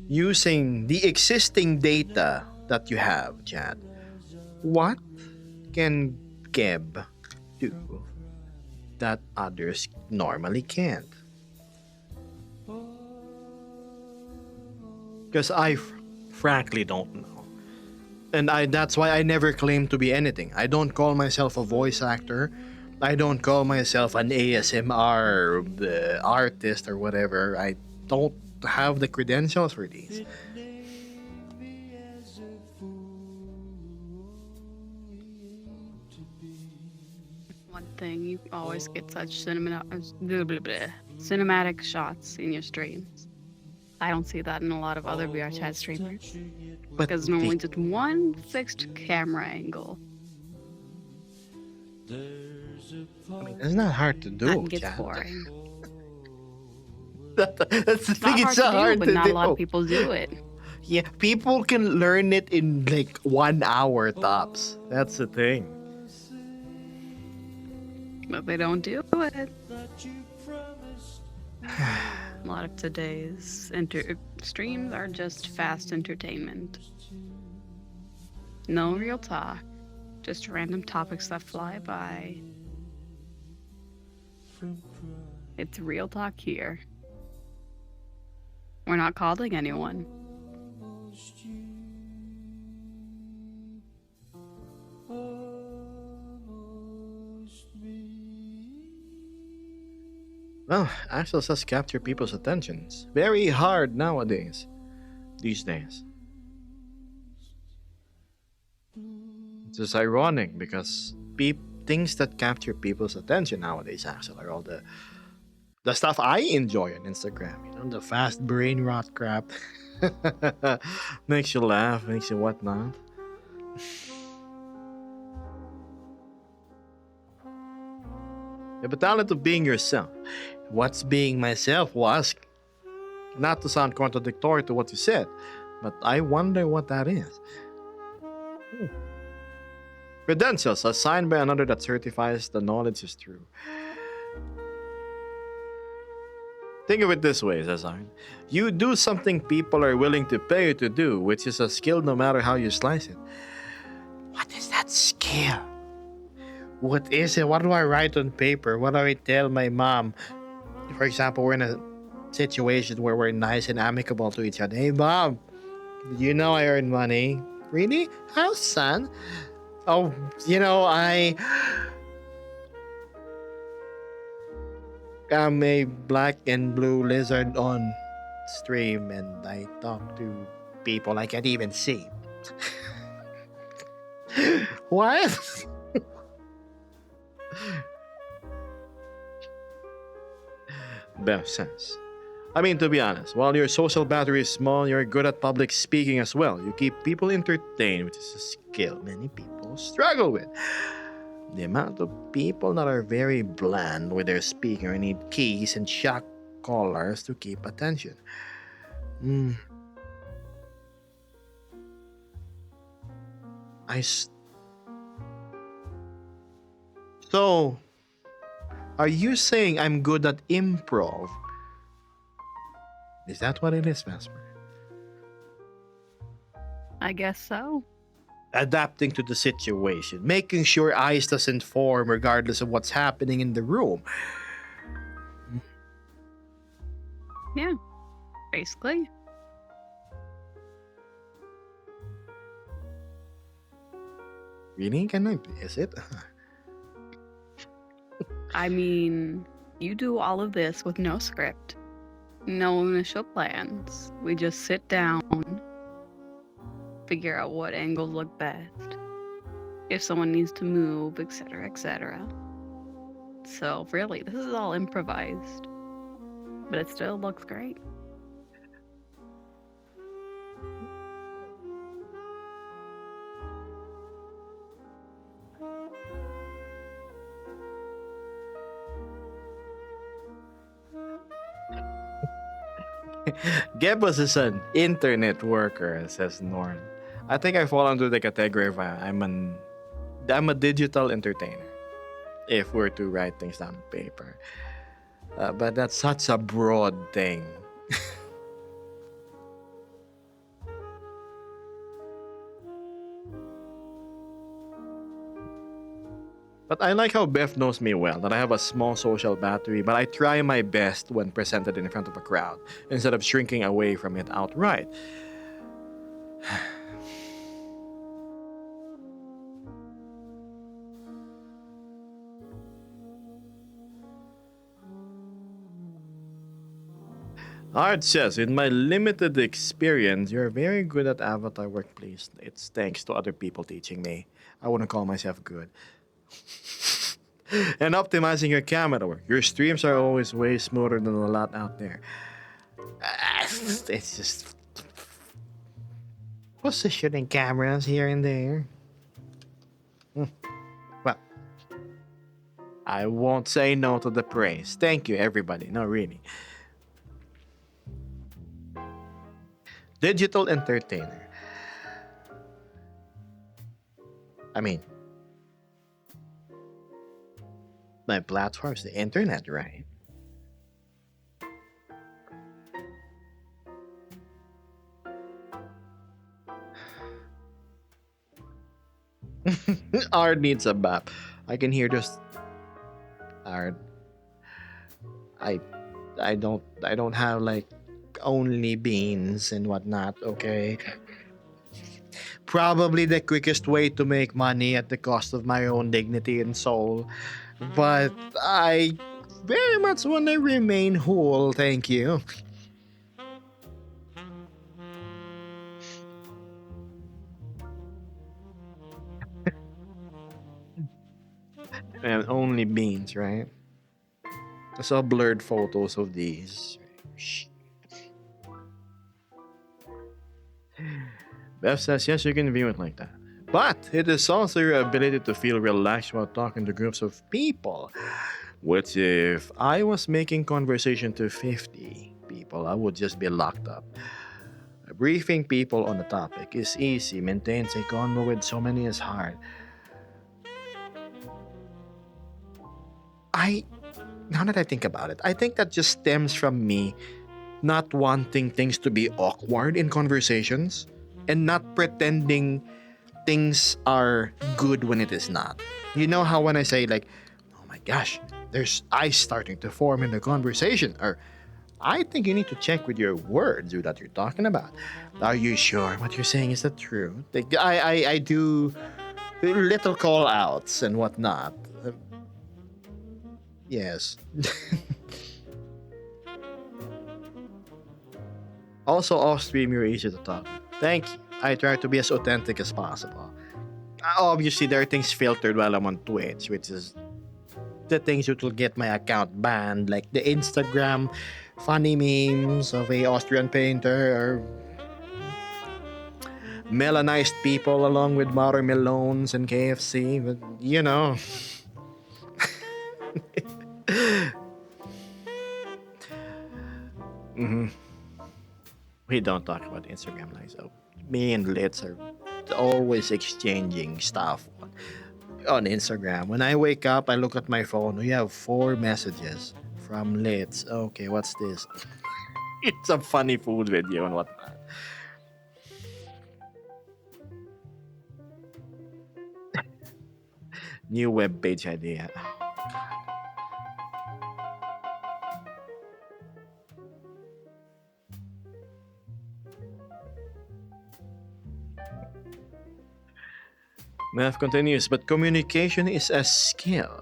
using the existing data that you have, Chad, what can Geb do that others normally can't? Because I frankly don't know. And that's why I never claim to be anything. I don't call myself a voice actor. I don't call myself an ASMR artist or whatever. I don't have the credentials for these. One thing, you always get such cinematic shots in your streams. I don't see that in a lot of other VR chat streamers. But Because normally just one fixed camera angle. I mean, it's not hard to do. That gets Chad. boring. That's the It's thing. not It's not hard but to not do. a lot of people do it. Yeah, people can learn it in like 1 hour tops. That's the thing. But they don't do it. A lot of today's streams are just fast entertainment. No real talk. Just random topics that fly by. It's real talk here. We're not calling anyone. Well, Axel says capture people's attentions. Very hard nowadays. These days. It's just ironic because things that capture people's attention nowadays, Axel, are all the stuff I enjoy on Instagram. You know, the fast brain rot crap. Makes you laugh, makes you whatnot. You have a talent of being yourself. What's being myself was, not to sound contradictory to what you said, but I wonder what that is. Credentials assigned by another that certifies the knowledge is true. Think of it this way, Cesar. You do something people are willing to pay you to do, which is a skill no matter how you slice it. What is that skill? What is it? What do I write on paper? What do I tell my mom? For example, we're in a situation where we're nice and amicable to each other. Hey, Mom, did you know I earn money? Really? How, son? Oh, you know, I'm a black and blue lizard on stream and I talk to people I can't even see. What? Best sense. I mean, to be honest, while your social battery is small, you're good at public speaking as well. You keep people entertained, which is a skill many people struggle with. The amount of people that are very bland with their speaking or need keys and shock collars to keep attention. So, are you saying I'm good at improv? Is that what it is, Vesper? I guess so. Adapting to the situation, making sure ice doesn't form regardless of what's happening in the room. Yeah, basically. Really? Can I? Is it? I mean, you do all of this with no script. No initial plans. We just sit down, figure out what angles look best, if someone needs to move, etc., etc. So really, this is all improvised, but it still looks great. Gebos is an internet worker, says Norn. I think I fall under the category of I'm a digital entertainer. If we're to write things down on paper, but that's such a broad thing. But I like how Beth knows me well, that I have a small social battery, but I try my best when presented in front of a crowd, instead of shrinking away from it outright. Art says, in my limited experience, you're very good at Avatar Workplace. It's thanks to other people teaching me. I wouldn't call myself good. And optimizing your camera work. Your streams are always way smoother than a lot out there. It's just positioning cameras here and there. Well, I won't say no to the praise. Thank you, everybody. No, really. Digital entertainer. I mean, my platform's the internet, right? Art needs a map. I can hear just Art. I I don't have like only beans and whatnot, okay? Probably the quickest way to make money at the cost of my own dignity and soul. But I very much want to remain whole, thank you. And only beans, right? I saw blurred photos of these. Shh. Beth says, yes, you can view it like that. But it is also your ability to feel relaxed while talking to groups of people. Which, if I was making conversation to 50 people, I would just be locked up. Briefing people on a topic is easy. Maintaining a convo with so many is hard. Now that I think about it, I think that just stems from me not wanting things to be awkward in conversations and not pretending things are good when it is not. You know how when I say like, oh my gosh, there's ice starting to form in the conversation, or I think you need to check with your words that you're talking about. Are you sure what you're saying is the truth? Like, I do little call outs and whatnot. Yes. Also, off stream, you're easy to talk. Thank you. I try to be as authentic as possible. Obviously, there are things filtered while I'm on Twitch, which is the things that will get my account banned, like the Instagram funny memes of a Austrian painter or melanized people along with watermelons and KFC. But, you know. Mm-hmm. We don't talk about Instagram lives. So me and Litz are always exchanging stuff on Instagram. When I wake up, I look at my phone. We have 4 messages from Litz. Okay, what's this? It's a funny food video and whatnot. New webpage idea. Math continues, but communication is a skill.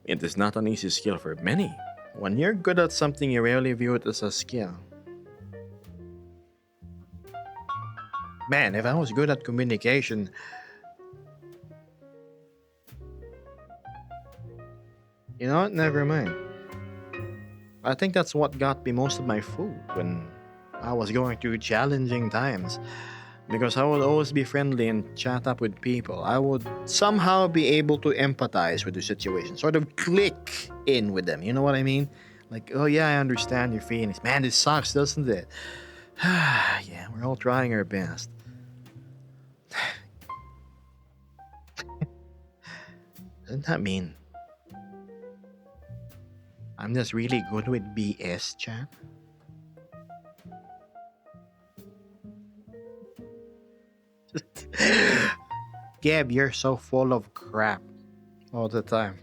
It is not an easy skill for many. When you're good at something, you rarely view it as a skill. Man, if I was good at communication, you know what? Never mind. I think that's what got me most of my food when I was going through challenging times. Because I would always be friendly and chat up with people. I would somehow be able to empathize with the situation, sort of click in with them. You know what I mean? Like, oh yeah, I understand your feelings. Man, this sucks, doesn't it? Yeah, we're all trying our best. Doesn't that mean I'm just really good with BS chat? Gab, you're so full of crap all the time.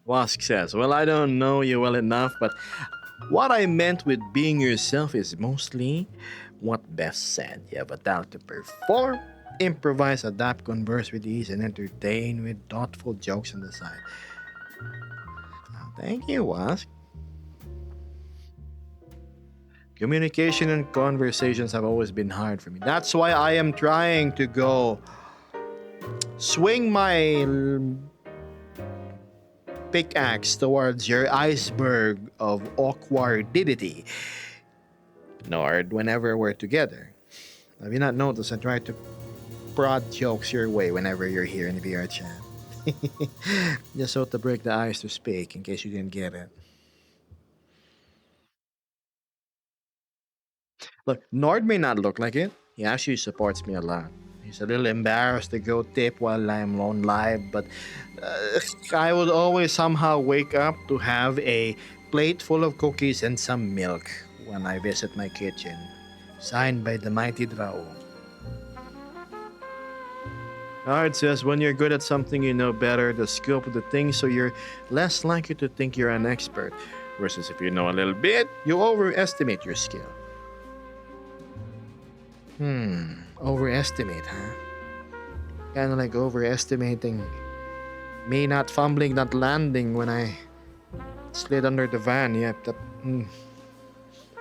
Wask says, well, I don't know you well enough, but what I meant with being yourself is mostly what Beth said. You have a talent to perform, improvise, adapt, converse with ease, and entertain with thoughtful jokes on the side. Thank you, Wask. Communication and conversations have always been hard for me. That's why I am trying to go swing my pickaxe towards your iceberg of awkwardity, Nord, whenever we're together. Have you not noticed I try to prod jokes your way whenever you're here in the VR chat? Just so to break the ice to speak, in case you didn't get it. Look, Nord may not look like it. He actually supports me a lot. He's a little embarrassed to go tip while I'm on live, but I would always somehow wake up to have a plate full of cookies and some milk when I visit my kitchen. Signed by the mighty Drao. Nord says, when you're good at something, you know better the scope of the thing, so you're less likely to think you're an expert. Versus if you know a little bit, you overestimate your skill. Overestimate, huh? Kind of like overestimating me not fumbling, not landing when I slid under the van. Yep,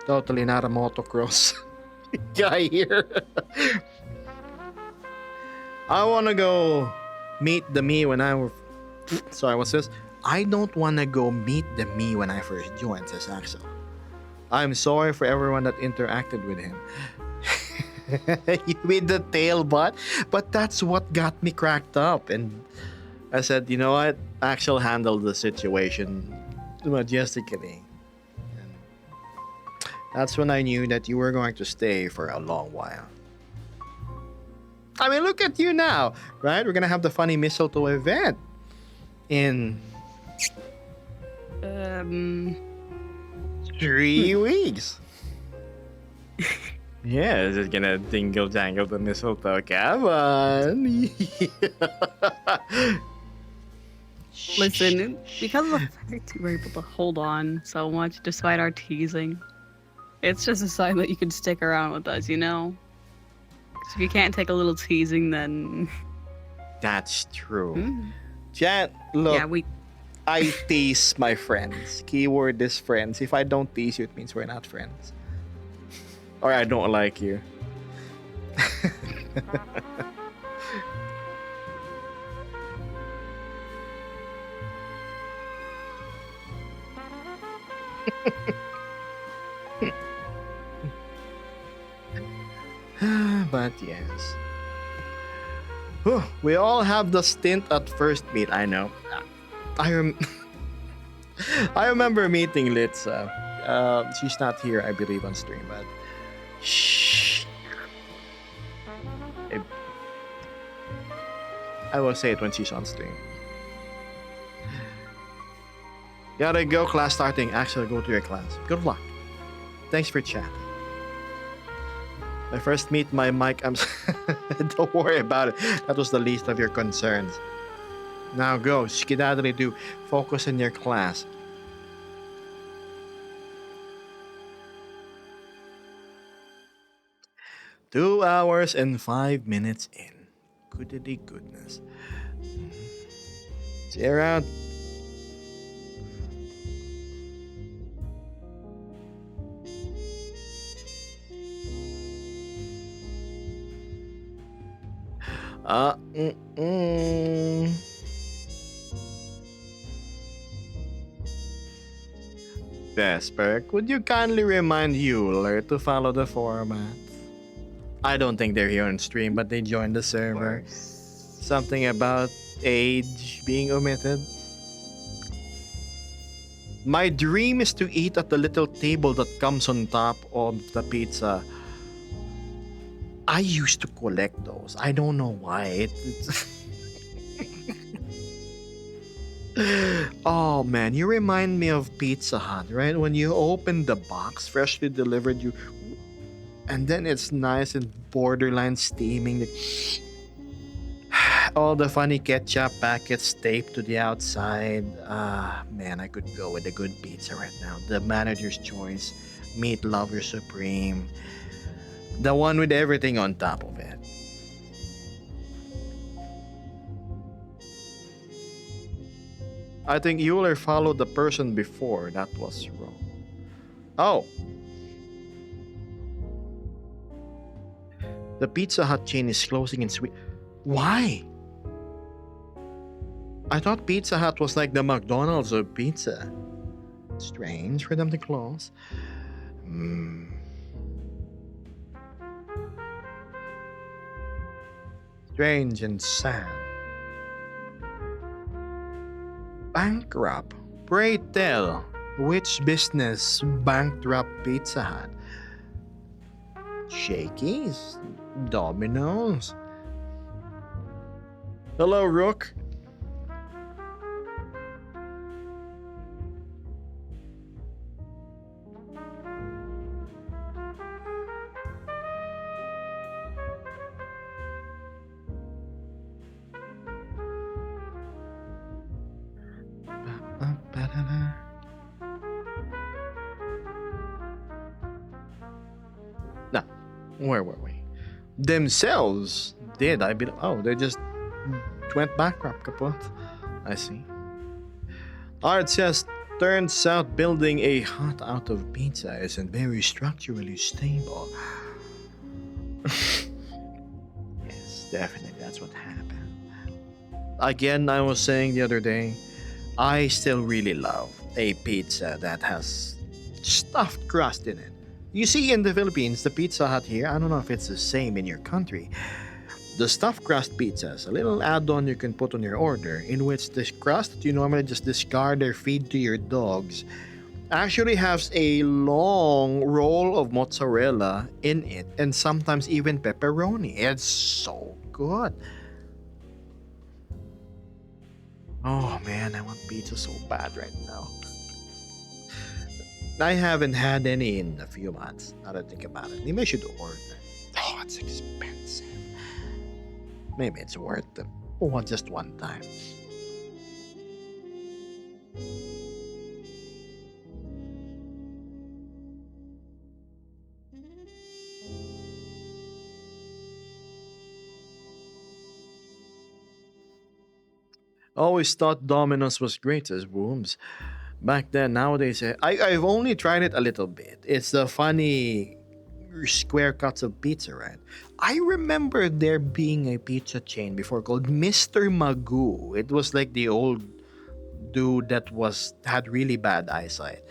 totally not a motocross guy here. I want to go meet the me when I was... Sorry, what's this? I don't want to go meet the me when I first joined, says Axel. I'm sorry for everyone that interacted with him. With the tail butt, but that's what got me cracked up. And I said, you know what? Axel handled the situation majestically. And that's when I knew that you were going to stay for a long while. I mean, look at you now, right? We're gonna have the funny mistletoe event in 3 weeks. Yeah, it's just gonna dingle jangle the mistletoe. Come on. Listen, because of the fact you were able to hold on so much despite our teasing, it's just a sign that you can stick around with us, you know? 'Cause if you can't take a little teasing, then... That's true. Chat, look, Yeah, I tease my friends. Keyword is friends. If I don't tease you, it means we're not friends. Or I don't like you. But yes. Whew, we all have the stint at first meet, I know. I remember meeting Litza. She's not here, I believe, on stream, but shh. I will say it when she's on stream. Gotta go, class starting. Actually, go to your class. Good luck. Thanks for chat. I first meet my mic. Don't worry about it. That was the least of your concerns. Now go, skedaddly do. Focus in your class. Two hours and 5 minutes in. Goodity goodness. See you around. Uh, mm, mm. Vesper, could you kindly remind Euler to follow the format? I don't think they're here on stream, but they joined the server. Something about age being omitted. My dream is to eat at the little table that comes on top of the pizza. I used to collect those. I don't know why. Oh man, you remind me of Pizza Hut, right? When you open the box, freshly delivered, you, and then it's nice and borderline steaming. All the funny ketchup packets taped to the outside. Ah, man, I could go with a good pizza right now. The manager's choice, meat lover supreme, the one with everything on top of it. I think Euler followed the person before. That was wrong. Oh. The Pizza Hut chain is closing in Sweden. Why? I thought Pizza Hut was like the McDonald's of pizza. Strange for them to close. Hmm. Strange and sad. Bankrupt. Pray tell, which business bankrupt Pizza Hut? Shakey's? Domino's? Hello, Rook. Now, where were we? Themselves did. I believe. Oh, they just went bankrupt, kaput. I see. Art says, turns out building a hut out of pizza isn't very structurally stable. Yes, definitely, that's what happened. Again, I was saying the other day, I still really love a pizza that has stuffed crust in it. You see, in the Philippines, the Pizza Hut here, I don't know if it's the same in your country. The stuffed crust pizza is a little add-on you can put on your order, in which the crust that you normally just discard or feed to your dogs actually has a long roll of mozzarella in it, and sometimes even pepperoni. It's so good. Oh man, I want pizza so bad right now. I haven't had any in a few months. Now that I think about it, maybe I should order. Oh, it's expensive. Maybe it's worth it. Just one time. Always thought Domino's was great as Booms. Back then, nowadays, I've only tried it a little bit. It's the funny square cuts of pizza, right? I remember there being a pizza chain before called Mr. Magoo. It was like the old dude that had really bad eyesight.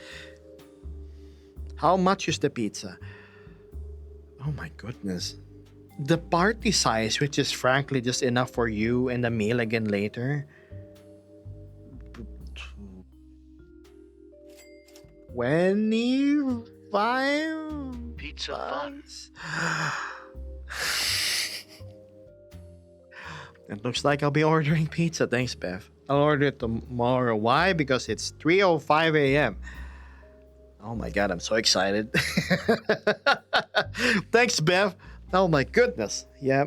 How much is the pizza? Oh my goodness. The party size, which is frankly just enough for you and a meal again later. 25 Pizza fun. bucks. It looks like I'll be ordering pizza. Thanks, Bev. I'll order it tomorrow. Why? Because it's 3:05 a.m. Oh my god, I'm so excited. Thanks, Bev. Oh my goodness. Yeah.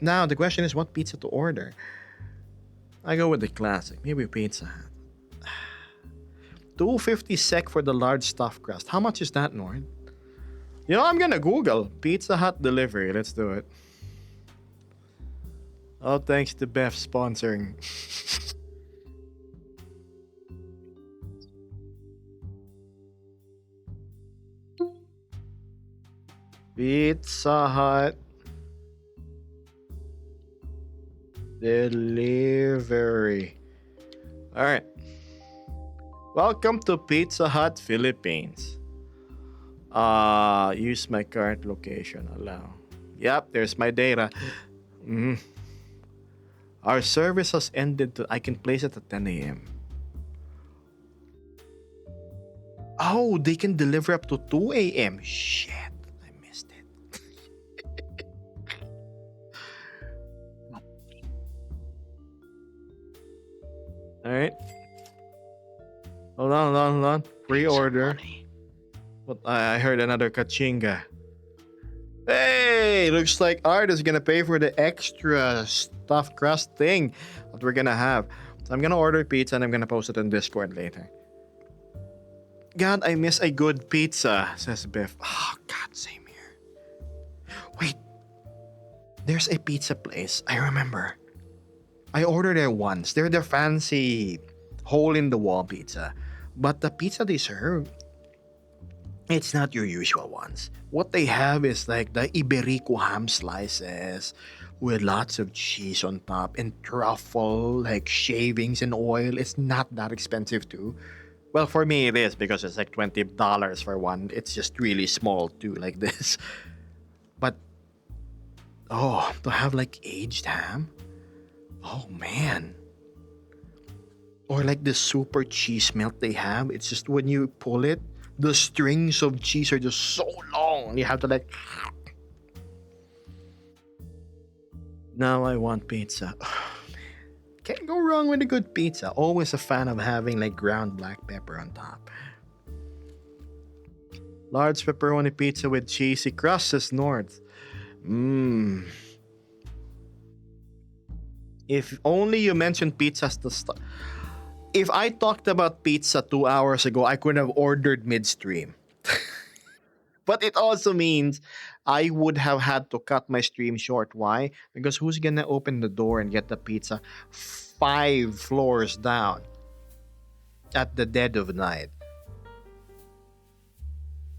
Now the question is what pizza to order. I go with the classic. Maybe Pizza Hut. 250 sec for the large stuffed crust. How much is that, Nord? You know, I'm gonna Google Pizza Hut delivery. Let's do it. Oh, thanks to Bev sponsoring. Pizza Hut Delivery. All right. Welcome to Pizza Hut Philippines. Use my current location. Allow. Yep, there's my data. Mhm. Our service has ended. I can place it at 10 a.m. Oh, they can deliver up to 2 a.m. Shit, I missed it. All right. Hold on. Need some Pre-order. money. But I heard another kachinga. Hey, looks like Art is gonna pay for the extra stuffed crust thing that we're gonna have. So I'm gonna order pizza and I'm gonna post it on Discord later. God, I miss a good pizza, says Biff. Oh, God, same here. Wait, there's a pizza place. I remember. I ordered there once. They're the fancy hole-in-the-wall pizza. But the pizza they serve, it's not your usual ones. What they have is like the Iberico ham slices with lots of cheese on top and truffle, like shavings and oil. It's not that expensive too. Well, for me it is because it's like $20 for one. It's just really small too, like this. But oh, to have like aged ham? Oh man. Or like the super cheese melt they have. It's just when you pull it, the strings of cheese are just so long. You have to like. Now I want pizza. Can't go wrong with a good pizza. Always a fan of having like ground black pepper on top. Large pepperoni pizza with cheesy crust, says North. Mmm. If only you mentioned pizzas to start. If I talked about pizza 2 hours ago, I could have ordered midstream. But it also means I would have had to cut my stream short. Why? Because who's gonna open the door and get the pizza 5 floors down at the dead of night?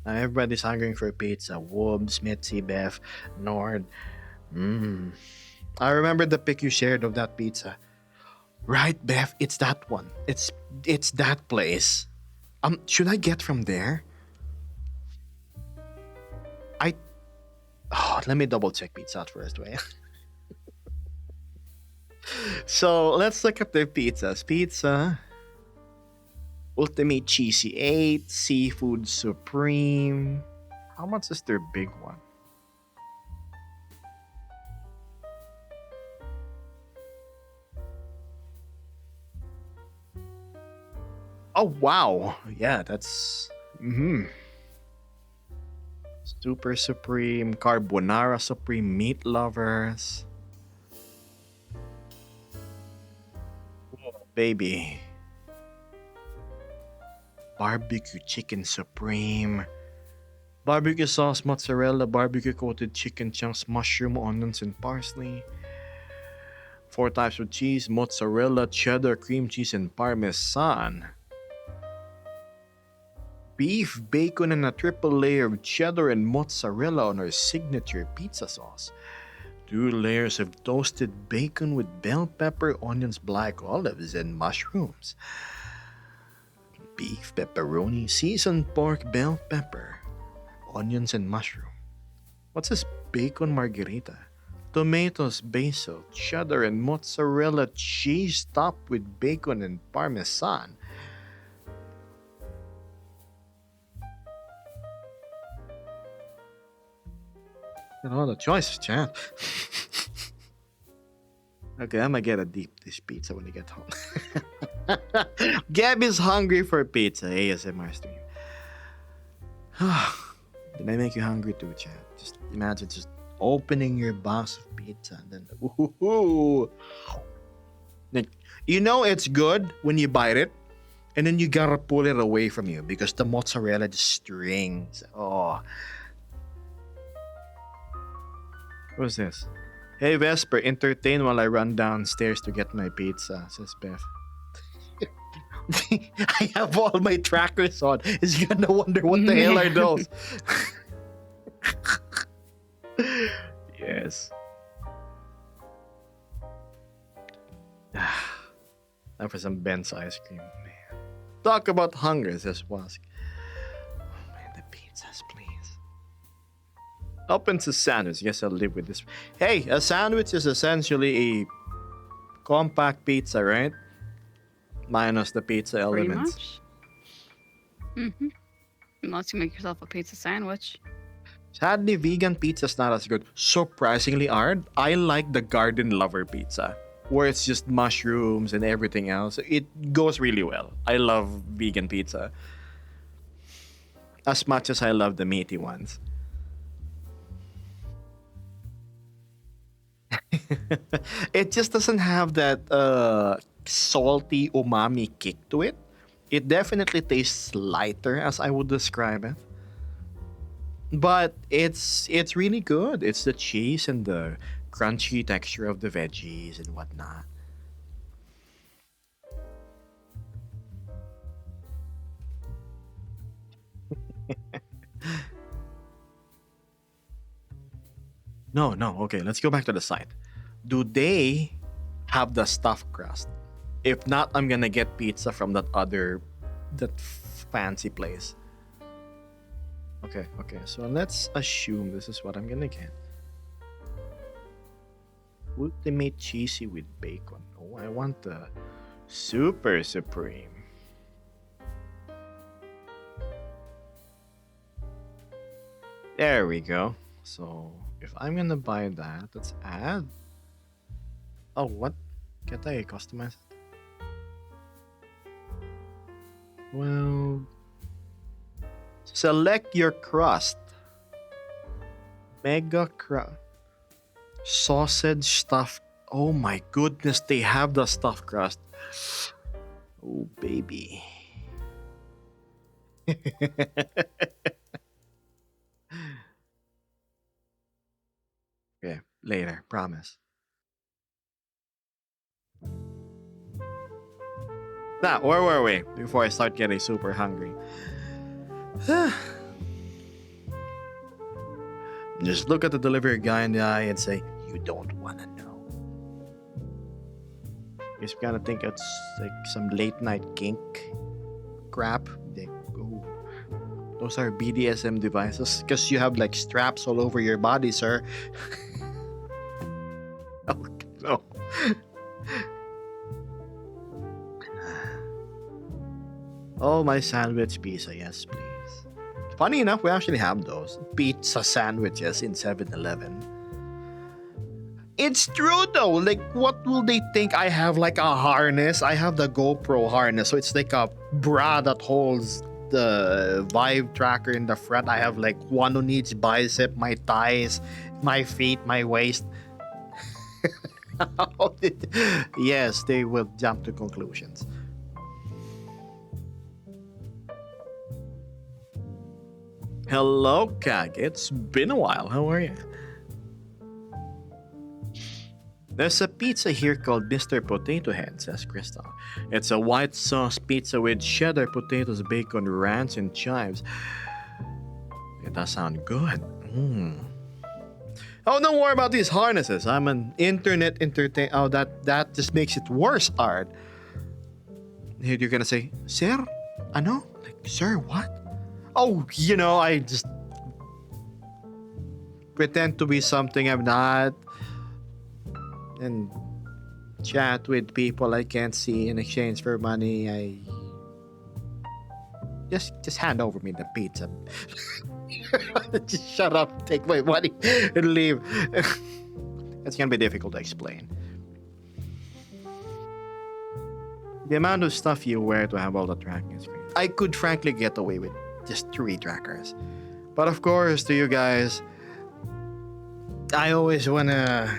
Now everybody's hungering for pizza. Woobs, Mitzi, Beth, Nord. I remember the pic you shared of that pizza. Right, Beth, it's that one. It's that place. Should I get from there? Let me double check Pizza Hut first, wait. So let's look at their pizzas. Pizza, Ultimate Cheesy 8, Seafood Supreme. How much is their big one? Oh wow. Yeah, that's Super Supreme, Carbonara Supreme, Meat Lovers. Baby. Barbecue Chicken Supreme. Barbecue sauce, mozzarella, barbecue coated chicken chunks, mushroom, onions, and parsley. 4 types of cheese, mozzarella, cheddar, cream cheese, and parmesan. Beef, bacon, and a triple layer of cheddar and mozzarella on our signature pizza sauce. 2 layers of toasted bacon with bell pepper, onions, black olives, and mushrooms. Beef, pepperoni, seasoned pork, bell pepper, onions, and mushroom. What's this bacon margherita? Tomatoes, basil, cheddar, and mozzarella cheese topped with bacon and parmesan. Got a lot of choices, chat. Okay, I'm gonna get a deep dish pizza when I get home. Gab is hungry for pizza. ASMR stream. Did I make you hungry too, chat? Just imagine just opening your box of pizza and then ooh. Like, you know it's good when you bite it, and then you gotta pull it away from you because the mozzarella just strings. Oh. What's this? Hey Vesper, entertain while I run downstairs to get my pizza, says Beth. I have all my trackers on. Is you gonna wonder what the hell are those? Yes. Time for some Ben's ice cream, man. Talk about hunger, says Wask. Oh man, the pizzas, please. Opens a sandwich. Guess I'll live with this. Hey, a sandwich is essentially a compact pizza, right? Minus the pizza Pretty elements. much. Unless you make yourself a pizza sandwich. Sadly, vegan pizza's not as good. Surprisingly hard. I like the Garden Lover pizza, where it's just mushrooms and everything else. It goes really well. I love vegan pizza as much as I love the meaty ones. It just doesn't have that salty umami kick to it. It definitely tastes lighter, as I would describe it. But it's really good. It's the cheese and the crunchy texture of the veggies and whatnot. No, no. Okay, let's go back to the site. Do they have the stuffed crust? If not, I'm gonna get pizza from that fancy place. Okay, okay. So let's assume this is what I'm gonna get. Ultimate cheesy with bacon. Oh, I want the super supreme. There we go. So if I'm gonna buy that, let's add. Oh, what? Can't I customize it? Well, select your crust. Mega crust. Sausage stuffed. Oh my goodness, they have the stuffed crust. Oh, baby. Okay, later, promise. Now, where were we before I start getting super hungry? Just look at the delivery guy in the eye and say, "You don't want to know." He's gonna think it's like some late night kink crap. They go. Those are BDSM devices because you have like straps all over your body, sir. Oh no. Oh, my sandwich pizza, yes, please. Funny enough, we actually have those pizza sandwiches in 7-Eleven. It's true though. Like, what will they think? I have like a harness. I have the GoPro harness, so it's like a bra that holds the Vive tracker in the front. I have like one on each bicep, my thighs, my feet, my waist. Yes, they will jump to conclusions. Hello, Kag. It's been a while. How are you? There's a pizza here called Mr. Potato Head, says Crystal. It's a white sauce pizza with cheddar, potatoes, bacon, ranch, and chives. It does sound good. Oh, don't worry about these harnesses. I'm an internet entertain. Oh, that just makes it worse, Art. You're gonna say, Sir? Ano? Like, sir, what? Oh, I just pretend to be something I'm not and chat with people I can't see in exchange for money. I just hand over me the pizza. Just shut up, take my money, and leave. It's gonna be difficult to explain. The amount of stuff you wear to have all the tracking screens. I could frankly get away with just 3 trackers. But of course, to you guys, I always wanna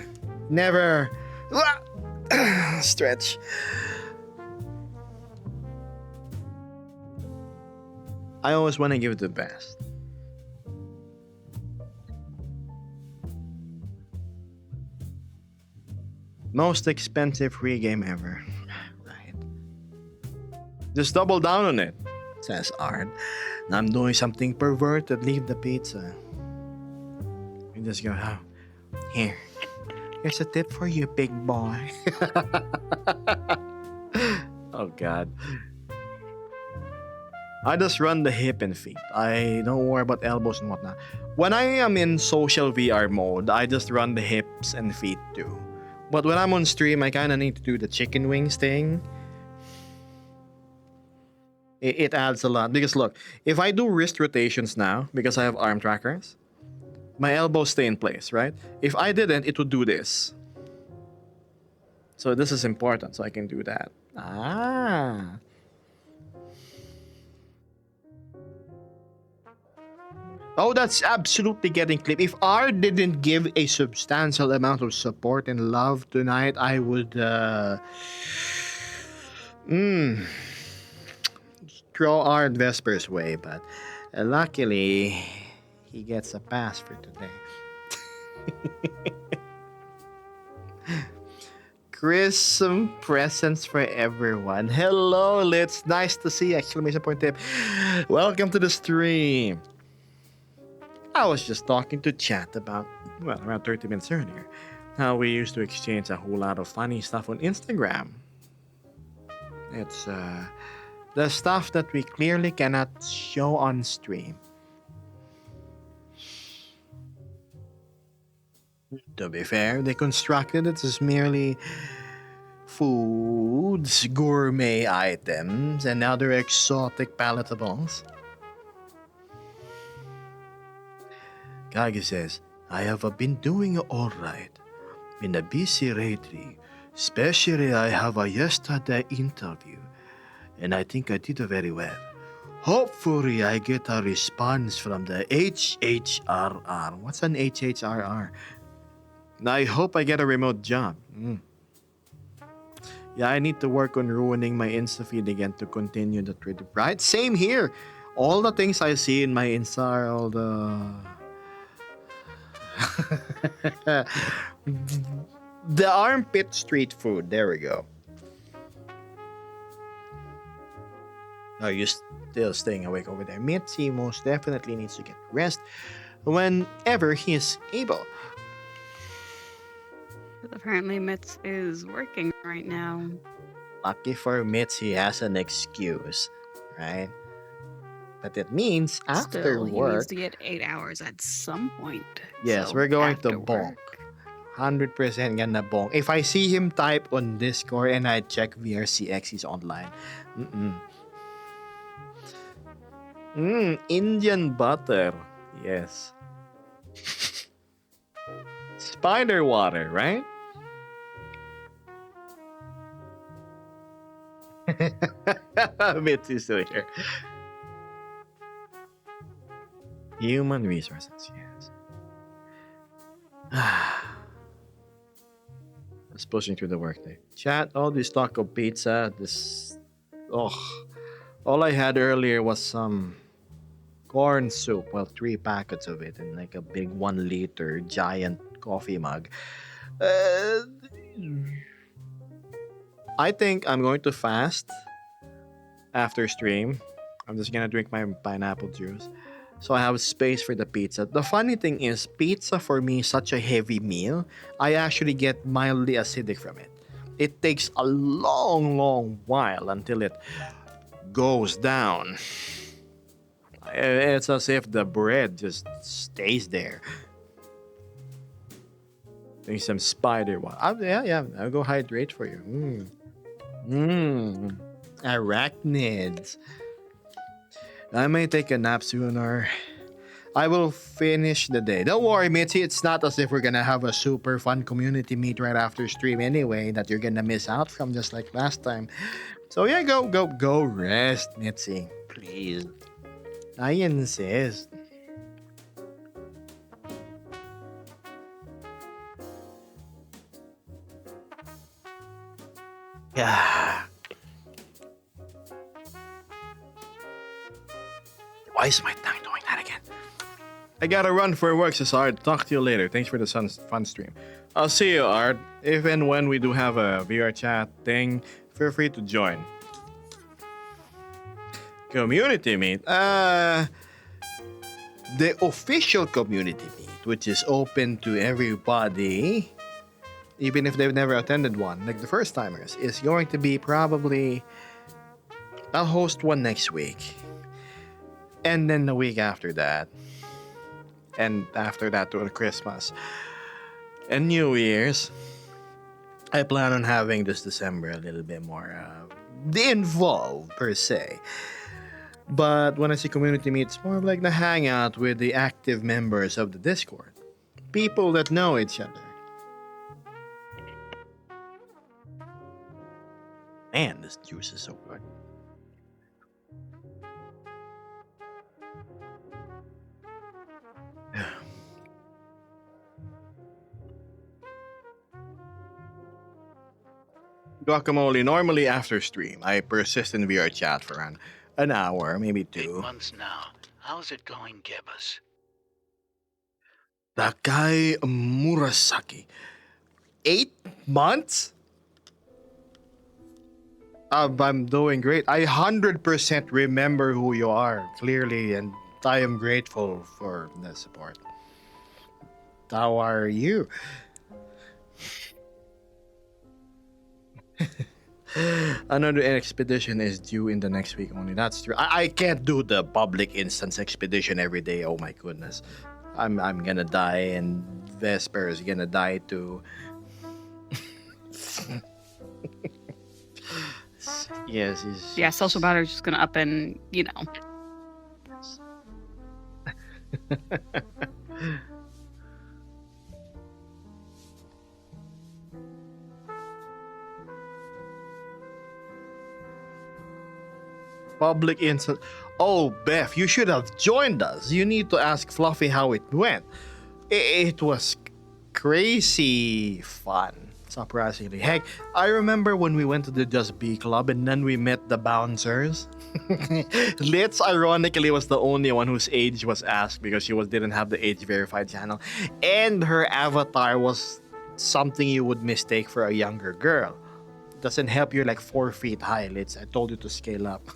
never stretch. I always wanna give it the best. Most expensive free game ever. Right. Just double down on it, says Art. I'm doing something perverted. Leave the pizza. You just go, oh, here. Here's a tip for you, big boy. Oh God. I just run the hip and feet. I don't worry about elbows and whatnot. When I am in social VR mode, I just run the hips and feet too. But when I'm on stream, I kind of need to do the chicken wings thing. It adds a lot. Because look, if I do wrist rotations now, because I have arm trackers, my elbows stay in place, right? If I didn't, it would do this. So this is important, so I can do that. Ah. Oh, that's absolutely getting clipped. If R didn't give a substantial amount of support and love tonight, I would throw R Vesper's way, but luckily he gets a pass for today. Chris, some presents for everyone. Hello, Litz. Nice to see you. Exclamation point tip. Welcome to the stream. I was just talking to chat about, well, around 30 minutes earlier, how we used to exchange a whole lot of funny stuff on Instagram. It's the stuff that we clearly cannot show on stream. To be fair, they constructed it as merely foods, gourmet items, and other exotic palatables. Kage says, I have been doing alright. Been a busy lately. Especially I have a yesterday interview. And I think I did very well. Hopefully I get a response from the HHRR. What's an HHRR? I hope I get a remote job. Yeah, I need to work on ruining my Insta feed again to continue the trade. Right? Same here. All the things I see in my Insta are all the... the armpit street food. There we go. Are you still staying awake over there? Mitzi most definitely needs to get rest whenever he is able. Apparently, Mitz is working right now. Lucky for Mitz, he has an excuse, right? But it means after Still, he work... needs to get 8 hours at some point. Yes, So we're going to after bonk. work. 100% gonna bonk. If I see him type on Discord and I check VRCX, he's online. Indian butter. Yes. Spider water, right? Mitzi's still here. Human resources, yes. Just pushing through the workday. Chat, all this talk of pizza, this... Oh, all I had earlier was some corn soup. Well, 3 packets of it in like a big 1 liter giant coffee mug. I think I'm going to fast after stream. I'm just gonna drink my pineapple juice. So I have space for the pizza. The funny thing is, pizza for me is such a heavy meal. I actually get mildly acidic from it. It takes a long while until it goes down. It's as if the bread just stays there. Doing some spider one. Yeah, I'll go hydrate for you. Arachnids. I may take a nap soon or I will finish the day. Don't worry, Mitzi. It's not as if we're gonna have a super fun community meet right after stream anyway that you're gonna miss out from just like last time. So yeah, go rest, Mitzi. Please. I insist. Yeah. Why is my tongue doing that again? I gotta run for work, Cesar. Talk to you later. Thanks for the fun stream. I'll see you, Art. If and when we do have a VR chat thing, feel free to join. Community meet? The official community meet, which is open to everybody, even if they've never attended one, like the first timers, is going to be probably I'll host one next week. And then the week after that. And after that to Christmas. And New Year's. I plan on having this December a little bit more involved per se. But when I say community meet, it's more of like the hangout with the active members of the Discord. People that know each other. Man, this juice is so good. Guacamole, normally after stream, I persist in VR chat for an hour, maybe 8 two. months now. How's it going, Gibbous? Takai Murasaki. 8 months? I'm doing great. I 100% remember who you are, clearly, and I am grateful for the support. How are you? Another expedition is due in the next week only. That's true. I can't do the public instance expedition every day. Oh my goodness. I'm gonna die and Vesper is gonna die too. Yes, he's Yeah, social battery's just gonna up and, you know. public instance. Oh, Beth, you should have joined us. You need to ask Fluffy how it went. It was crazy fun, surprisingly. Heck, I remember when we went to the Just Be Club and then we met the bouncers. Litz, ironically, was the only one whose age was asked because she didn't have the age verified channel. And her avatar was something you would mistake for a younger girl. Doesn't help you're like 4 feet high, Litz. I told you to scale up.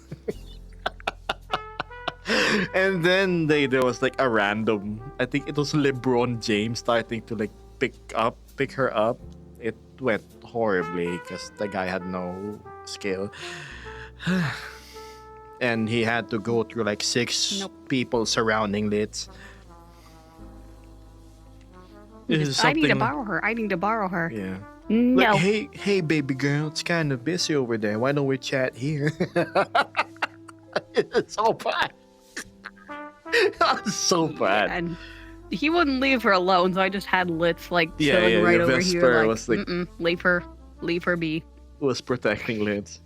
And then there was like a random, I think it was LeBron James starting to like pick her up. It went horribly because the guy had no skill. And he had to go through like 6 people surrounding Litz. I need to borrow her. I need to borrow her. Yeah. No. Like, hey, baby girl, it's kind of busy over there. Why don't we chat here? It's so bad. So bad. And he wouldn't leave her alone, so I just had Litz like chilling right over Vesper here. Like, was like leave her be. was protecting Litz.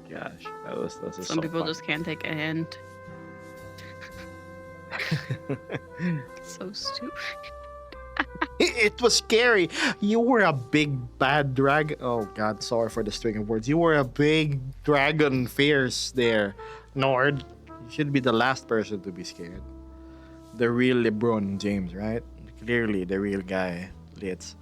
Gosh, that was Some people just can't take a hint. So stupid. It was scary. You were a big bad dragon. Oh God, sorry for the string of words. You were a big dragon fierce there, Nord. You should be the last person to be scared. The real LeBron James, right? Clearly, the real guy, Litz.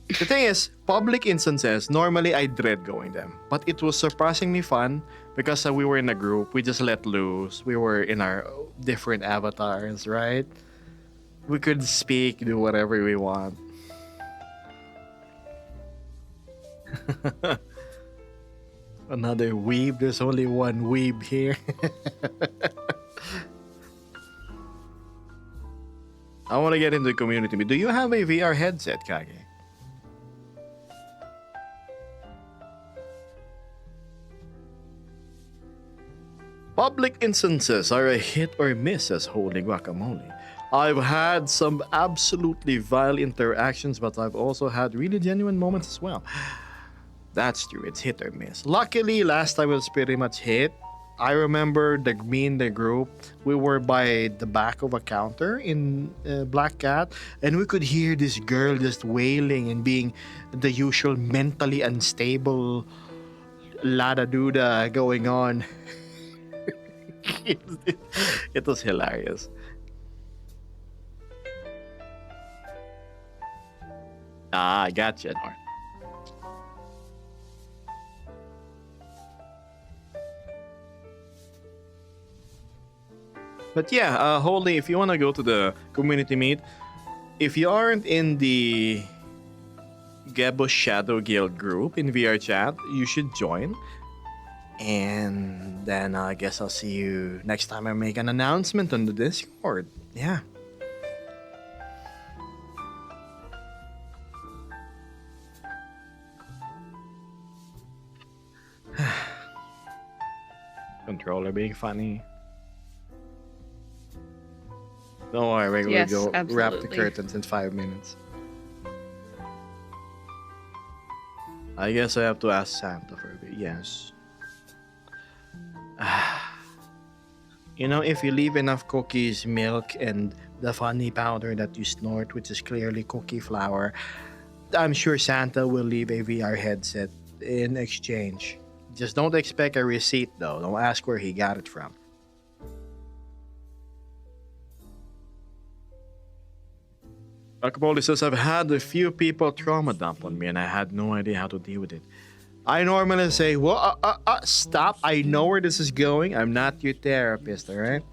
The thing is, public instances, normally I dread going them. But it was surprisingly fun because we were in a group. We just let loose. We were in our different avatars, right? We could speak, do whatever we want. Another weeb. There's only one weeb here. I want to get into the community. Do you have a VR headset, Kage? Public instances are a hit or miss as Holy Guacamole. I've had some absolutely vile interactions, but I've also had really genuine moments as well. That's true, it's hit or miss. Luckily, last time was pretty much hit. I remember me and the group, we were by the back of a counter in Black Cat, and we could hear this girl just wailing and being the usual mentally unstable lada duda going on. It was hilarious. I gotcha, Nord. But yeah, Holy, if you want to go to the community meet, if you aren't in the Gebo Shadow Guild group in VR chat, you should join. And then I guess I'll see you next time I make an announcement on the Discord. Yeah. Controller being funny. Don't worry, we'll Yes, go wrap the absolutely. curtains in 5 minutes. I guess I have to ask Santa for a bit. Yes. You know, if you leave enough cookies, milk, and the funny powder that you snort, which is clearly cookie flour, I'm sure Santa will leave a VR headset in exchange. Just don't expect a receipt, though. Don't ask where he got it from. Guacamole says, I've had a few people trauma dump on me and I had no idea how to deal with it. I normally say, well, stop. I know where this is going. I'm not your therapist, alright?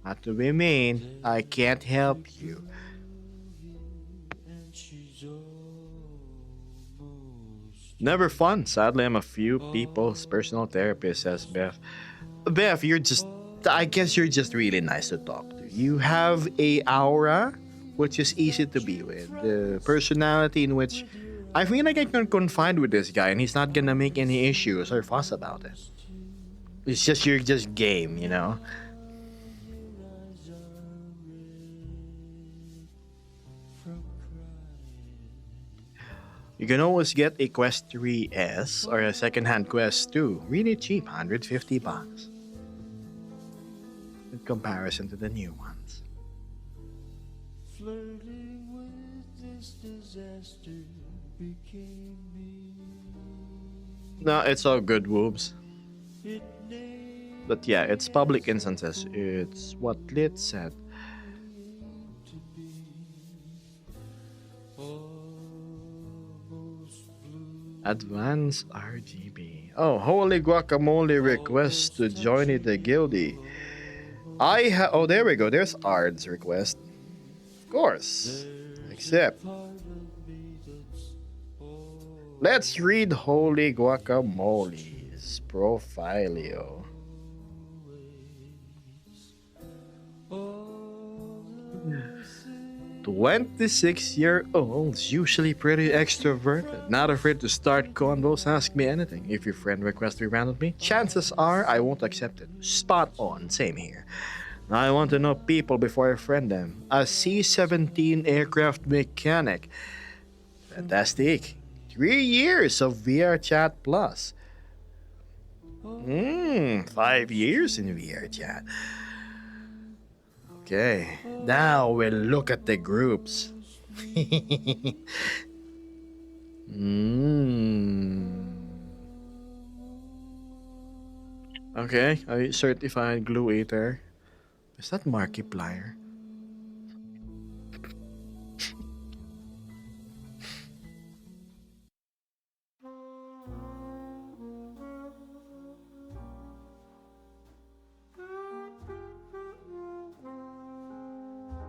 Not to be mean, I can't help you. Never fun. Sadly, I'm a few people's personal therapist, says Beth. Beth, I guess you're just really nice to talk to. You have a aura which is easy to be with. The personality in which I feel like I can confide with this guy and he's not gonna make any issues or fuss about it. It's just you're just game, you know? You can always get a Quest 3S or a second-hand Quest 2. Really cheap, $150. In comparison to the new ones. Flirting with this disaster became me. No, it's all good, Woobs. But yeah, it's public instances. It's what Lit said. Advanced RGB. Oh, holy guacamole request to join the guildie. Oh, there we go. There's Ard's request. Of course. Accept. Let's read Holy Guacamole's profilio. 26-year-olds, usually pretty extroverted, not afraid to start convos, ask me anything. If your friend requests to be around with me, chances are I won't accept it. Spot on, same here. I want to know people before I friend them. A C-17 aircraft mechanic. Fantastic. 3 years of VR Chat Plus. 5 years in VR Chat. Okay, now we'll look at the groups. Okay, a certified glue eater. Is that Markiplier?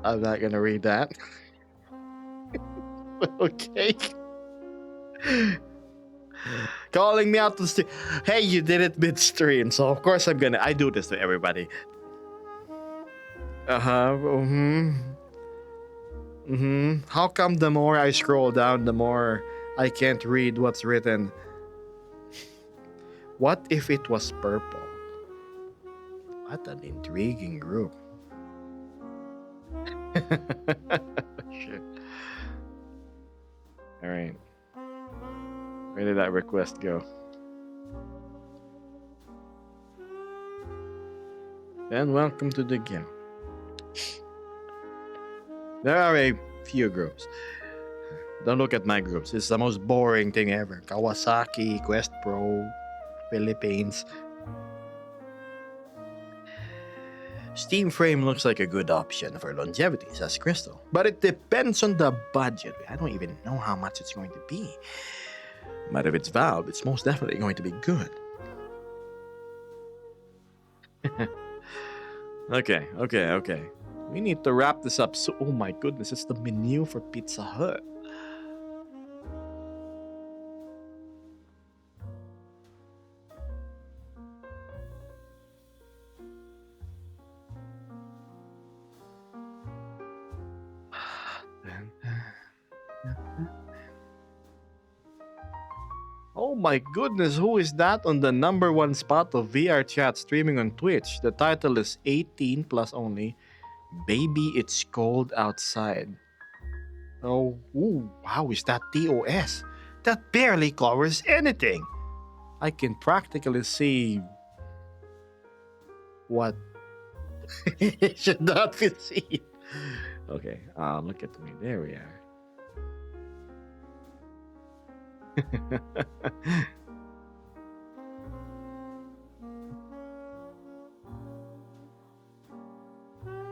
I'm not gonna read that. Okay. Calling me out to stream. Hey, you did it mid-stream, so of course I do this to everybody. How come the more I scroll down, the more I can't read what's written? What if it was purple? What an intriguing group. Shit. Alright. Where did that request go? Then welcome to the game. There are a few groups. Don't look at my groups. It's the most boring thing ever. Kawasaki, Quest Pro, Philippines. Steam Frame looks like a good option for longevity, says Crystal. But it depends on the budget. I don't even know how much it's going to be. But if it's Valve, it's most definitely going to be good. Okay. We need to wrap this up. So, oh my goodness, it's the menu for Pizza Hut. Oh my goodness, who is that on the number one spot of VR chat streaming on Twitch? The title is 18 plus only. Baby, it's cold outside. Oh, ooh, wow, is that TOS? That barely covers anything. I can practically see what should not be seen. Okay, look at me. There we are.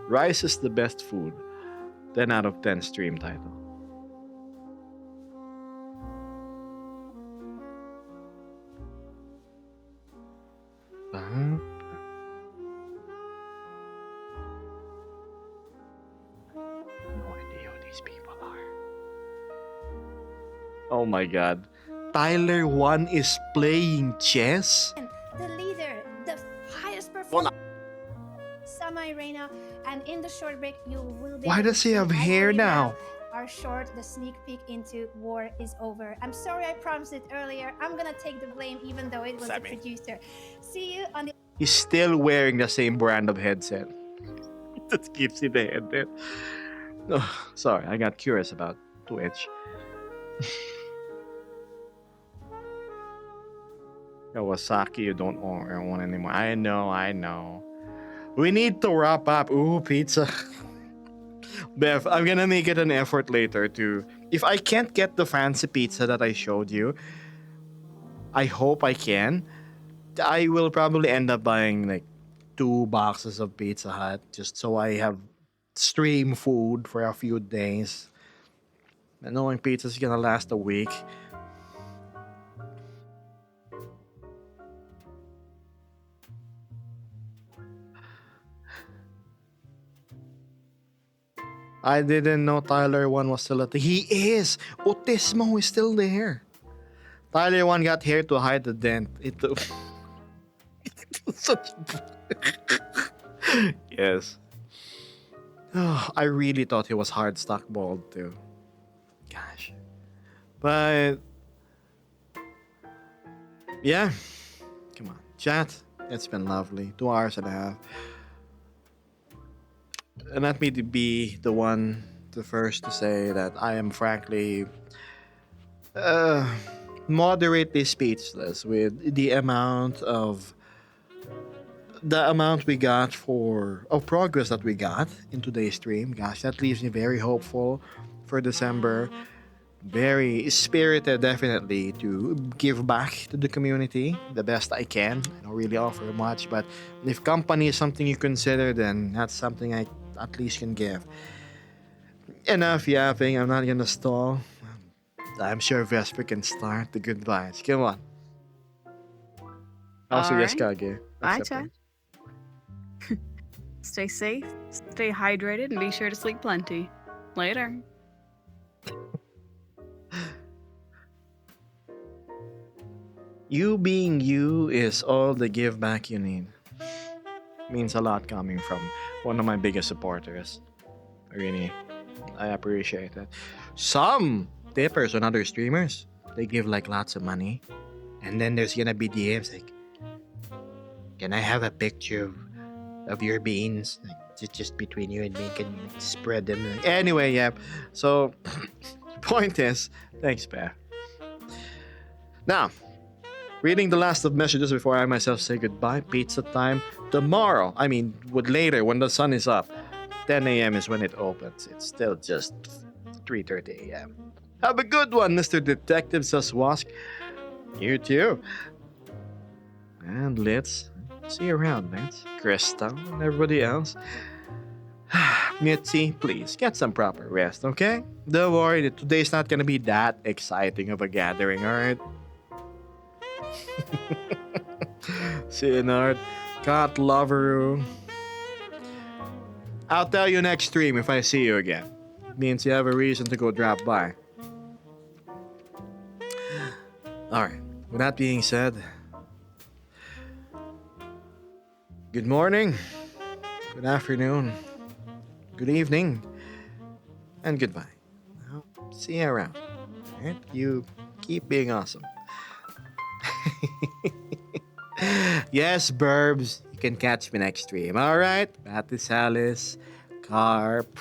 Rice is the best food. 10 out of 10 stream title. Uh-huh. No idea who these people are. Oh my god. Tyler 1 is playing chess? The leader, the highest Well, performer, Samai Reina, and in the short break you will be. Why able does to he see have hair Ivory now? Our short, the sneak peek into War is Over. I'm sorry I promised it earlier. I'm gonna take the blame even though it was Sammy. the producer. See you on the He's still wearing the same brand of headset. That gives you the headset. Oh, sorry, I got curious about Twitch. Kawasaki, you don't own one anymore. I know. We need to wrap up. Ooh, pizza. Bev, I'm gonna make it an effort later to... If I can't get the fancy pizza that I showed you, I hope I can. I will probably end up buying like 2 boxes of Pizza Hut just so I have stream food for a few days. And knowing pizza's gonna last a week. I didn't know Tyler 1 was still at the... He is! Autismo is still there. Tyler 1 got here to hide the dent. It was such... Yes. Oh, I really thought he was hard stock bald too. Gosh. But... Yeah. Come on. Chat. It's been lovely. 2 hours and a half. And let me be the first to say that I am frankly moderately speechless with the amount we got of progress that we got in today's stream. Gosh, that leaves me very hopeful for December. Very spirited, definitely, to give back to the community the best I can. I don't really offer much, but if company is something you consider, then that's something I at least can give. Enough yapping, I'm not gonna stall. I'm sure Vesper can start the good vibes. Come on. Also, yes, Kage. Bye, chat. Stay safe, stay hydrated, and be sure to sleep plenty. Later. You being you is all the give back you need. Means a lot coming from one of my biggest supporters. I appreciate it. Some tippers on other streamers, they give like lots of money. And then there's gonna be DMs like, can I have a picture of your beans? Like, just between you and me, can you spread them? Anyway, yeah. So, point is, thanks, Bear. Now, reading the last of messages before I myself say goodbye. Pizza time tomorrow. I mean, later when the sun is up. 10 a.m. is when it opens. It's still just 3:30 a.m. Have a good one, Mr. Detective Saswask. You too. And let's see you around, mates. Krista and everybody else. Mitzi, please get some proper rest, okay? Don't worry, today's not gonna be that exciting of a gathering, alright? Sinard, Cat Loveru, I'll tell you next stream if I see you again. Means you have a reason to go drop by. Alright, with that being said, good morning, good afternoon, good evening, and goodbye. I'll see you around. Alright, you keep being awesome. Yes, Burbs, you can catch me next stream. Alright, Batis Alice, Carp.